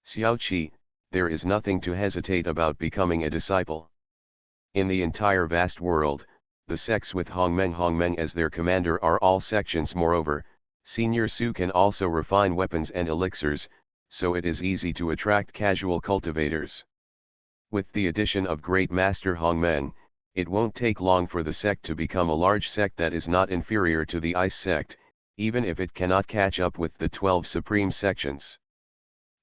Xiaoqi, there is nothing to hesitate about becoming a disciple. In the entire vast world, the sects with Hongmeng as their commander are all sections. Moreover, Senior Su can also refine weapons and elixirs, so it is easy to attract casual cultivators. With the addition of Great Master Hongmeng, it won't take long for the sect to become a large sect that is not inferior to the Ice sect, even if it cannot catch up with the 12 supreme sections.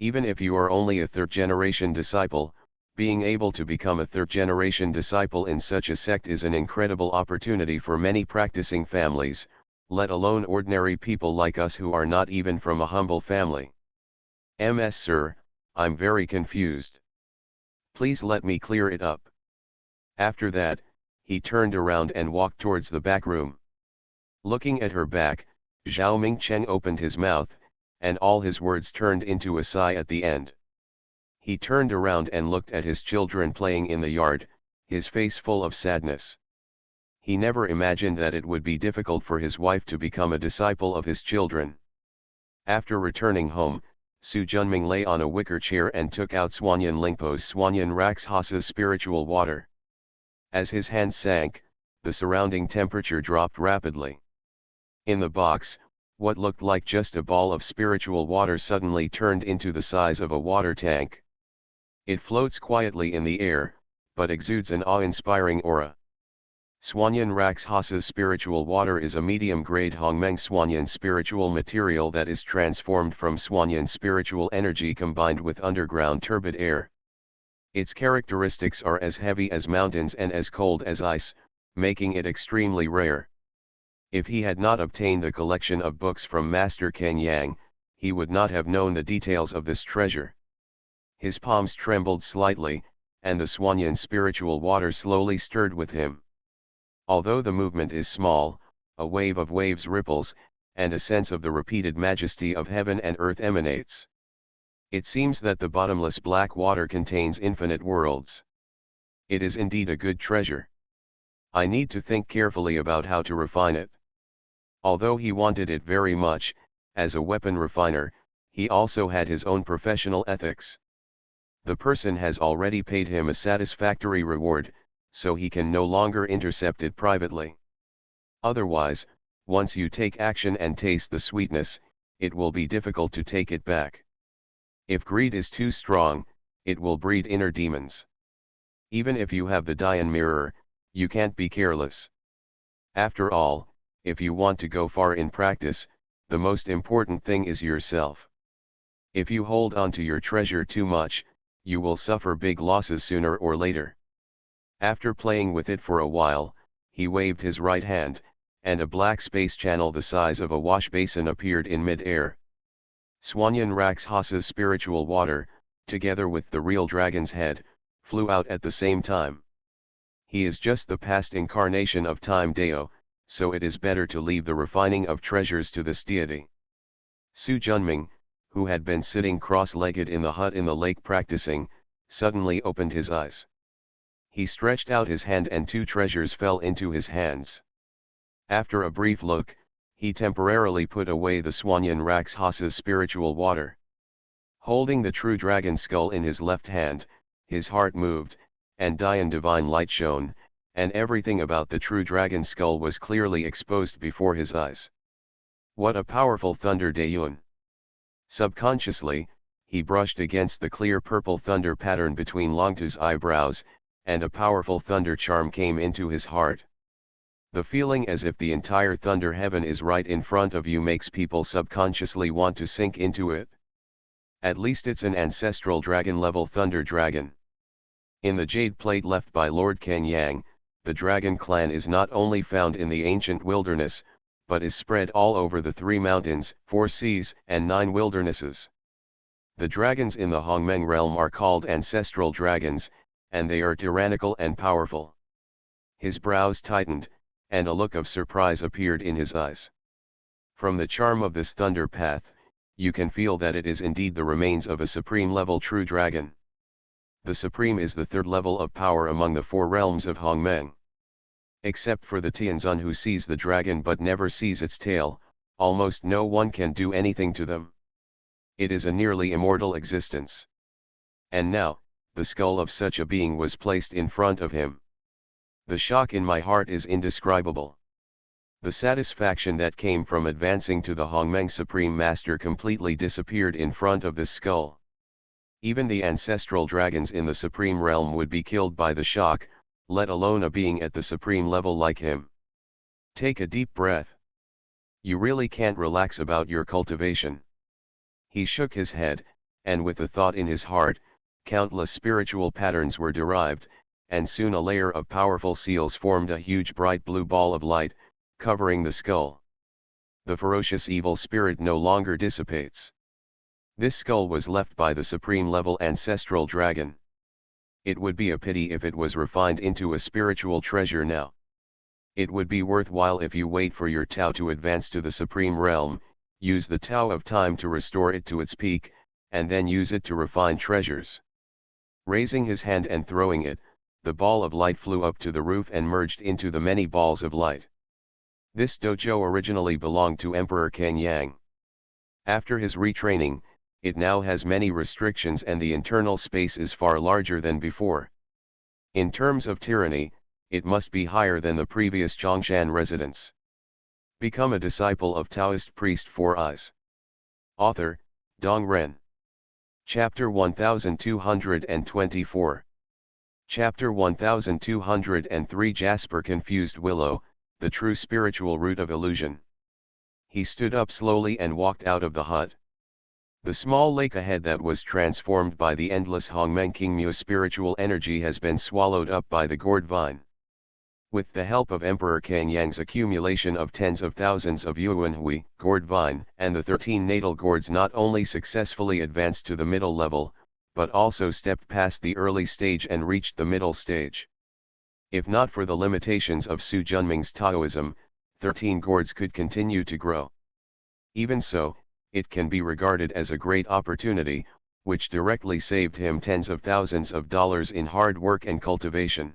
Even if you are only a third-generation disciple, being able to become a third-generation disciple in such a sect is an incredible opportunity for many practicing families, let alone ordinary people like us who are not even from a humble family. Ms. Sir, I'm very confused. Please let me clear it up. After that, he turned around and walked towards the back room. Looking at her back, Zhao Mingchen opened his mouth, and all his words turned into a sigh at the end. He turned around and looked at his children playing in the yard, his face full of sadness. He never imagined that it would be difficult for his wife to become a disciple of his children. After returning home, Su Junming lay on a wicker chair and took out Swanyan Lingpo's Swanyan Rakshsa's spiritual water. As his hand sank, the surrounding temperature dropped rapidly. In the box, what looked like just a ball of spiritual water suddenly turned into the size of a water tank. It floats quietly in the air, but exudes an awe-inspiring aura. Swanyan Rakshsa's spiritual water is a medium-grade Hongmeng Swanyan spiritual material that is transformed from Swanyan spiritual energy combined with underground turbid air. Its characteristics are as heavy as mountains and as cold as ice, making it extremely rare. If he had not obtained the collection of books from Master Kang Yang, he would not have known the details of this treasure. His palms trembled slightly, and the Swanyan spiritual water slowly stirred with him. Although the movement is small, a wave of waves ripples, and a sense of the repeated majesty of heaven and earth emanates. It seems that the bottomless black water contains infinite worlds. It is indeed a good treasure. I need to think carefully about how to refine it. Although he wanted it very much, as a weapon refiner, he also had his own professional ethics. The person has already paid him a satisfactory reward, so he can no longer intercept it privately. Otherwise, once you take action and taste the sweetness, it will be difficult to take it back. If greed is too strong, it will breed inner demons. Even if you have the Dian mirror, you can't be careless. After all, if you want to go far in practice, the most important thing is yourself. If you hold on to your treasure too much, you will suffer big losses sooner or later. After playing with it for a while, he waved his right hand, and a black space channel the size of a wash basin appeared in mid-air. Swanyan Rakshsa's spiritual water, together with the real dragon's head, flew out at the same time. He is just the past incarnation of Time Dao, so it is better to leave the refining of treasures to this deity. Su Junming, who had been sitting cross-legged in the hut in the lake practicing, suddenly opened his eyes. He stretched out his hand and two treasures fell into his hands. After a brief look, he temporarily put away the Swanyan Rakshas's spiritual water. Holding the true dragon skull in his left hand, his heart moved, and Dian divine light shone, and everything about the true dragon skull was clearly exposed before his eyes. What a powerful thunder Dayun! Subconsciously, he brushed against the clear purple thunder pattern between Longtu's eyebrows, and a powerful thunder charm came into his heart. The feeling as if the entire thunder heaven is right in front of you makes people subconsciously want to sink into it. At least it's an ancestral dragon-level thunder dragon. In the jade plate left by Lord Kenyang, the dragon clan is not only found in the ancient wilderness, but is spread all over the 3 mountains, 4 seas, and 9 wildernesses. The dragons in the Hongmeng realm are called ancestral dragons, and they are tyrannical and powerful. His brows tightened, and a look of surprise appeared in his eyes. From the charm of this thunder path, you can feel that it is indeed the remains of a supreme-level true dragon. The supreme is the 3rd level of power among the 4 realms of Hongmeng. Except for the Tianzun who sees the dragon but never sees its tail, almost no one can do anything to them. It is a nearly immortal existence. And now, the skull of such a being was placed in front of him. The shock in my heart is indescribable. The satisfaction that came from advancing to the Hongmeng Supreme Master completely disappeared in front of this skull. Even the ancestral dragons in the Supreme Realm would be killed by the shock, let alone a being at the Supreme level like him. Take a deep breath. You really can't relax about your cultivation. He shook his head, and with the thought in his heart, countless spiritual patterns were derived, and soon a layer of powerful seals formed a huge bright blue ball of light, covering the skull. The ferocious evil spirit no longer dissipates. This skull was left by the supreme-level ancestral dragon. It would be a pity if it was refined into a spiritual treasure now. It would be worthwhile if you wait for your Tao to advance to the supreme realm, use the Tao of time to restore it to its peak, and then use it to refine treasures. Raising his hand and throwing it, the ball of light flew up to the roof and merged into the many balls of light. This dojo originally belonged to Emperor Kenyang. After his retraining, it now has many restrictions and the internal space is far larger than before. In terms of tyranny, it must be higher than the previous Chongshan residence. Become a disciple of Taoist priest Four Eyes. Author, Dong Ren. Chapter 1224. Chapter 1203 Jasper confused Willow, the true spiritual root of illusion. He stood up slowly and walked out of the hut. The small lake ahead that was transformed by the endless Hongmeng Kingmu spiritual energy has been swallowed up by the gourd vine. With the help of Emperor Kenyang's accumulation of tens of thousands of Yuanhui, gourd vine, and the 13 natal gourds not only successfully advanced to the middle level, but also stepped past the early stage and reached the middle stage. If not for the limitations of Su Junming's Taoism, 13 gourds could continue to grow. Even so, it can be regarded as a great opportunity, which directly saved him tens of thousands of dollars in hard work and cultivation.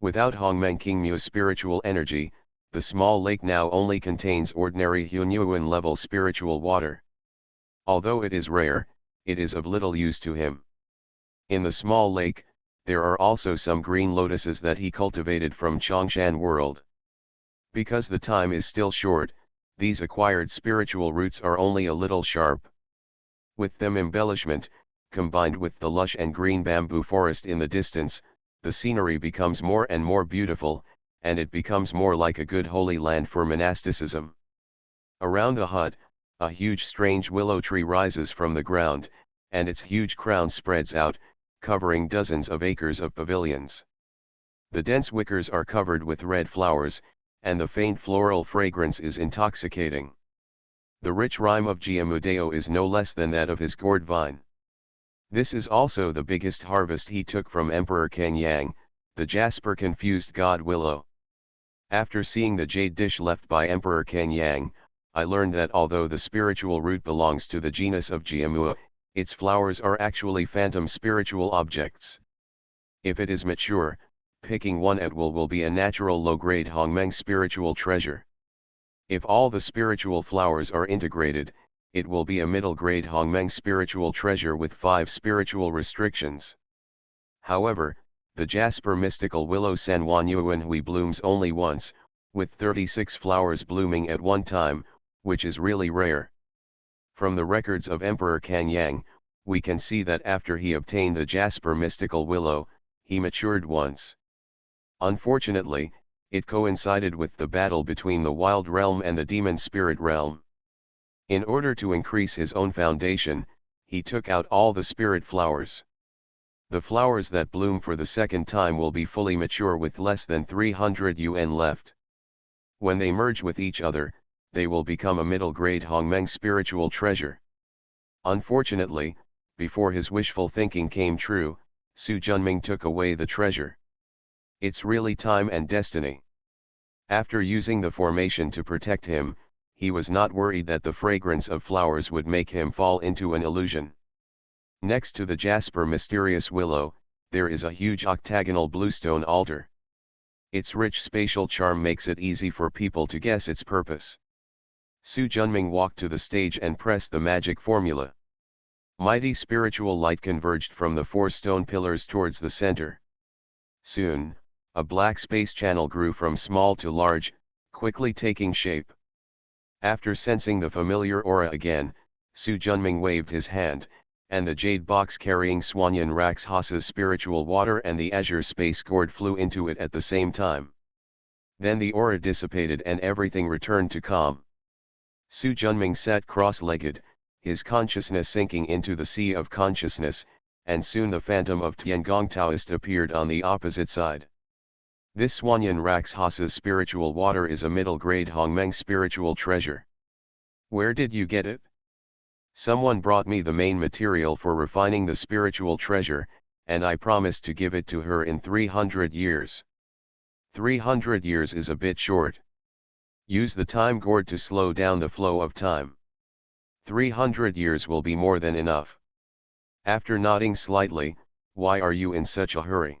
Without Hongmeng Kingmu's spiritual energy, the small lake now only contains ordinary Hunyuan level spiritual water. Although it is rare, it is of little use to him. In the small lake, there are also some green lotuses that he cultivated from Chongshan world. Because the time is still short, these acquired spiritual roots are only a little sharp. With them embellishment, combined with the lush and green bamboo forest in the distance, the scenery becomes more and more beautiful, and it becomes more like a good holy land for monasticism. Around the hut, a huge strange willow tree rises from the ground, and its huge crown spreads out, covering dozens of acres of pavilions. The dense wickers are covered with red flowers, and the faint floral fragrance is intoxicating. The rich rime of Jiamudeo is no less than that of his gourd vine. This is also the biggest harvest he took from Emperor Kenyang, the jasper confused god Willow. After seeing the jade dish left by Emperor Kenyang, I learned that although the spiritual root belongs to the genus of Jiamua, its flowers are actually phantom spiritual objects. If it is mature, picking one at will be a natural low-grade Hongmeng spiritual treasure. If all the spiritual flowers are integrated, it will be a middle-grade Hongmeng spiritual treasure with 5 spiritual restrictions. However, the Jasper mystical willow San Juan Yuanhui blooms only once, with 36 flowers blooming at one time, which is really rare. From the records of Emperor Kang Yang, we can see that after he obtained the Jasper mystical willow, he matured once. Unfortunately, it coincided with the battle between the wild realm and the demon spirit realm. In order to increase his own foundation, he took out all the spirit flowers. The flowers that bloom for the second time will be fully mature with less than 300 yuan left. When they merge with each other, they will become a middle-grade Hongmeng spiritual treasure. Unfortunately, before his wishful thinking came true, Su Junming took away the treasure. It's really time and destiny. After using the formation to protect him, he was not worried that the fragrance of flowers would make him fall into an illusion. Next to the Jasper mysterious willow, there is a huge octagonal bluestone altar. Its rich spatial charm makes it easy for people to guess its purpose. Su Junming walked to the stage and pressed the magic formula. Mighty spiritual light converged from the 4 stone pillars towards the center. Soon, a black space channel grew from small to large, quickly taking shape. After sensing the familiar aura again, Su Junming waved his hand, and the jade box carrying Swanyan Rakshas's spiritual water and the azure space gourd flew into it at the same time. Then the aura dissipated and everything returned to calm. Su Junming sat cross-legged, his consciousness sinking into the sea of consciousness, and soon the phantom of Tiangong Taoist appeared on the opposite side. This Swanyan Rakshas's spiritual water is a middle-grade Hongmeng spiritual treasure. Where did you get it? Someone brought me the main material for refining the spiritual treasure, and I promised to give it to her in 300 years. 300 years is a bit short. Use the time gourd to slow down the flow of time. 300 years will be more than enough. After nodding slightly, why are you in such a hurry?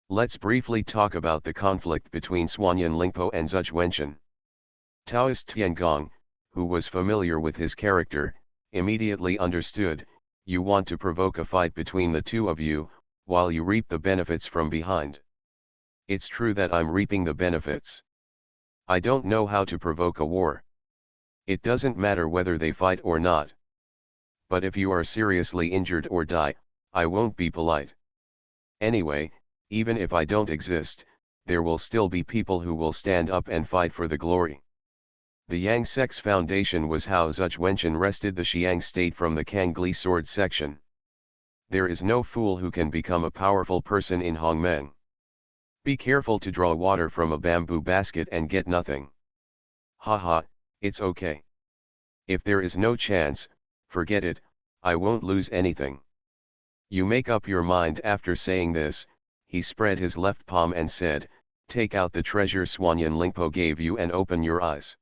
Let's briefly talk about the conflict between Swanyan Lingpo and Zhuge Wenchen. Taoist Tiangong, who was familiar with his character, immediately understood, you want to provoke a fight between the two of you, while you reap the benefits from behind. It's true that I'm reaping the benefits. I don't know how to provoke a war. It doesn't matter whether they fight or not. But if you are seriously injured or die, I won't be polite. Anyway, even if I don't exist, there will still be people who will stand up and fight for the glory. The Yang Sex Foundation was how Zhuge Wenchen wrested the Xiang state from the Kangli sword section. There is no fool who can become a powerful person in Hongmeng. Be careful to draw water from a bamboo basket and get nothing. Haha, it's okay. If there is no chance, forget it, I won't lose anything. You make up your mind. After saying this, he spread his left palm and said, take out the treasure Swanyan Lingpo gave you and open your eyes.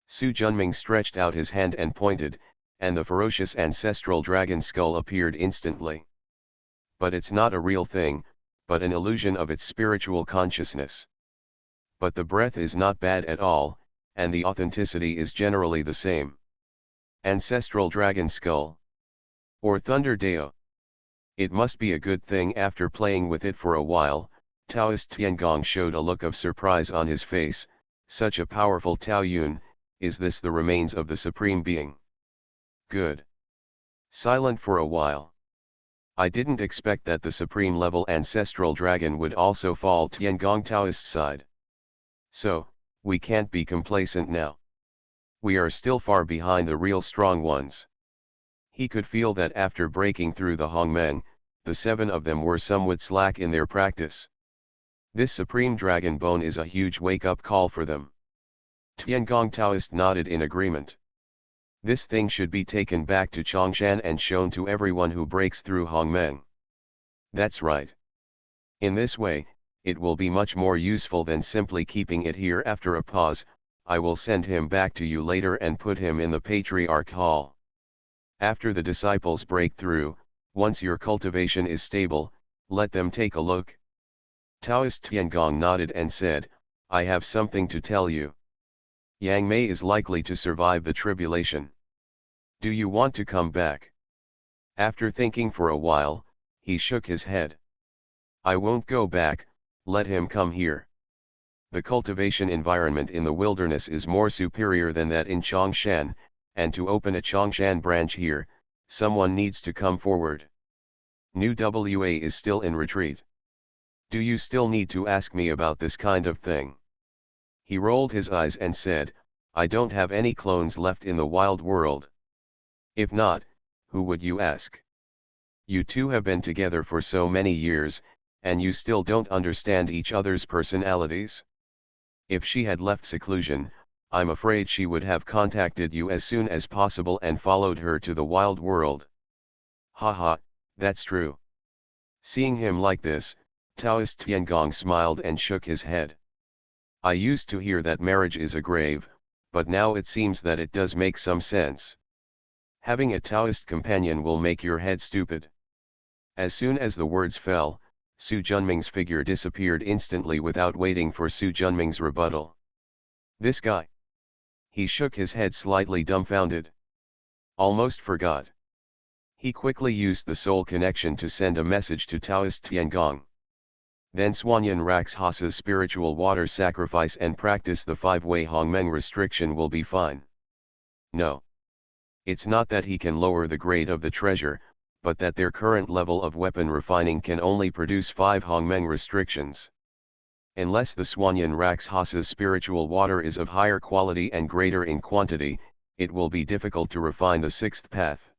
Su Junming stretched out his hand and pointed, and the ferocious ancestral dragon skull appeared instantly. But it's not a real thing, but an illusion of its spiritual consciousness. But the breath is not bad at all, and the authenticity is generally the same. Ancestral dragon skull. Or Thunder Dao. It must be a good thing. After playing with it for a while, Taoist Tiangong showed a look of surprise on his face. Such a powerful Taoyun, is this the remains of the Supreme Being? Good. Silent for a while. I didn't expect that the supreme level ancestral dragon would also fall Tiangong Taoist side. So, we can't be complacent now. We are still far behind the real strong ones. He could feel that after breaking through the Hongmeng, the 7 of them were somewhat slack in their practice. This supreme dragon bone is a huge wake-up call for them. Tiangong Taoist nodded in agreement. This thing should be taken back to Chongshan and shown to everyone who breaks through Hongmeng. That's right. In this way, it will be much more useful than simply keeping it here. After a pause, I will send him back to you later and put him in the Patriarch Hall. After the disciples break through, once your cultivation is stable, let them take a look. Taoist Tiangong nodded and said, I have something to tell you. Yang Mei is likely to survive the tribulation. Do you want to come back? After thinking for a while, he shook his head. I won't go back, let him come here. The cultivation environment in the wilderness is more superior than that in Chongshan, and to open a Chongshan branch here, someone needs to come forward. New WA is still in retreat. Do you still need to ask me about this kind of thing? He rolled his eyes and said, I don't have any clones left in the wild world. If not, who would you ask? You two have been together for so many years, and you still don't understand each other's personalities? If she had left seclusion, I'm afraid she would have contacted you as soon as possible and followed her to the wild world. Haha, that's true. Seeing him like this, Taoist Tiangong smiled and shook his head. I used to hear that marriage is a grave, but now it seems that it does make some sense. Having a Taoist companion will make your head stupid. As soon as the words fell, Su Junming's figure disappeared instantly without waiting for Su Junming's rebuttal. This guy. He shook his head slightly dumbfounded. Almost forgot. He quickly used the soul connection to send a message to Taoist Tiangong. Then Swanyan Raksasa's spiritual water sacrifice and practice the 5-way Hongmeng restriction will be fine. No. It's not that he can lower the grade of the treasure, but that their current level of weapon refining can only produce 5 Hongmeng restrictions. Unless the Swanyan Raksasa's spiritual water is of higher quality and greater in quantity, it will be difficult to refine the 6th path.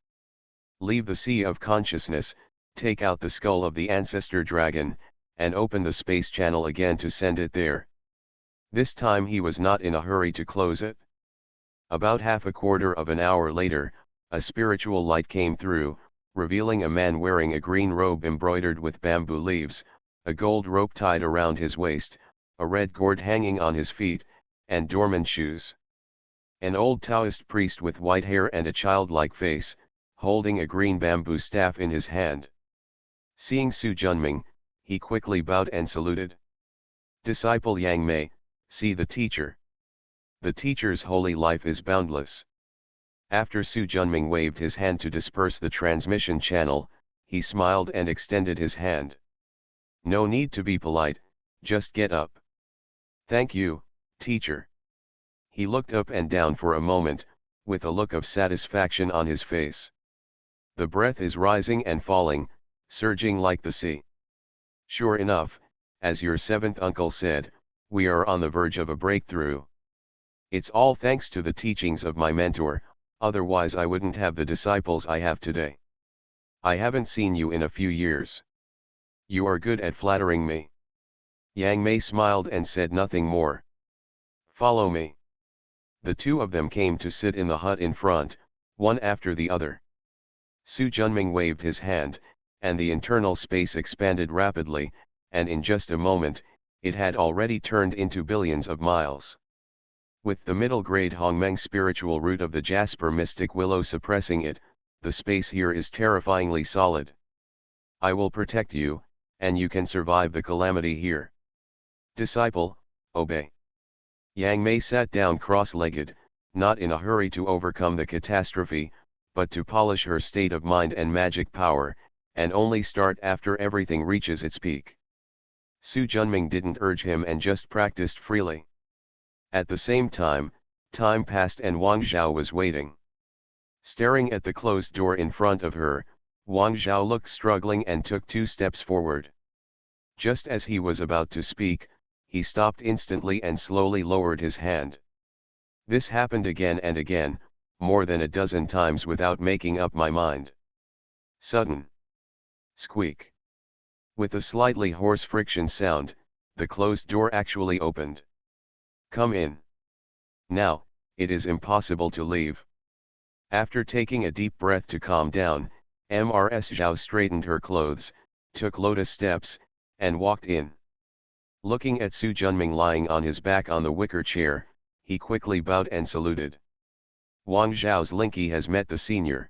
Leave the Sea of Consciousness, take out the skull of the ancestor dragon, and open the space channel again to send it there. This time he was not in a hurry to close it. About half a quarter of an hour later, a spiritual light came through, revealing a man wearing a green robe embroidered with bamboo leaves, a gold rope tied around his waist, a red gourd hanging on his feet, and dormant shoes. An old Taoist priest with white hair and a childlike face, holding a green bamboo staff in his hand. Seeing Su Junming, he quickly bowed and saluted. Disciple Yang Mei, see the teacher. The teacher's holy life is boundless. After Su Junming waved his hand to disperse the transmission channel, he smiled and extended his hand. No need to be polite, just get up. Thank you, teacher. He looked up and down for a moment, with a look of satisfaction on his face. The breath is rising and falling, surging like the sea. Sure enough, as your 7th uncle said, we are on the verge of a breakthrough. It's all thanks to the teachings of my mentor, otherwise I wouldn't have the disciples I have today. I haven't seen you in a few years. You are good at flattering me. Yang Mei smiled and said nothing more. Follow me. The two of them came to sit in the hut in front, one after the other. Su Junming waved his hand, and the internal space expanded rapidly, and in just a moment, it had already turned into billions of miles. With the middle-grade Hongmeng spiritual root of the Jasper mystic willow suppressing it, the space here is terrifyingly solid. I will protect you, and you can survive the calamity here. Disciple, obey. Yang Mei sat down cross-legged, not in a hurry to overcome the catastrophe, but to polish her state of mind and magic power, and only start after everything reaches its peak. Su Junming didn't urge him and just practiced freely. At the same time, time passed and Wang Zhao was waiting. Staring at the closed door in front of her, Wang Zhao looked struggling and took 2 steps forward. Just as he was about to speak, he stopped instantly and slowly lowered his hand. This happened again and again, more than a dozen times without making up my mind. Sudden. Squeak. With a slightly hoarse friction sound, the closed door actually opened. Come in. Now, it is impossible to leave. After taking a deep breath to calm down, Ms. Zhao straightened her clothes, took lotus steps, and walked in. Looking at Su Junming lying on his back on the wicker chair, he quickly bowed and saluted. Wang Zhao's Linky has met the senior.